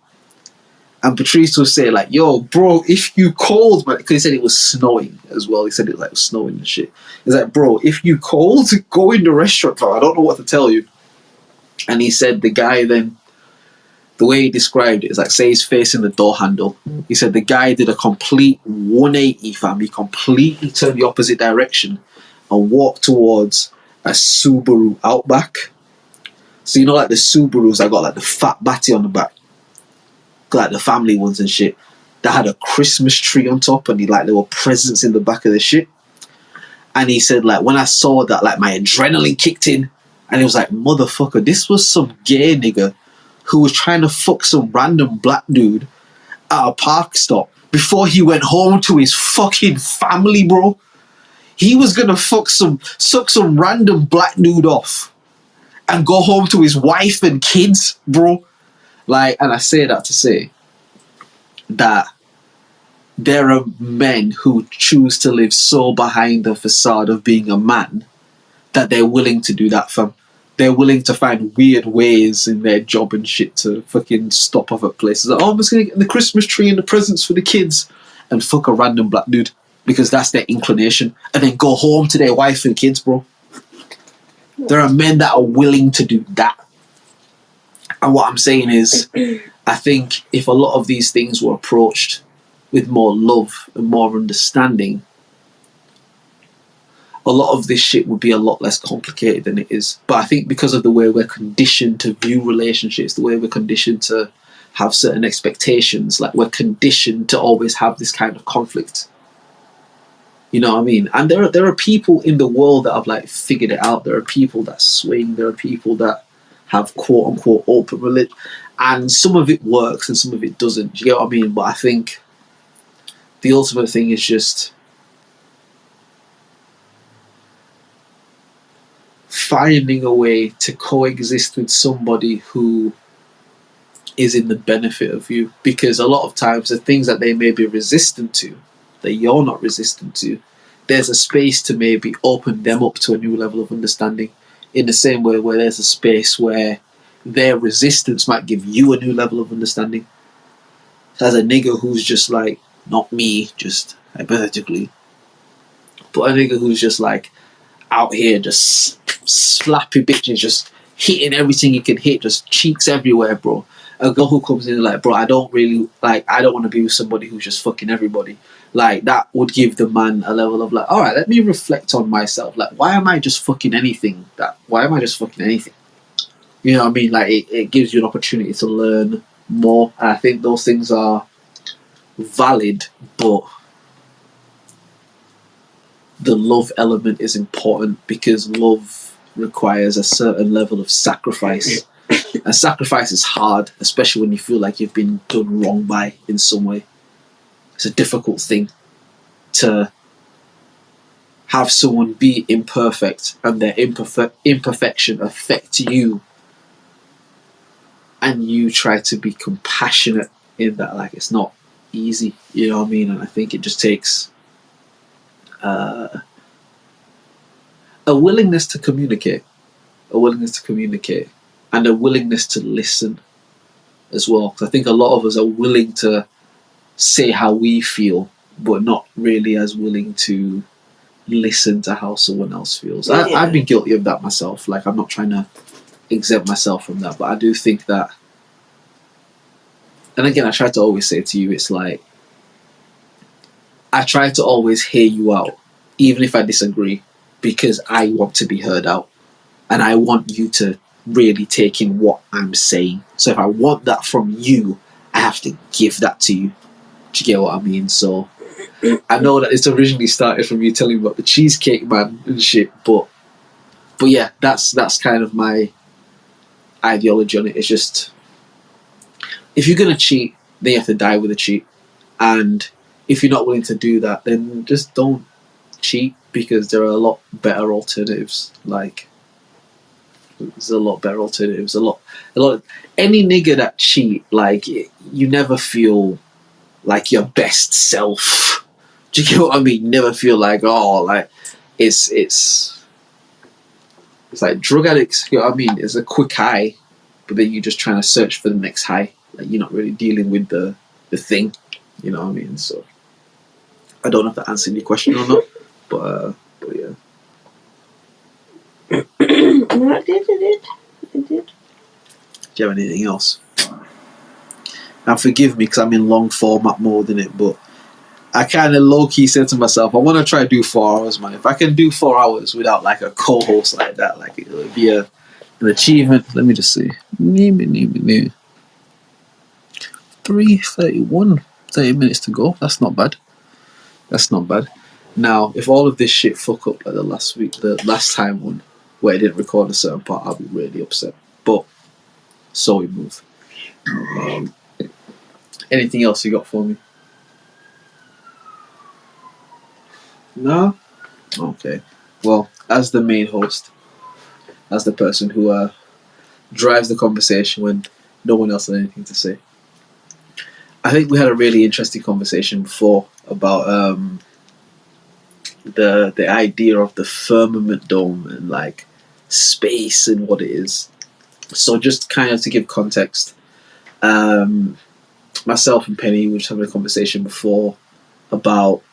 C: And Patrice was saying like, yo, bro, if you cold, man, because he said it was snowing as well. He said it like snowing and shit. He's like, bro, if you cold, go in the restaurant, bro. I don't know what to tell you. And he said the guy then, the way he described it is like, say he's facing the door handle. He said the guy did a complete 180, fam. He completely turned the opposite direction and walked towards a Subaru Outback. So you know, like the Subarus that got like the fat batty on the back, like the family ones and shit, that had a Christmas tree on top, and there were presents in the back of the shit. And he said like, when I saw that, like my adrenaline kicked in, and he was like, motherfucker, this was some gay nigga who was trying to fuck some random black dude at a park stop before he went home to his fucking family, bro. He was gonna suck some random black dude off and go home to his wife and kids, bro. Like, and I say that to say that there are men who choose to live so behind the facade of being a man that they're willing to do that, fam. They're willing to find weird ways in their job and shit to fucking stop off at places. Like, oh, I'm just gonna get the Christmas tree and the presents for the kids and fuck a random black dude because that's their inclination, and then go home to their wife and kids, bro. There are men that are willing to do that. And what I'm saying is, I think if a lot of these things were approached with more love and more understanding, a lot of this shit would be a lot less complicated than it is. But I think because of the way we're conditioned to view relationships, the way we're conditioned to have certain expectations, like we're conditioned to always have this kind of conflict. You know what I mean? And there are people in the world that have like figured it out. There are people that swing. There are people that have quote unquote open religion, and some of it works and some of it doesn't. Do you get what I mean? But I think the ultimate thing is just finding a way to coexist with somebody who is in the benefit of you, because a lot of times the things that they may be resistant to that you're not resistant to, there's a space to maybe open them up to a new level of understanding, in the same way where there's a space where their resistance might give you a new level of understanding. As a nigga who's just like, not me, just hypothetically, but a nigga who's just like out here just slappy bitches, just hitting everything you can hit, just cheeks everywhere, bro. A girl who comes in like, bro, I don't want to be with somebody who's just fucking everybody. Like, that would give the man a level of like, all right, let me reflect on myself. Like, why am I just fucking anything? Why am I just fucking anything? You know what I mean? Like, it gives you an opportunity to learn more. And I think those things are valid, but the love element is important, because love requires a certain level of sacrifice. And sacrifice is hard, especially when you feel like you've been done wrong by in some way. It's a difficult thing to have someone be imperfect and their imperfection affect you, and you try to be compassionate in that. Like, it's not easy, you know what I mean? And I think it just takes a willingness to communicate, and a willingness to listen as well. Because I think a lot of us are willing to say how we feel, but not really as willing to listen to how someone else feels.
B: Yeah.
C: I've been guilty of that myself. Like, I'm not trying to exempt myself from that, but I do think that, and again, I try to always say to you, it's like, I try to always hear you out, even if I disagree, because I want to be heard out, and I want you to really take in what I'm saying. So if I want that from you, I have to give that to you. Do you get what I mean? So I know that it's originally started from you telling me about the cheesecake man and shit, but yeah, that's kind of my ideology on it. It's just, if you're gonna cheat, then you have to die with a cheat. And if you're not willing to do that, then just don't cheat, because there are a lot better alternatives. Like, there's a lot better alternatives. A lot. Any nigga that cheat, like, you never feel like your best self. Do you get what I mean? You never feel like, oh, like, it's like drug addicts. You know what I mean? It's a quick high, but then you're just trying to search for the next high. Like, you're not really dealing with the thing. You know what I mean? So I don't know if that answered your question or not, but yeah.
B: No, it did.
C: Do you have anything else? Now, forgive me because I'm in long format mode in it, but I kind of low key said to myself, I want to try to do 4 hours, man. If I can do 4 hours without like a co-host like that, like, it would be an achievement. Let me just see. 3:31, 30 minutes to go. That's not bad. Now, if all of this shit fuck up like the last time one, where I didn't record a certain part, I'll be really upset. But so we move. Anything else you got for me? No? Okay. Well, as the main host, as the person who drives the conversation when no one else had anything to say, I think we had a really interesting conversation before about the idea of the firmament dome and like space and what it is. So just kind of to give context, myself and Penny were just having a conversation before about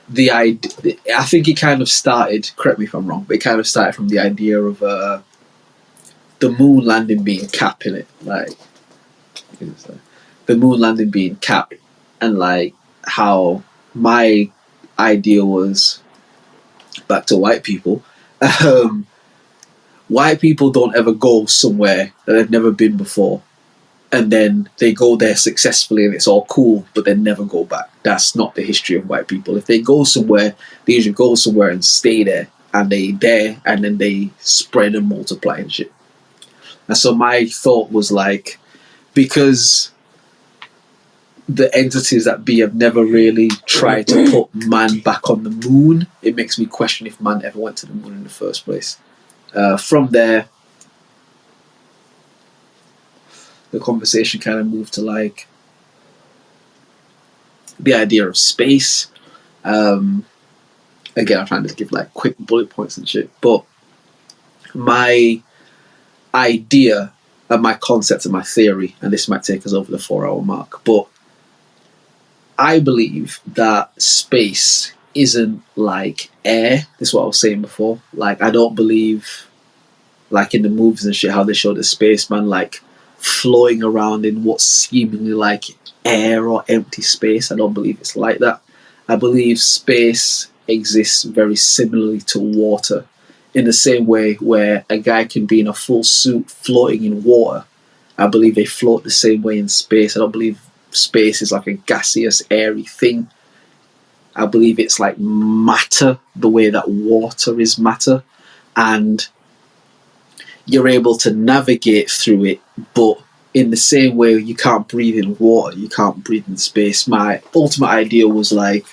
C: the idea. I think it kind of started, correct me if I'm wrong, but it kind of started from the idea of the moon landing being cap in it, like the moon landing being cap, and like how my idea was, back to white people. White people don't ever go somewhere that they've never been before, and then they go there successfully and it's all cool, but they never go back. That's not the history of white people. If they go somewhere, they usually go somewhere and stay there, and then they spread and multiply and shit. And so my thought was like, because the entities that be have never really tried to put man back on the moon, it makes me question if man ever went to the moon in the first place. From there, the conversation kind of moved to like, the idea of space. Again, I'm trying to give like quick bullet points and shit, but my idea and my concept and my theory, and this might take us over the 4-hour mark, but I believe that space isn't like air. This is what I was saying before. Like, I don't believe, like in the movies and shit, how they show the spaceman like flowing around in what's seemingly like air or empty space. I don't believe it's like that. I believe space exists very similarly to water, in the same way where a guy can be in a full suit floating in water. I believe they float the same way in space. I don't believe space is like a gaseous, airy thing. I believe it's like matter, the way that water is matter, and you're able to navigate through it, but in the same way you can't breathe in water, you can't breathe in space. My ultimate idea was like,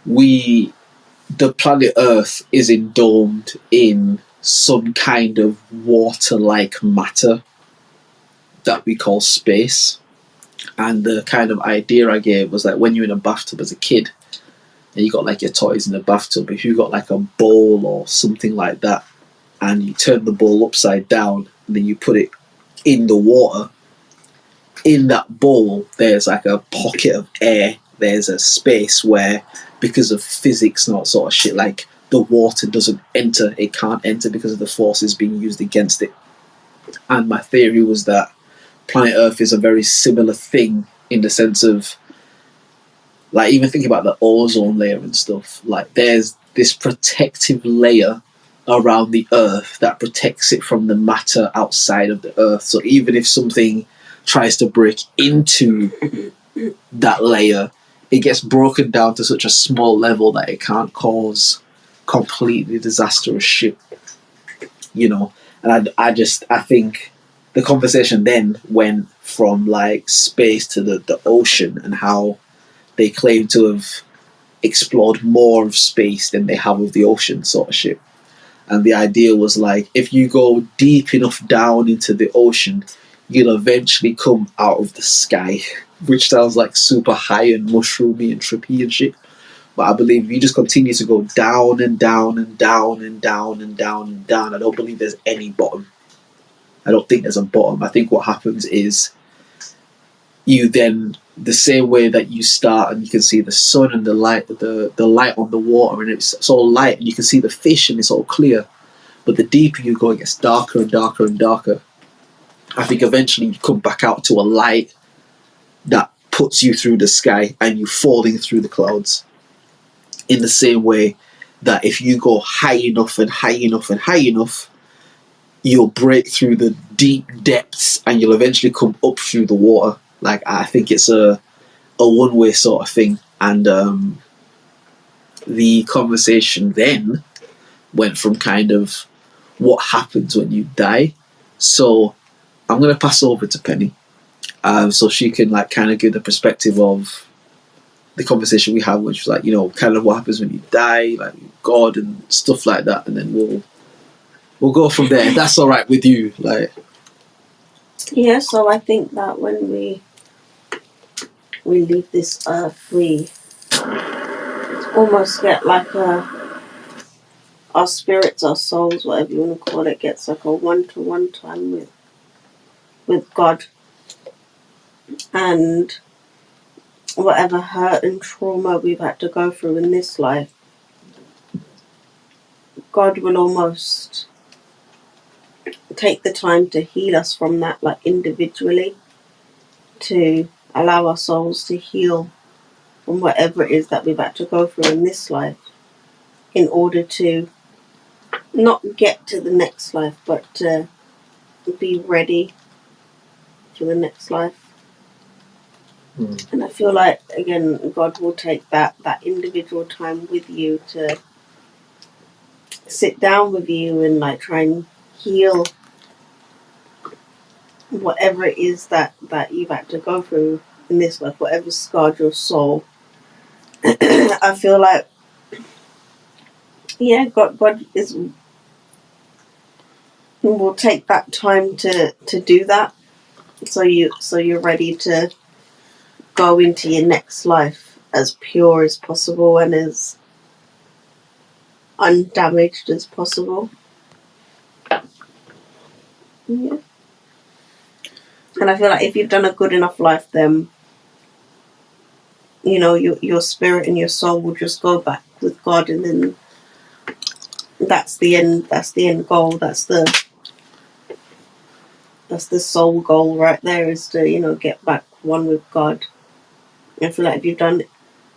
C: the planet Earth is endomed in some kind of water-like matter that we call space. And the kind of idea I gave was like, when you're in a bathtub as a kid and you got like your toys in the bathtub, if you got like a bowl or something like that and you turn the bowl upside down and then you put it in the water, in that bowl there's like a pocket of air, there's a space where, because of physics and all sort of shit, like the water doesn't enter, it can't enter because of the forces being used against it. And my theory was that planet Earth is a very similar thing, in the sense of, like, even think about the ozone layer and stuff, like there's this protective layer around the Earth that protects it from the matter outside of the Earth. So even if something tries to break into that layer, it gets broken down to such a small level that it can't cause completely disastrous shit, you know. And I think the conversation then went from like space to the ocean, and how they claim to have explored more of space than they have of the ocean, sort of shit. And the idea was like, if you go deep enough down into the ocean, you'll eventually come out of the sky, which sounds like super high and mushroomy and trippy and shit. But I believe if you just continue to go down and down and down and down and down and down, I don't believe there's any bottom. I don't think there's a bottom. I think what happens is, you then, the same way that you start and you can see the sun and the light on the water, and it's all light and you can see the fish and it's all clear, but the deeper you go it gets darker and darker and darker. I think eventually you come back out to a light that puts you through the sky and you falling through the clouds, in the same way that if you go high enough and high enough and high enough, you'll break through the deep depths and you'll eventually come up through the water. Like, I think it's a one-way sort of thing. And the conversation then went from kind of what happens when you die. So I'm going to pass over to Penny, so she can like kind of give the perspective of the conversation we had, which was like, you know, kind of what happens when you die, like God and stuff like that, and then we'll go from there. If that's all right with you, like.
B: Yeah, so I think that when we leave this earth, we almost get like our spirits, our souls, whatever you want to call it, gets like a one-to-one time with God, and whatever hurt and trauma we've had to go through in this life, God will almost take the time to heal us from that, like individually, to allow our souls to heal from whatever it is that we've had to go through in this life, in order to not get to the next life, but to be ready for the next life. And I feel like, again, God will take that individual time with you, to sit down with you and like try and heal whatever it is that you've had to go through in this life, whatever scarred your soul. I feel like, yeah, God will take that time to do that, so you're ready to go into your next life as pure as possible and as undamaged as possible. Yeah. And I feel like if you've done a good enough life, then, you know, your spirit and your soul will just go back with God, and then that's the end. That's the end goal. That's the soul goal right there, is to, you know, get back one with God. I feel like if you've done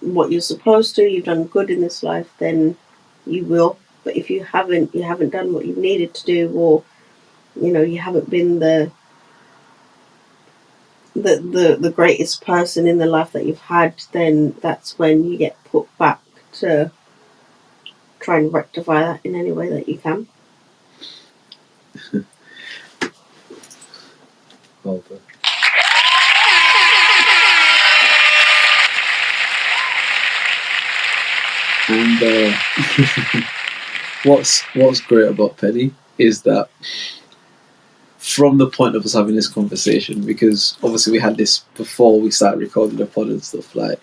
B: what you're supposed to, you've done good in this life, then you will. But if you haven't done what you needed to do, or, you know, you haven't been the greatest person in the life that you've had, then that's when you get put back to try and rectify that in any way that you can.
C: And what's great about Penny is that from the point of us having this conversation, because obviously we had this before we started recording the pod and stuff, like,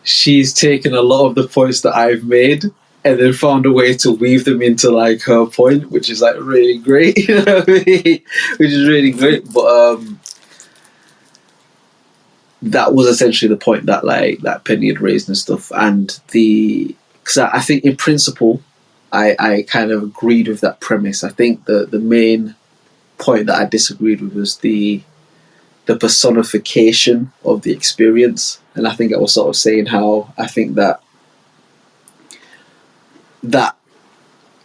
C: she's taken a lot of the points that I've made and then found a way to weave them into like her point, which is like really great, you know what I mean? Which is really great. But that was essentially the point that that Penny had raised and stuff, and because I think in principle I kind of agreed with that premise. I think the main point that I disagreed with was the personification of the experience. And I think I was sort of saying how I think that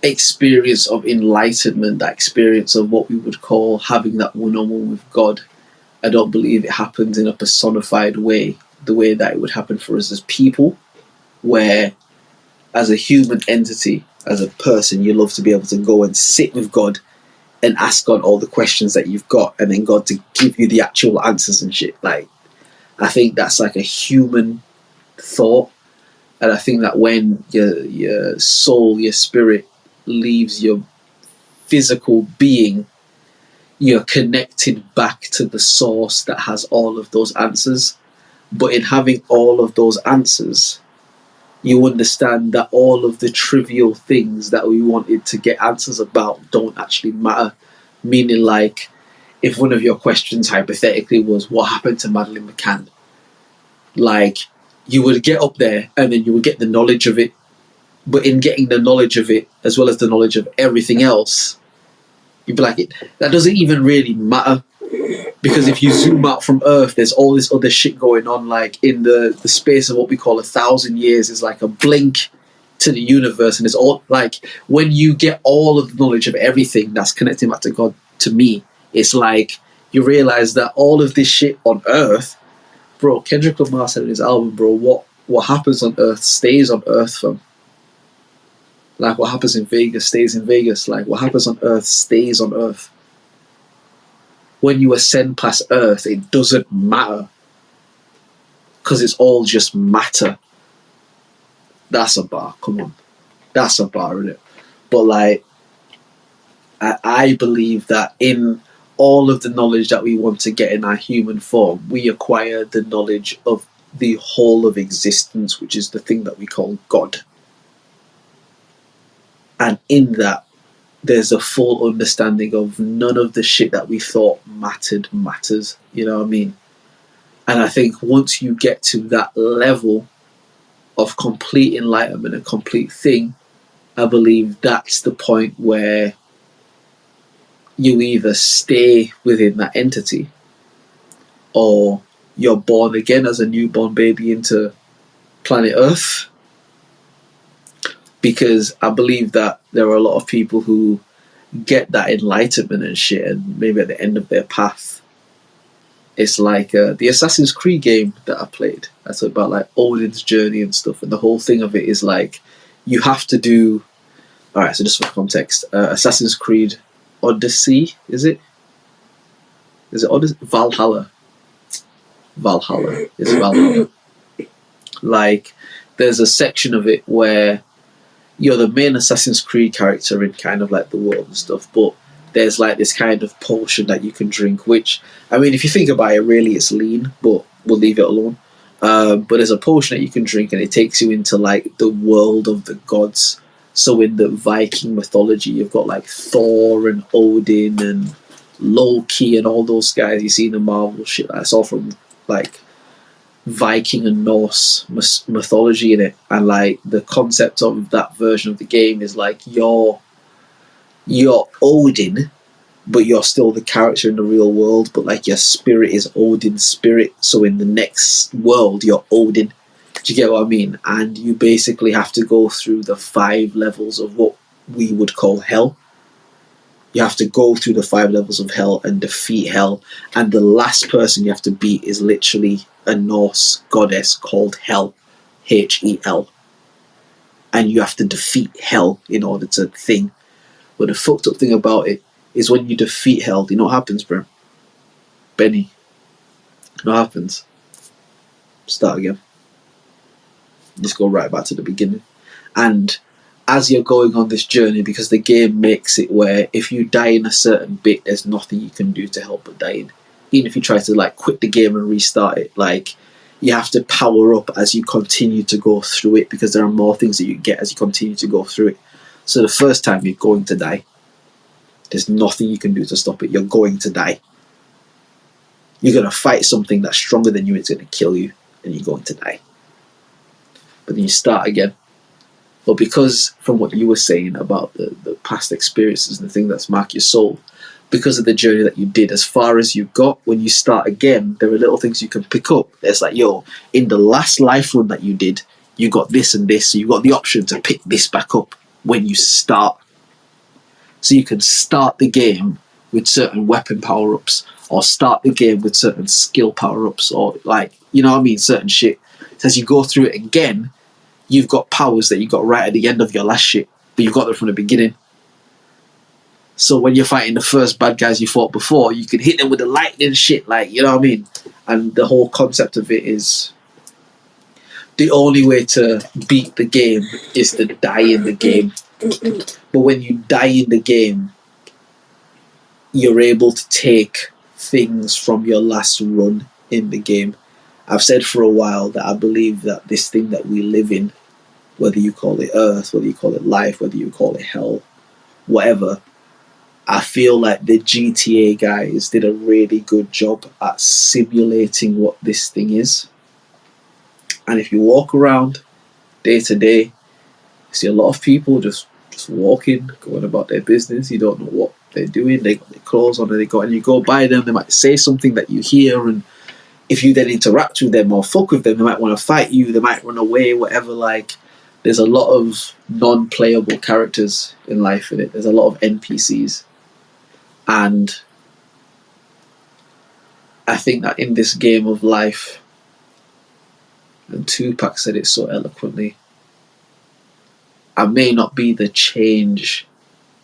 C: experience of enlightenment, that experience of what we would call having that one-on-one with God, I don't believe it happens in a personified way, the way that it would happen for us as people, where as a human entity, as a person, you love to be able to go and sit with God and ask God all the questions that you've got, and then God to give you the actual answers and shit. Like, I think that's like a human thought. And I think that when your soul, your spirit leaves your physical being, you're connected back to the source that has all of those answers. But in having all of those answers, you understand that all of the trivial things that we wanted to get answers about don't actually matter. Meaning, like, if one of your questions hypothetically was, what happened to Madeleine McCann? Like, you would get up there and then you would get the knowledge of it. But in getting the knowledge of it, as well as the knowledge of everything else, you'd be like, that doesn't even really matter. Because if you zoom out from Earth, there's all this other shit going on. Like, in the space of what we call 1,000 years is like a blink to the universe. And it's all like, when you get all of the knowledge of everything that's connecting back to God, to me, it's like you realize that all of this shit on Earth, bro, Kendrick Lamar said in his album, bro, what happens on Earth stays on Earth, fam. Like, what happens in Vegas stays in Vegas. Like, what happens on Earth stays on Earth. When you ascend past Earth, it doesn't matter. Because it's all just matter. That's a bar, come on. That's a bar, isn't it? But, like, I believe that in all of the knowledge that we want to get in our human form, we acquire the knowledge of the whole of existence, which is the thing that we call God. And in that, there's a full understanding of none of the shit that we thought matters. You know what I mean? And I think once you get to that level of complete enlightenment, a complete thing, I believe that's the point where you either stay within that entity or you're born again as a newborn baby into planet Earth. Because I believe that there are a lot of people who get that enlightenment and shit, and maybe at the end of their path, it's like the Assassin's Creed game that I played. That's about like Odin's journey and stuff, and the whole thing of it is like you have to do. All right, so just for context, Assassin's Creed Odyssey, is it? Is it Odyssey? Valhalla. It's Valhalla. Like, there's a section of it where you're the main Assassin's Creed character in kind of like the world and stuff, but there's like this kind of potion that you can drink, which, I mean, if you think about it, really it's lean, but we'll leave it alone. But there's a potion that you can drink, and it takes you into like the world of the gods. So in the Viking mythology, you've got like Thor and Odin and Loki and all those guys you see in the Marvel shit. That's all from like Viking and Norse mythology in it. And like the concept of that version of the game is like you're Odin, but you're still the character in the real world, but like your spirit is Odin's spirit. So in the next world, you're Odin. Do you get what I mean? And you basically have to go through the 5 levels of what we would call hell. You have to go through the 5 levels of hell and defeat hell. And the last person you have to beat is literally a Norse goddess called Hel, Hel. And you have to defeat hell in order to thing. But the fucked up thing about it is when you defeat hell, do you know what happens, bro? Benny. You know what happens? Start again. Just go right back to the beginning. And as you're going on this journey, because the game makes it where if you die in a certain bit, there's nothing you can do to help but dying. Even if you try to like quit the game and restart it, like you have to power up as you continue to go through it, because there are more things that you get as you continue to go through it. So the first time you're going to die, there's nothing you can do to stop it. You're going to die. You're going to fight something that's stronger than you. It's going to kill you, and you're going to die. But then you start again. But because from what you were saying about the past experiences and the thing that's marked your soul, because of the journey that you did, as far as you got, when you start again, there are little things you can pick up. It's like, yo, in the last life run that you did, you got this and this, so you got the option to pick this back up when you start. So you can start the game with certain weapon power-ups, or start the game with certain skill power-ups, or like, you know what I mean, certain shit. So as you go through it again, you've got powers that you got right at the end of your last shit, but you got them from the beginning. So when you're fighting the first bad guys you fought before, you can hit them with the lightning shit, like, you know what I mean? And the whole concept of it is the only way to beat the game is to die in the game. But when you die in the game, you're able to take things from your last run in the game. I've said for a while that I believe that this thing that we live in, whether you call it Earth, whether you call it life, whether you call it hell, whatever, I feel like the GTA guys did a really good job at simulating what this thing is. And if you walk around day to day, you see a lot of people just walking, going about their business. You don't know what they're doing. They got their clothes on, and you go by them, they might say something that you hear, and if you then interact with them or fuck with them, they might want to fight you, they might run away, whatever. Like, there's a lot of non-playable characters in life in it. There's a lot of NPCs. And I think that in this game of life, and Tupac said it so eloquently, I may not be the change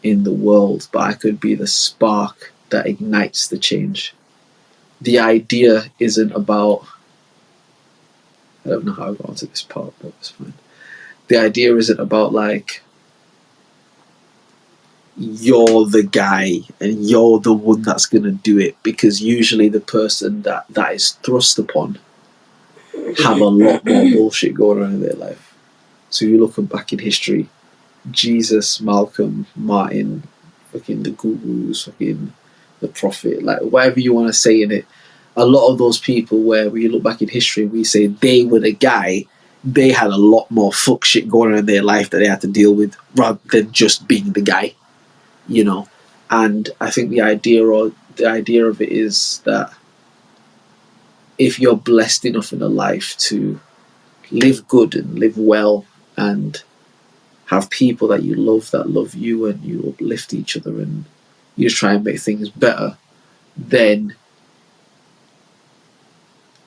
C: in the world, but I could be the spark that ignites the change. The idea isn't about... I don't know how I got onto this part, but it's fine. The idea isn't about, like, you're the guy and you're the one that's going to do it, because usually the person that is thrust upon have a lot more bullshit going on in their life. So you look back in history, Jesus, Malcolm, Martin, fucking the gurus, fucking the prophet, like whatever you want to say in it, a lot of those people where when you look back in history, we say they were the guy, they had a lot more fuck shit going on in their life that they had to deal with rather than just being the guy, you know. And I think the idea of it is that if you're blessed enough in a life to live good and live well and have people that you love that love you, and you uplift each other and you just try and make things better, then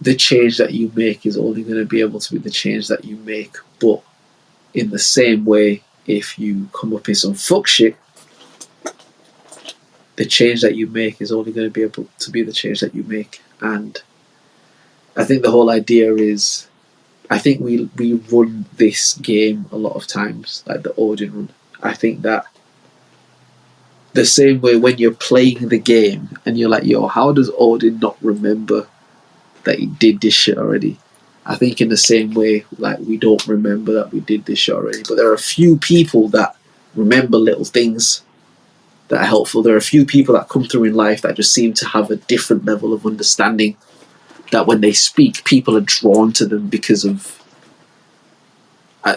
C: the change that you make is only going to be able to be the change that you make. But in the same way, if you come up in some fuck shit, the change that you make is only going to be able to be the change that you make. And I think the whole idea is, I think we run this game a lot of times, like the Odin run. I think that the same way when you're playing the game and you're like, yo, how does Odin not remember that he did this shit already? I think in the same way, like, we don't remember that we did this shit already. But there are a few people that remember little things that are helpful. There are a few people that come through in life that just seem to have a different level of understanding, that when they speak, people are drawn to them because of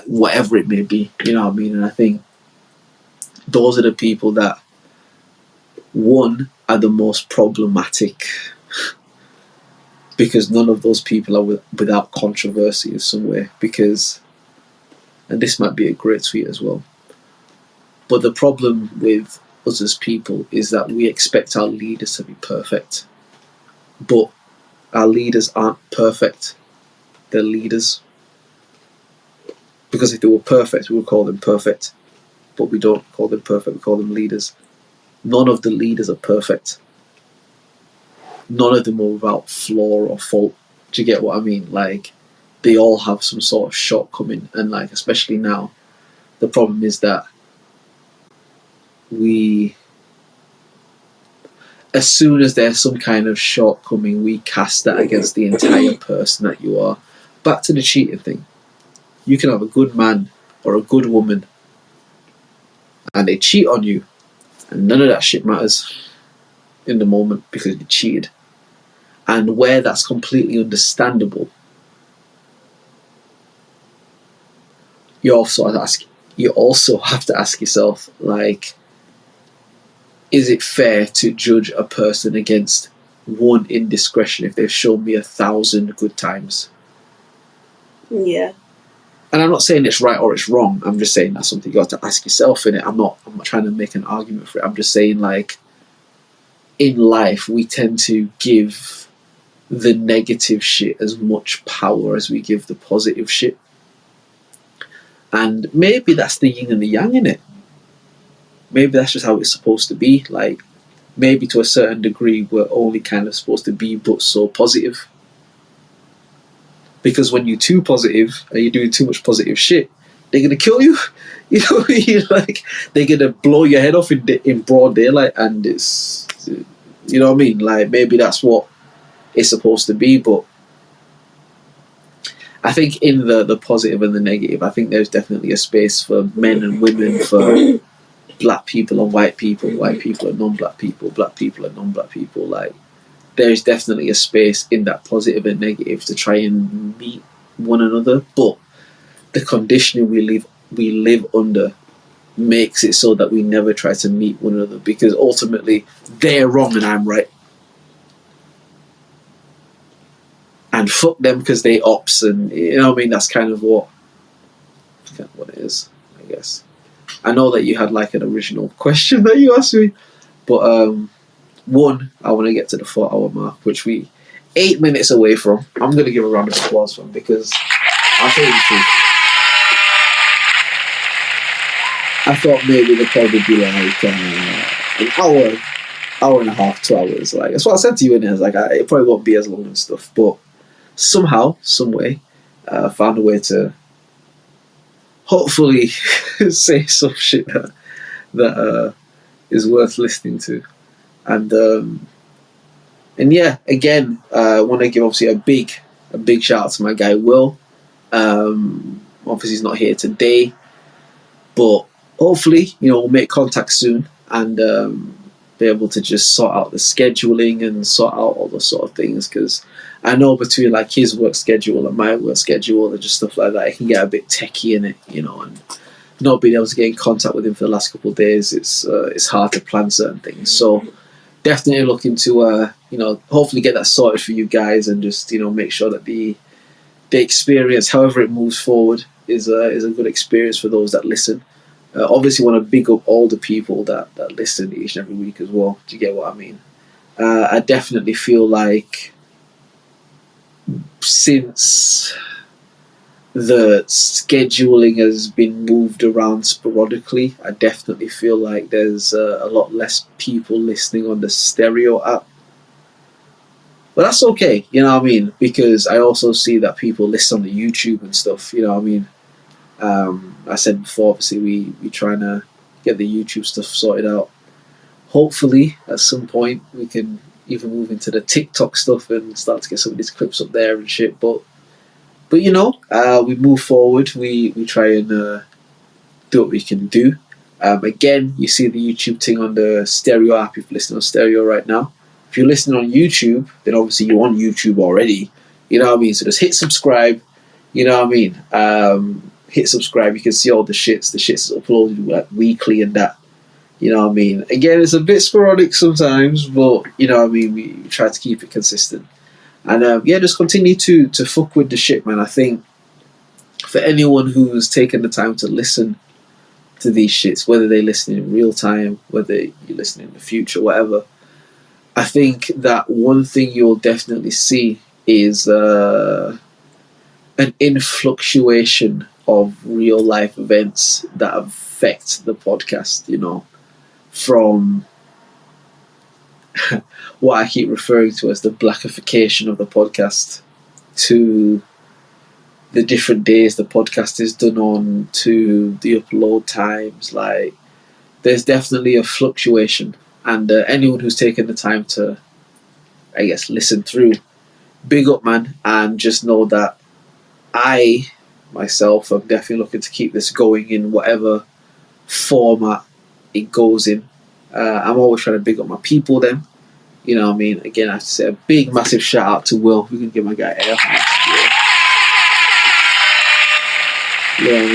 C: whatever it may be. You know what I mean? And I think those are the people that, one, are the most problematic, because none of those people are without controversy in some way. Because, and this might be a great tweet as well, but the problem with us as people is that we expect our leaders to be perfect. But our leaders aren't perfect. They're leaders. Because if they were perfect, we would call them perfect. But we don't call them perfect, we call them leaders. None of the leaders are perfect. None of them are without flaw or fault. Do you get what I mean? Like, they all have some sort of shortcoming. And, like, especially now, the problem is that as soon as there's some kind of shortcoming, we cast that against the entire person that you are. Back to the cheating thing. You can have a good man or a good woman and they cheat on you, and none of that shit matters in the moment because you cheated. And where that's completely understandable, you also have to ask yourself, like, is it fair to judge a person against one indiscretion if they've shown me 1,000 good times?
B: Yeah.
C: And I'm not saying it's right or it's wrong. I'm just saying that's something you got to ask yourself in it. I'm not trying to make an argument for it. I'm just saying, like, in life, we tend to give the negative shit as much power as we give the positive shit. And maybe that's the yin and the yang in it. Maybe that's just how it's supposed to be. Like, maybe to a certain degree, we're only kind of supposed to be but so positive. Because when you're too positive and you're doing too much positive shit, they're going to kill you. You know what I mean? Like, they're going to blow your head off in broad daylight, and it's, you know what I mean? Like, maybe that's what it's supposed to be, but I think in the positive and the negative, I think there's definitely a space for men and women, for black people and white people and non-black people, black people and non-black people. Like, there's definitely a space in that positive and negative to try and meet one another, but the conditioning we live under makes it so that we never try to meet one another, because ultimately they're wrong and I'm right. And fuck them because they ops, and you know what I mean? That's kind of what it is, I guess. I know that you had like an original question that you asked me, but one, I want to get to the 4-hour mark, which we 8 minutes away from. I'm going to give a round of applause for him, because I'll tell you the truth. I thought maybe they'd probably be like an hour and a half, 2 hours. Like, that's what I said to you in there. Like, it probably won't be as long and stuff, but somehow, some way, found a way to hopefully say some shit that is worth listening to. And yeah, again, I want to give obviously a big shout out to my guy Will. Obviously he's not here today, but hopefully, you know, we'll make contact soon and be able to just sort out the scheduling and sort out all those sort of things, because I know between like his work schedule and my work schedule and just stuff like that, it can get a bit techie in it, you know, and not being able to get in contact with him for the last couple of days, it's hard to plan certain things. So definitely looking to you know, hopefully get that sorted for you guys, and just, you know, make sure that the experience, however it moves forward, is a good experience for those that listen. Obviously want to big up all the people that listen each and every week as well. Do you get what I mean? I definitely feel like since the scheduling has been moved around sporadically, I definitely feel like there's a lot less people listening on the stereo app. But that's okay, you know what I mean? Because I also see that people listen on the YouTube and stuff, you know what I mean? I said before, obviously, we trying to get the YouTube stuff sorted out. hopefully at some point we can even move into the TikTok stuff and start to get some of these clips up there and shit. But you know, we move forward. We try and do what we can do. Again, you see the YouTube thing on the stereo app if you're listening on stereo right now. If you're listening on YouTube, then obviously you're on YouTube already. You know what I mean? So just hit subscribe. You know what I mean? Hit subscribe. You can see all the shits. The shits is uploaded like weekly and that. You know what I mean? Again, it's a bit sporadic sometimes, but you know what I mean? We try to keep it consistent. And yeah, just continue to fuck with the shit, man. I think for anyone who's taken the time to listen to these shits, whether they listen in real time, whether you listen in the future, whatever, I think that one thing you'll definitely see is an influctuation of real life events that affect the podcast, you know, from what I keep referring to as the blackification of the podcast to the different days the podcast is done on to the upload times. Like, there's definitely a fluctuation, and anyone who's taken the time to, I guess, listen through, big up, man, and just know that I myself am definitely looking to keep this going in whatever format it goes in. I'm always trying to big up my people then. You know what I mean? Again, I have to say a big, massive shout out to Will. We can give my guy air. You know what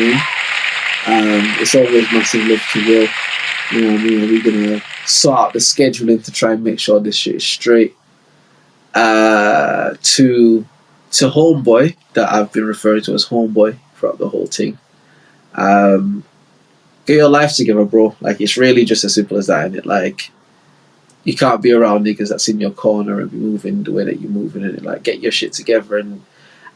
C: I mean? It's always massive love to Will. You know what I mean? We're gonna sort out the scheduling to try and make sure this shit is straight. To Homeboy, that I've been referring to as Homeboy throughout the whole thing. Get your life together, bro. Like, it's really just as simple as that, isn't it? Like, you can't be around niggas that's in your corner and be moving the way that you're moving, and like, get your shit together. And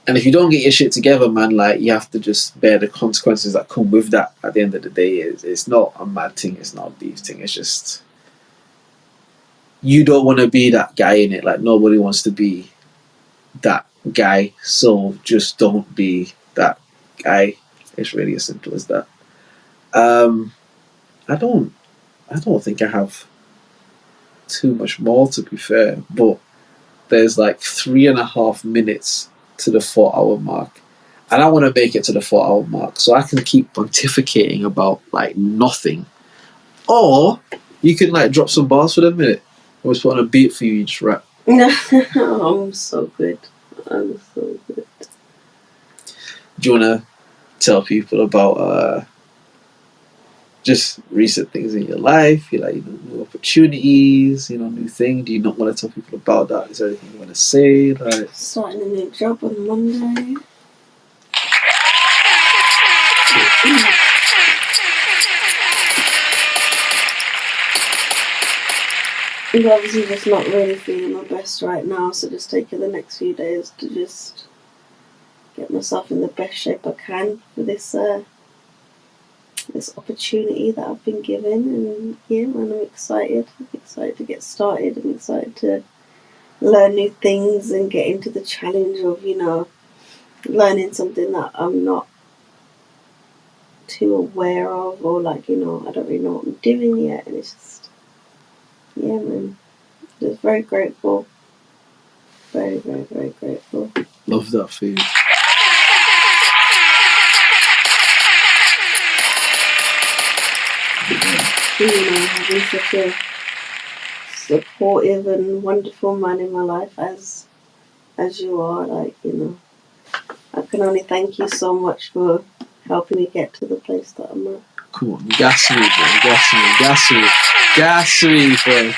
C: if you don't get your shit together, man, like, you have to just bear the consequences that come with that. At the end of the day, it's not a mad thing, it's not a beef thing. It's just, you don't want to be that guy in it. Like, nobody wants to be that guy, so just don't be that guy. It's really as simple as that. I don't think I have too much more, to be fair, but there's like 3.5 minutes to the 4-hour mark, and I want to make it to the 4-hour mark so I can keep pontificating about like nothing. Or you can like drop some bars for the minute. I was putting a beat for you, you just rap.
B: No, I'm so good. I'm so good.
C: Do you want to tell people about just recent things in your life? You like, you know, new opportunities, you know, new thing. Do you not want to tell people about that? Is there anything you want to say? Like,
B: Starting a new job on Monday. I'm obviously just not really feeling my best right now, so just taking the next few days to just get myself in the best shape I can for this this opportunity that I've been given. And yeah, man, I'm excited. I'm excited to get started. I'm excited to learn new things and get into the challenge of, you know, learning something that I'm not too aware of, or like, you know, I don't really know what I'm doing yet. And it's just, yeah, man, just very grateful. Very, very, very grateful.
C: love that for you.
B: You know, having such a supportive and wonderful man in my life as you are, like, you know, I can only thank you so much for helping me get to the place that I'm at.
C: Come on, gas me, bro. Gas me, bro.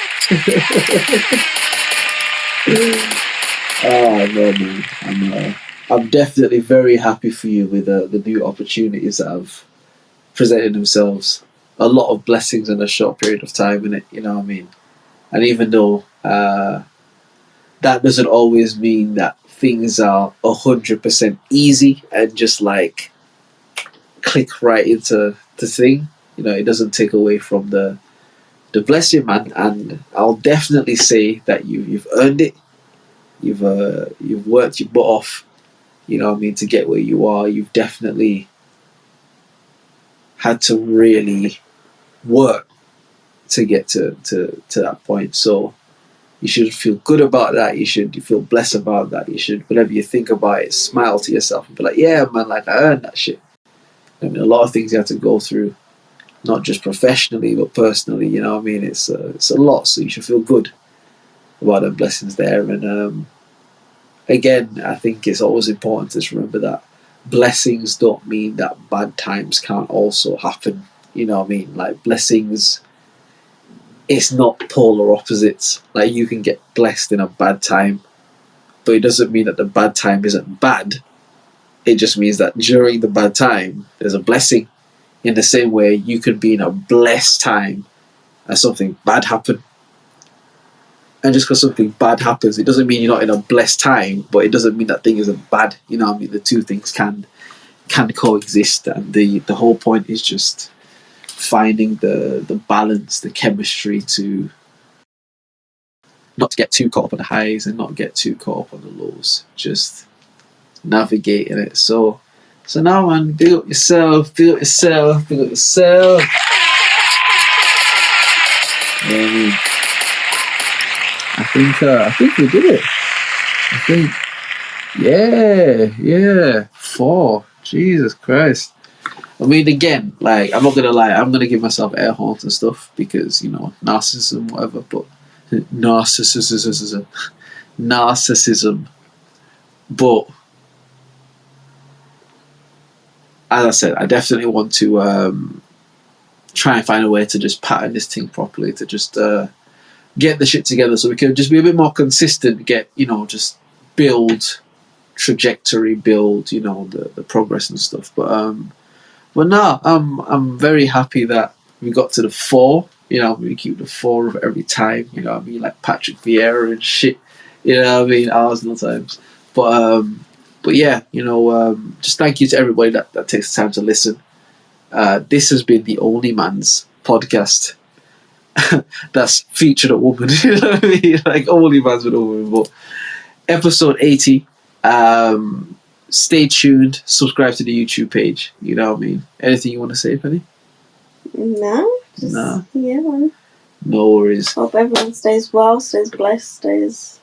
C: Oh no, man. I'm definitely very happy for you with the new opportunities that have presented themselves. A lot of blessings in a short period of time, innit? You know what I mean? And even though that doesn't always mean that things are 100% easy and just like click right into the thing, you know, it doesn't take away from the blessing, man. And I'll definitely say that you've earned it. You've worked your butt off, you know what I mean, to get where you are. You've definitely had to really work to get to that point. So you should feel good about that. You feel blessed about that. You should, whenever you think about it, smile to yourself and be like, yeah, man, like I earned that shit. I mean, a lot of things you have to go through, not just professionally but personally. You know what I mean? It's a lot, so you should feel good about the blessings there. And again, I think it's always important to just remember that blessings don't mean that bad times can't also happen. You know what I mean? Like blessings, it's not polar opposites. Like you can get blessed in a bad time, but it doesn't mean that the bad time isn't bad. It just means that during the bad time, there's a blessing. In the same way, you could be in a blessed time and something bad happen. And just because something bad happens, it doesn't mean you're not in a blessed time, but it doesn't mean that thing isn't bad. You know what I mean? The two things can coexist, and the whole point is just finding the balance, the chemistry to not get too caught up on the highs and not get too caught up on the lows. Just navigating it. So now, man, build yourself. Yeah, I mean, I think we did it. I think, yeah, 4. Jesus Christ. I mean, again, like, I'm not gonna lie, I'm gonna give myself air horns and stuff because, you know, narcissism, whatever, but narcissism. But as I said, I definitely want to try and find a way to just pattern this thing properly, to just get the shit together so we can just be a bit more consistent, get, you know, just build trajectory, build, you know, the progress and stuff. But no, I'm very happy that we got to the 4. You know, we keep the 4 of every time. You know what I mean? Like Patrick Vieira and shit. You know what I mean? Arsenal times. But yeah, you know, just thank you to everybody that takes the time to listen. This has been the OnlyMans podcast that's featured a woman. You know what I mean? Like OnlyMans with a woman. But episode 80. Stay tuned. Subscribe to the YouTube page. You know what I mean? Anything you want to say, Penny?
B: No. Yeah, man.
C: No worries.
B: Hope everyone stays well, stays blessed, stays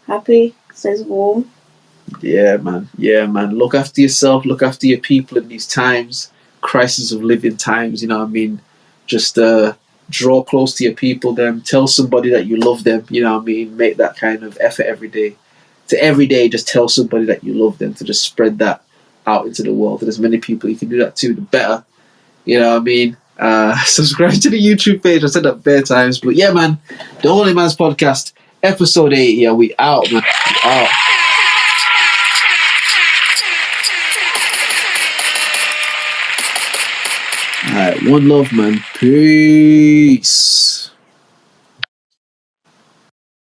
B: happy, stays warm.
C: Yeah, man. Look after yourself. Look after your people in these times. Crisis of living times. You know what I mean? Just draw close to your people. Them. Tell somebody that you love them. You know what I mean? Make that kind of effort every day. To every day, just tell somebody that you love them. To just spread that out into the world. And as many people you can do that to, the better. You know what I mean? Subscribe to the YouTube page. I said that bare times. But yeah, man. The OnlyMans podcast, episode 8. Yeah, we out, man. We out. Alright, one love, man. Peace.